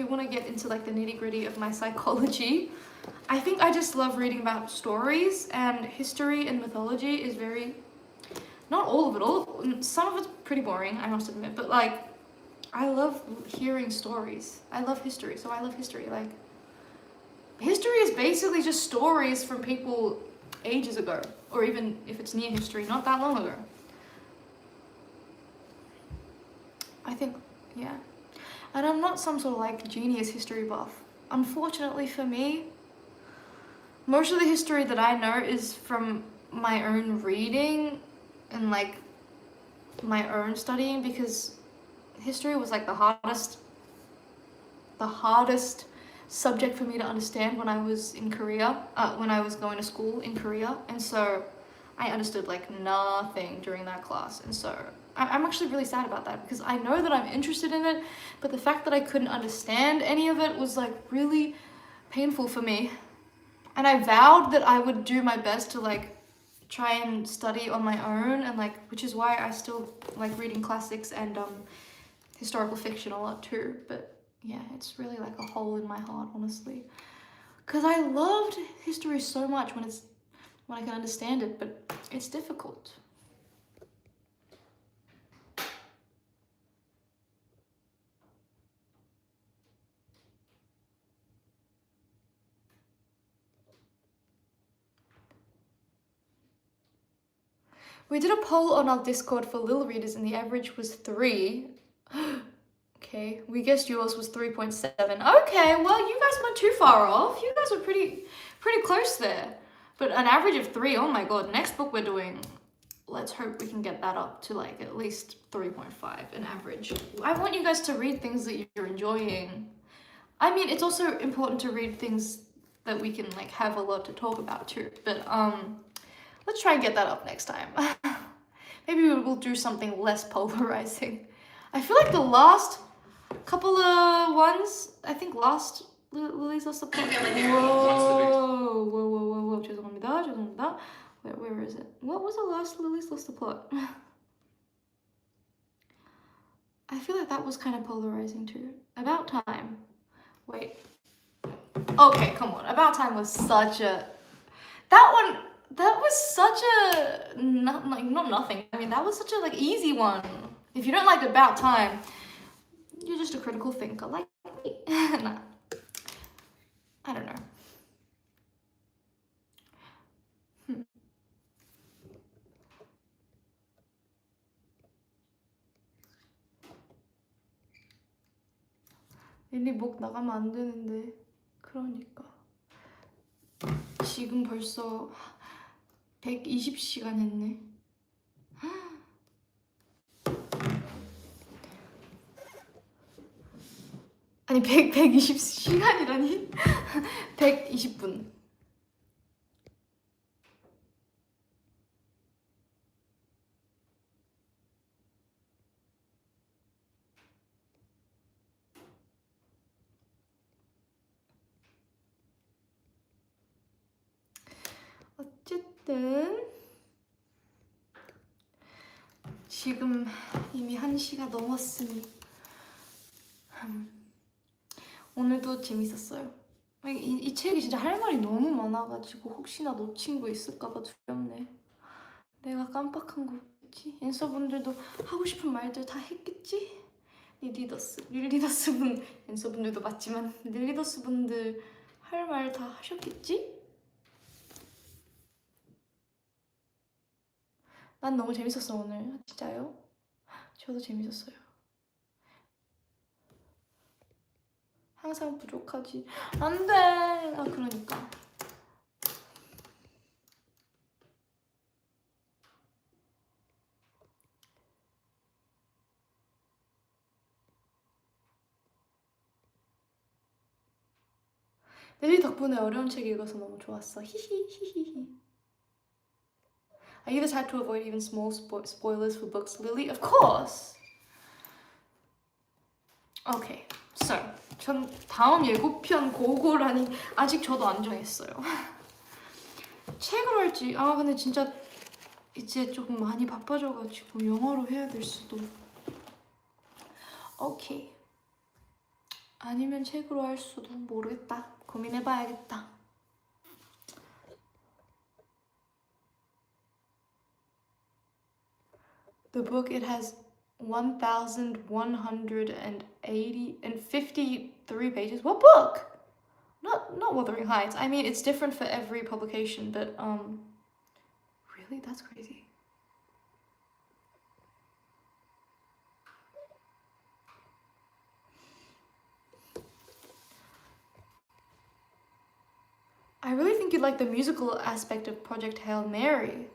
want to get into like the nitty-gritty of my psychology, I think I just love reading about stories, and history and mythology is very, not all of it, some of it's pretty boring, I must admit, but like I love hearing stories. I love history, so I love history. Like, history is basically just stories from people ages ago, or even if it's near history, not that long ago. I think, yeah. And I'm not some sort of like genius history buff. Unfortunately for me, most of the history that I know is from my own reading and like my own studying, because history was like the hardest subject for me to understand when I was in Korea, when I was going to school in Korea, and so I understood like nothing during that class, and so I'm actually really sad about that, because I know that I'm interested in it, but the fact that I couldn't understand any of it was like really painful for me, and I vowed that I would do my best to like try and study on my own, and like, which is why I still like reading classics and historical fiction a lot too. But yeah, it's really like a hole in my heart, honestly, because I loved history so much when I can understand it, but it's difficult. We did a poll on our Discord for Lil readers and the average was 3. Okay, we guessed yours was 3.7. Okay, well, you guys weren't too far off. You guys were pretty close there. But an average of 3, oh my god. Next book we're doing, let's hope we can get that up to like at least 3.5, an average. I want you guys to read things that you're enjoying. I mean, it's also important to read things that we can like have a lot to talk about too. But let's try and get that up next time. Maybe we'll do something less polarizing. I feel like the last couple of ones, I think last Lily's Lost the Plot. Whoa. 죄송합니다. Where is it? What was the last Lily's Lost the Plot? I feel like that was kind of polarizing too. About Time. Wait. Okay, come on. About Time was such a... That was such a... not nothing. I mean, that was such a like easy one. If you don't like About Time, you're just a critical thinker like me. Nah, I don't know. 릴리 목 나가면 안 되는데. 그러니까. 지금 벌써 120시간 했네. 아니 120시간이라니? 120분. 어쨌든 지금 이미 1시가 넘었으니 오늘도 재밌었어요. 이 책이 진짜 할 말이 너무 많아가지고 혹시나 놓친 거 있을까봐 두렵네. 내가 깜빡한 거겠지? 앤서분들도 하고 싶은 말들 다 했겠지? 릴리더스 분, 앤서분들도 맞지만 릴리더스 분들 할 말 다 하셨겠지? 난 너무 재밌었어 오늘. 진짜요? 저도 재밌었어요. 항상 부족하지. 안 돼. 아, 그러니까. 릴리 덕분에 어려운 책 읽어서 너무 좋았어. 히히히히히. I either had to avoid even small spoilers for books. Lily, of course. Okay, so 전 다음 예고편 고고라니 아직 저도 안 정했어요. 책으로 할지 근데 진짜 이제 조금 많이 바빠져가지고 영어로 해야 될 수도. 오케이. 아니면 책으로 할 수도 모르겠다. 고민해봐야겠다. The book, it has 1,153 pages. What book? Not Wuthering Heights. I mean, it's different for every publication, but really, that's crazy. I really think you'd like the musical aspect of Project Hail Mary.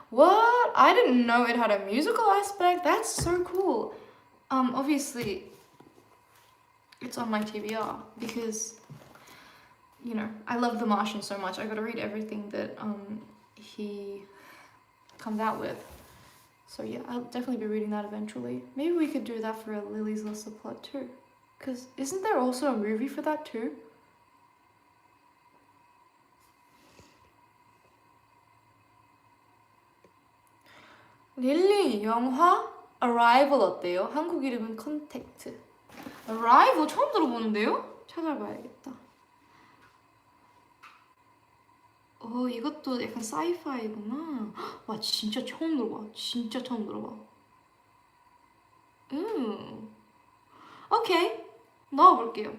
What? I didn't know it had a musical aspect. That's so cool. Obviously, it's on my TBR because, you know, I love The Martian so much. I gotta read everything that he comes out with. So yeah, I'll definitely be reading that eventually. Maybe we could do that for a Lily's Lesser Plot too. Because isn't there also a movie for that too? 릴리 영화 Arrival 어때요? 한국 이름은 컨택트. Arrival 처음 들어보는데요? 찾아봐야겠다. 이것도 약간 사이파이구나. 와, 진짜 처음 들어봐. 진짜 처음 들어봐. 오케이. 넣어볼게요.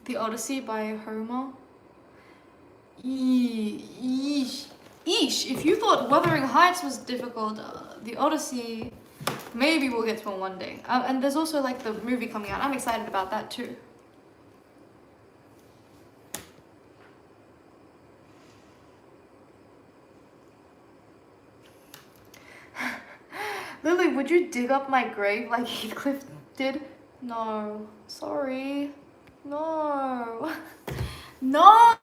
The Odyssey by Homer. Eesh. If you thought Wuthering Heights was difficult, The Odyssey, maybe we'll get to it one day. And there's also like the movie coming out. I'm excited about that too. Lily, would you dig up my grave like Heathcliff did? No. Sorry. No. No!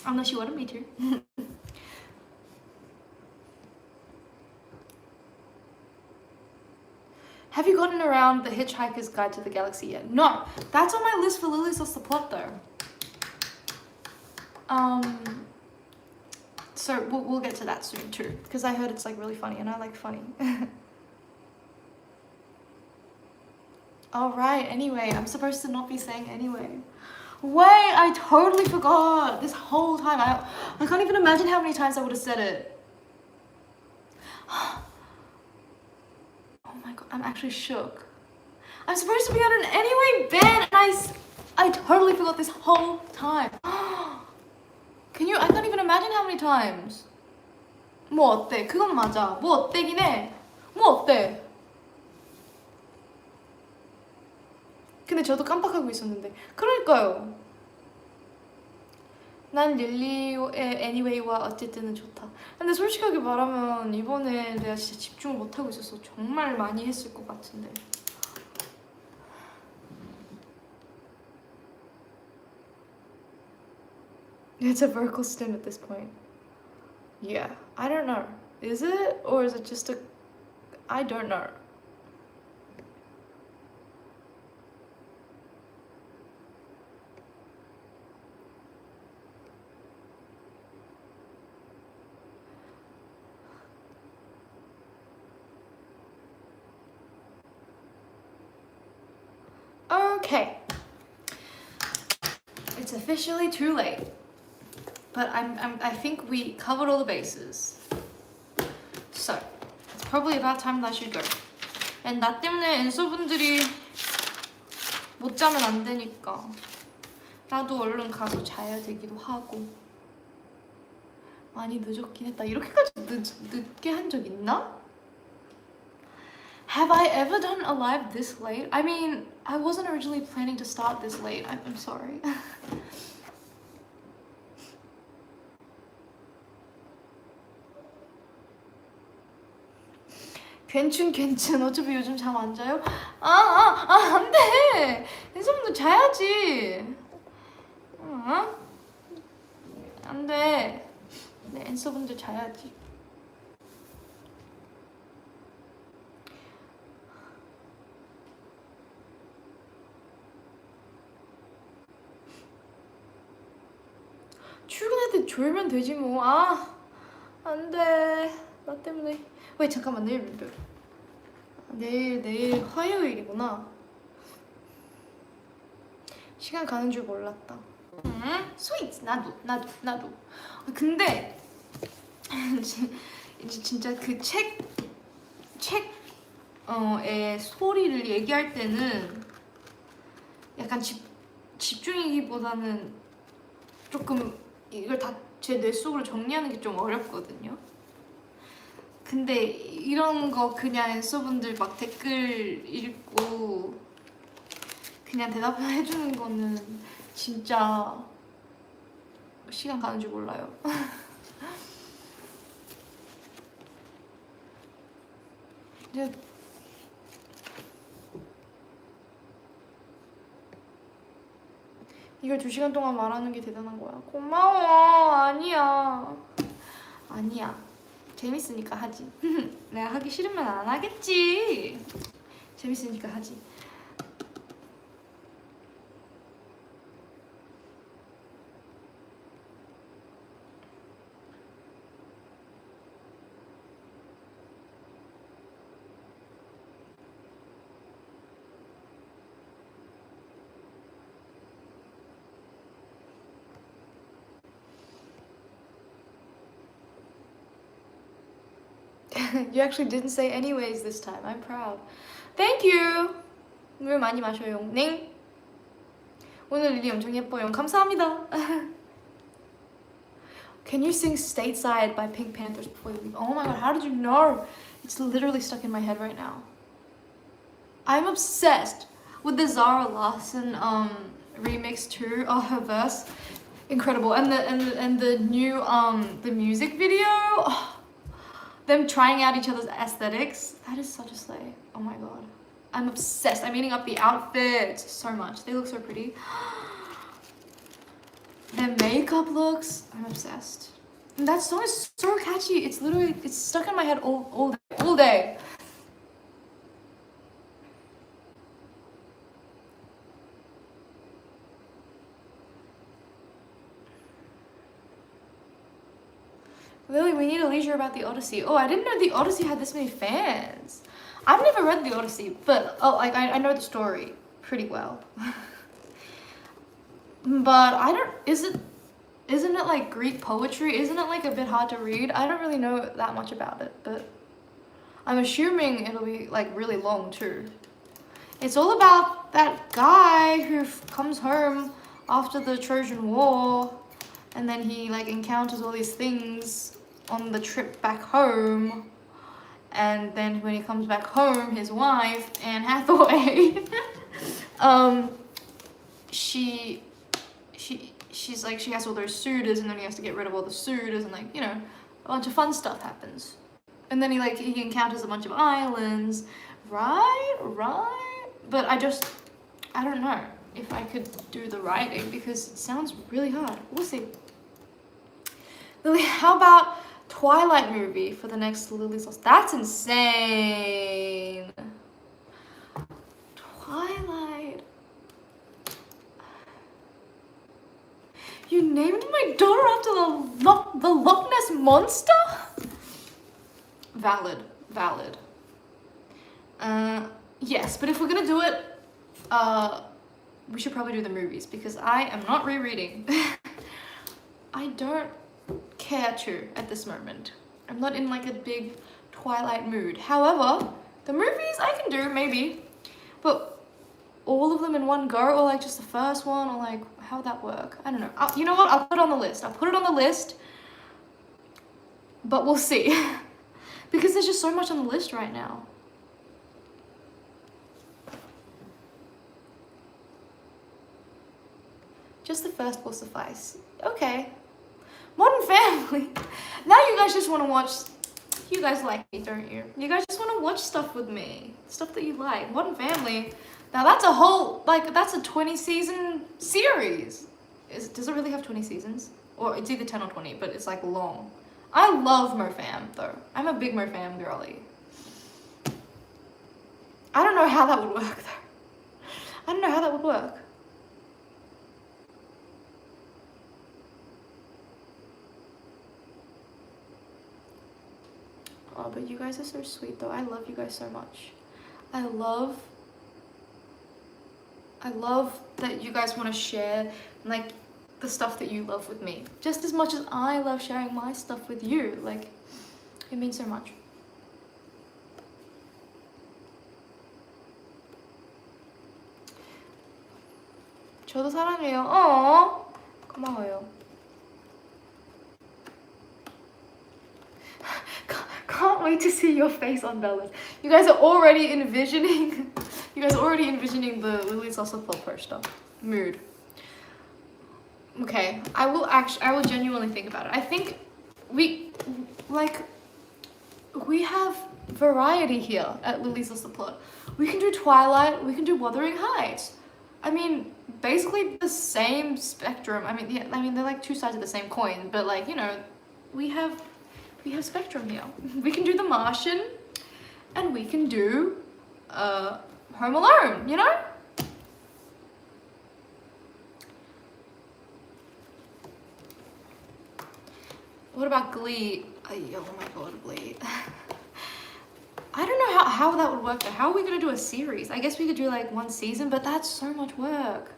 Unless you wanted me to. Have you gotten around The Hitchhiker's Guide to the Galaxy yet? No. That's on my list for Lily's Lost the Plot though. So we'll get to that soon too, because I heard it's like really funny and I like funny. Alright, anyway, I'm supposed to not be saying anyway. Wait, I totally forgot this whole time. I can't even imagine how many times I would have said it. Oh my god, I'm actually shook. I'm supposed to be on an anyway ban and I totally forgot this whole time. I can't even imagine how many times. 뭐 어때? 그건 맞아. 뭐 어때긴 해. 뭐 어때? 근데 저도 깜빡하고 있었는데. 그러니까요. 난 릴리의 Anyway와 어쨌든은 좋다. 근데 솔직하게 말하면 이번에 내가 진짜 집중을 못하고 있어서 정말 많이 했을 것 같은데. It's a vertical stem at this point. Yeah, I don't know. Is it? Or is it just a... I don't know. Okay. It's officially too late. But I think we covered all the bases. So, it's probably about time that I should go. And 나 때문에 엔서분들이 못 자면 안 되니까 나도 얼른 가서 자야 되기도 하고. 많이 늦었긴 했다. 이렇게까지 늦게 한 적 있나? Have I ever done a live this late? I mean, I wasn't originally planning to start this late. I'm sorry. 괜춘. 어차피 요즘 잠 안 자요? 안 돼! 엔서분들 자야지. 안 돼. 네, 엔서분들 자야지. 출근할 때 졸면 되지 뭐. 안 돼. 나 때문에. 왜 잠깐만, 내일 화요일이구나. 시간 가는 줄 몰랐다. 스윗. 나도. 근데 이제 진짜 그 책의 소리를 얘기할 때는 약간 집중이기보다는 조금 이걸 다 제 뇌 속으로 정리하는 게 좀 어렵거든요. 근데 이런 거 그냥 엔서분들 막 댓글 읽고 그냥 대답해주는 거는 진짜 시간 가는 줄 몰라요. 이제 이걸 2시간 동안 말하는 게 대단한 거야. 고마워. 아니야. 재밌으니까 하지. 내가 하기 싫으면 안 하겠지. 재밌으니까 하지. You actually didn't say anyways this time. I'm proud. Thank you. 물 많이 마셔요. 넹. 오늘 릴리 엄청 예뻐요. 감사합니다. Can you sing Stateside by Pink Panthers before you leave? Oh my god, how did you know? It's literally stuck in my head right now. I'm obsessed with the Zara Larsson remix too. Oh, her verse, incredible. And the new the music video. Oh, them trying out each other's aesthetics. That is such a slay. Oh my god. I'm obsessed. I'm eating up the outfits so much. They look so pretty. Their makeup looks. I'm obsessed. And that song is so catchy. It's literally, it's stuck in my head all day. Lily, we need to leisure about the Odyssey. Oh, I didn't know the Odyssey had this many fans. I've never read the Odyssey, but like I know the story pretty well. But I don't. Isn't it like Greek poetry? Isn't it like a bit hard to read? I don't really know that much about it, but I'm assuming it'll be like really long too. It's all about that guy who comes home after the Trojan War, and then he like encounters all these things on the trip back home. And then when he comes back home, his wife, Anne Hathaway, she's like, she has all those suitors, and then he has to get rid of all the suitors, and like, you know, a bunch of fun stuff happens. And then he encounters a bunch of islands, right? But I don't know if I could do the writing because it sounds really hard. We'll see. Lily, how about Twilight movie for the next Lily's Lost? That's insane. Twilight. You named my daughter after the Loch Ness Monster? Valid. Yes, but if we're gonna do it, we should probably do the movies because I am not rereading. I don't care to at this moment. I'm not in like a big Twilight mood. However, the movies I can do maybe, but all of them in one go, or like just the first one, or like how would that work? I don't know. You know what? I'll put it on the list. But we'll see because there's just so much on the list right now. Just the first will suffice. Okay. Modern Family. Now you guys just want to watch. You guys like me, don't you? You guys just want to watch stuff with me. Stuff that you like. Modern Family. Now that's a whole, like, that's a 20 season series. Does it really have 20 seasons? Or it's either 10 or 20, but it's like long. I love MoFam though. I'm a big MoFam girly. I don't know how that would work though. I don't know how that would work. Oh, but you guys are so sweet though. I love you guys so much. I love that you guys want to share like the stuff that you love with me. Just as much as I love sharing my stuff with you. Like, it means so much. 저도 사랑해요. 고마워요. Can't wait to see your face on Bella's. You guys are already envisioning the Lily's Lost poster. Mood. Okay, I will genuinely think about it. I think we have variety here at Lily's Lost Plot. We can do Twilight, we can do Wuthering Heights. I mean, basically the same spectrum. I mean, they're like two sides of the same coin, but like, you know, we have spectrum here. We can do The Martian, and we can do Home Alone, you know? What about Glee? Oh my god, Glee. I don't know how that would work though. How are we gonna do a series? I guess we could do like one season, but that's so much work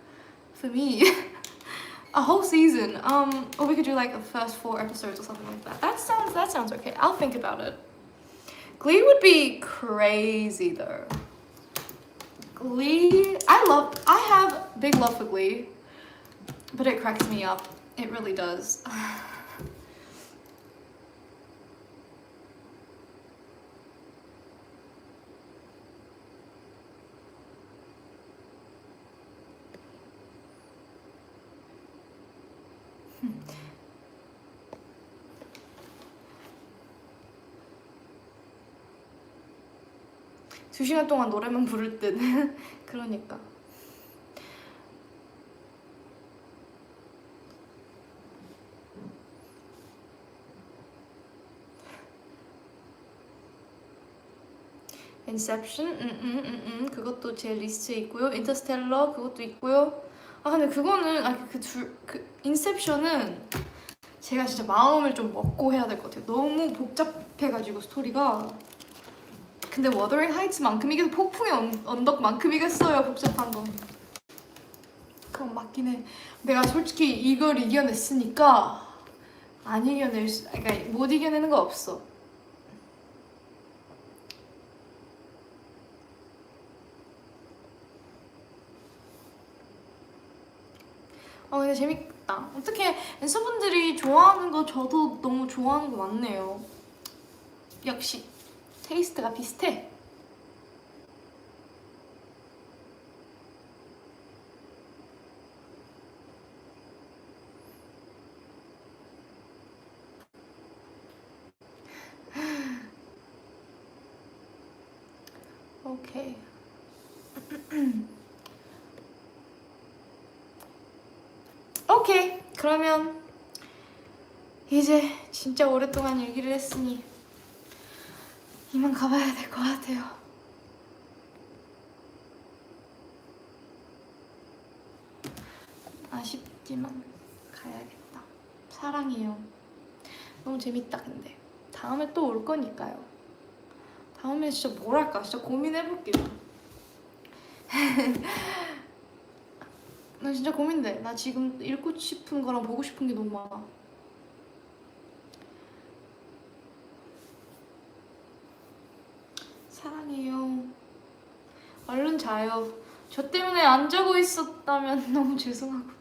for me. A whole season. Or we could do like the first 4 episodes or something like that. That sounds okay. I'll think about it. Glee would be crazy though. Glee, I have big love for Glee, but it cracks me up. It really does. 두 시간 동안 노래만 부를 듯. 그러니까. 인셉션, 그것도 제 리스트에 있고요. 인터스텔러 그것도 있고요. 아 근데 그거는 인셉션은 제가 진짜 마음을 좀 먹고 해야 될 것 같아요. 너무 복잡해가지고 스토리가 근데 워더링 하이츠만큼이겠어. 폭풍의 언덕만큼이겠어요. 복잡한 건. 그건 맞긴 해. 내가 솔직히 이걸 이겨냈으니까 안 이겨낼 수, 그러니까 못 이겨내는 거 없어. 근데 재밌다. 어떻게 앤서분들이 좋아하는 거 저도 너무 좋아하는 거 많네요. 역시 테이스트가 비슷해. 오케이. 오케이. 그러면 이제 진짜 오랫동안 얘기를 했으니 이만 가봐야 될 것 같아요. 아쉽지만 가야겠다. 사랑해요. 너무 재밌다. 근데 다음에 또 올 거니까요. 다음에 진짜 뭘 할까? 진짜 고민해볼게요. 나 진짜 고민돼. 나 지금 읽고 싶은 거랑 보고 싶은 게 너무 많아. 사랑해요. 얼른 자요. 저 때문에 안 자고 있었다면 너무 죄송하고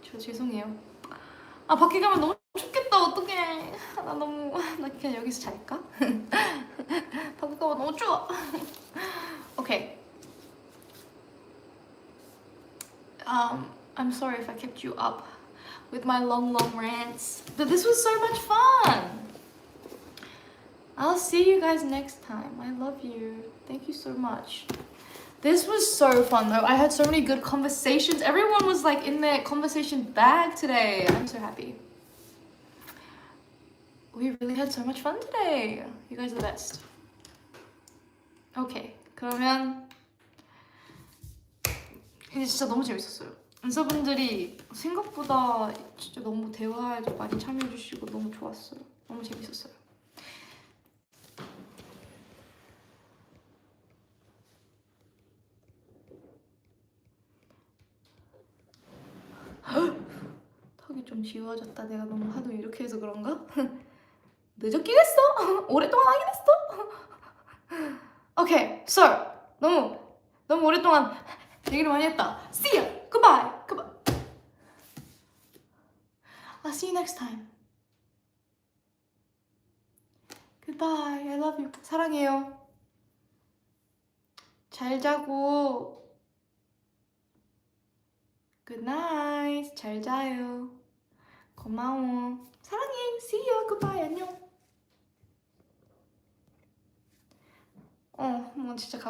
저 죄송해요. 아 밖에 가면 너무 춥겠다. 어떡해. 나 그냥 여기서 잘까? 밖에 가면 너무 추워. 오케이. I'm sorry if I kept you up with my long rants, but this was so much fun. I'll see you guys next time. I love you. Thank you so much. This was so fun though. I had so many good conversations. Everyone was like in their conversation bag today. I'm so happy. We really had so much fun today. You guys are the best. Okay. 그러면 이제 진짜 너무 재밌었어요. 은서분들이 생각보다 진짜 너무 대화에도 많이 참여해주시고 너무 좋았어요. 너무 재밌었어요. 턱이 좀 지워졌다. 내가 너무 하도 이렇게 해서 그런가? 늦었긴 했어. 오랫동안 하긴 했어. 오케이, so 너무 오랫동안 얘기를 많이 했다. See ya. Goodbye. I'll see you next time. Goodbye. I love you. 사랑해요. 잘 자고. Good night. 잘 자요. 고마워. 사랑해. See you. Goodbye. 안녕. 뭐 진짜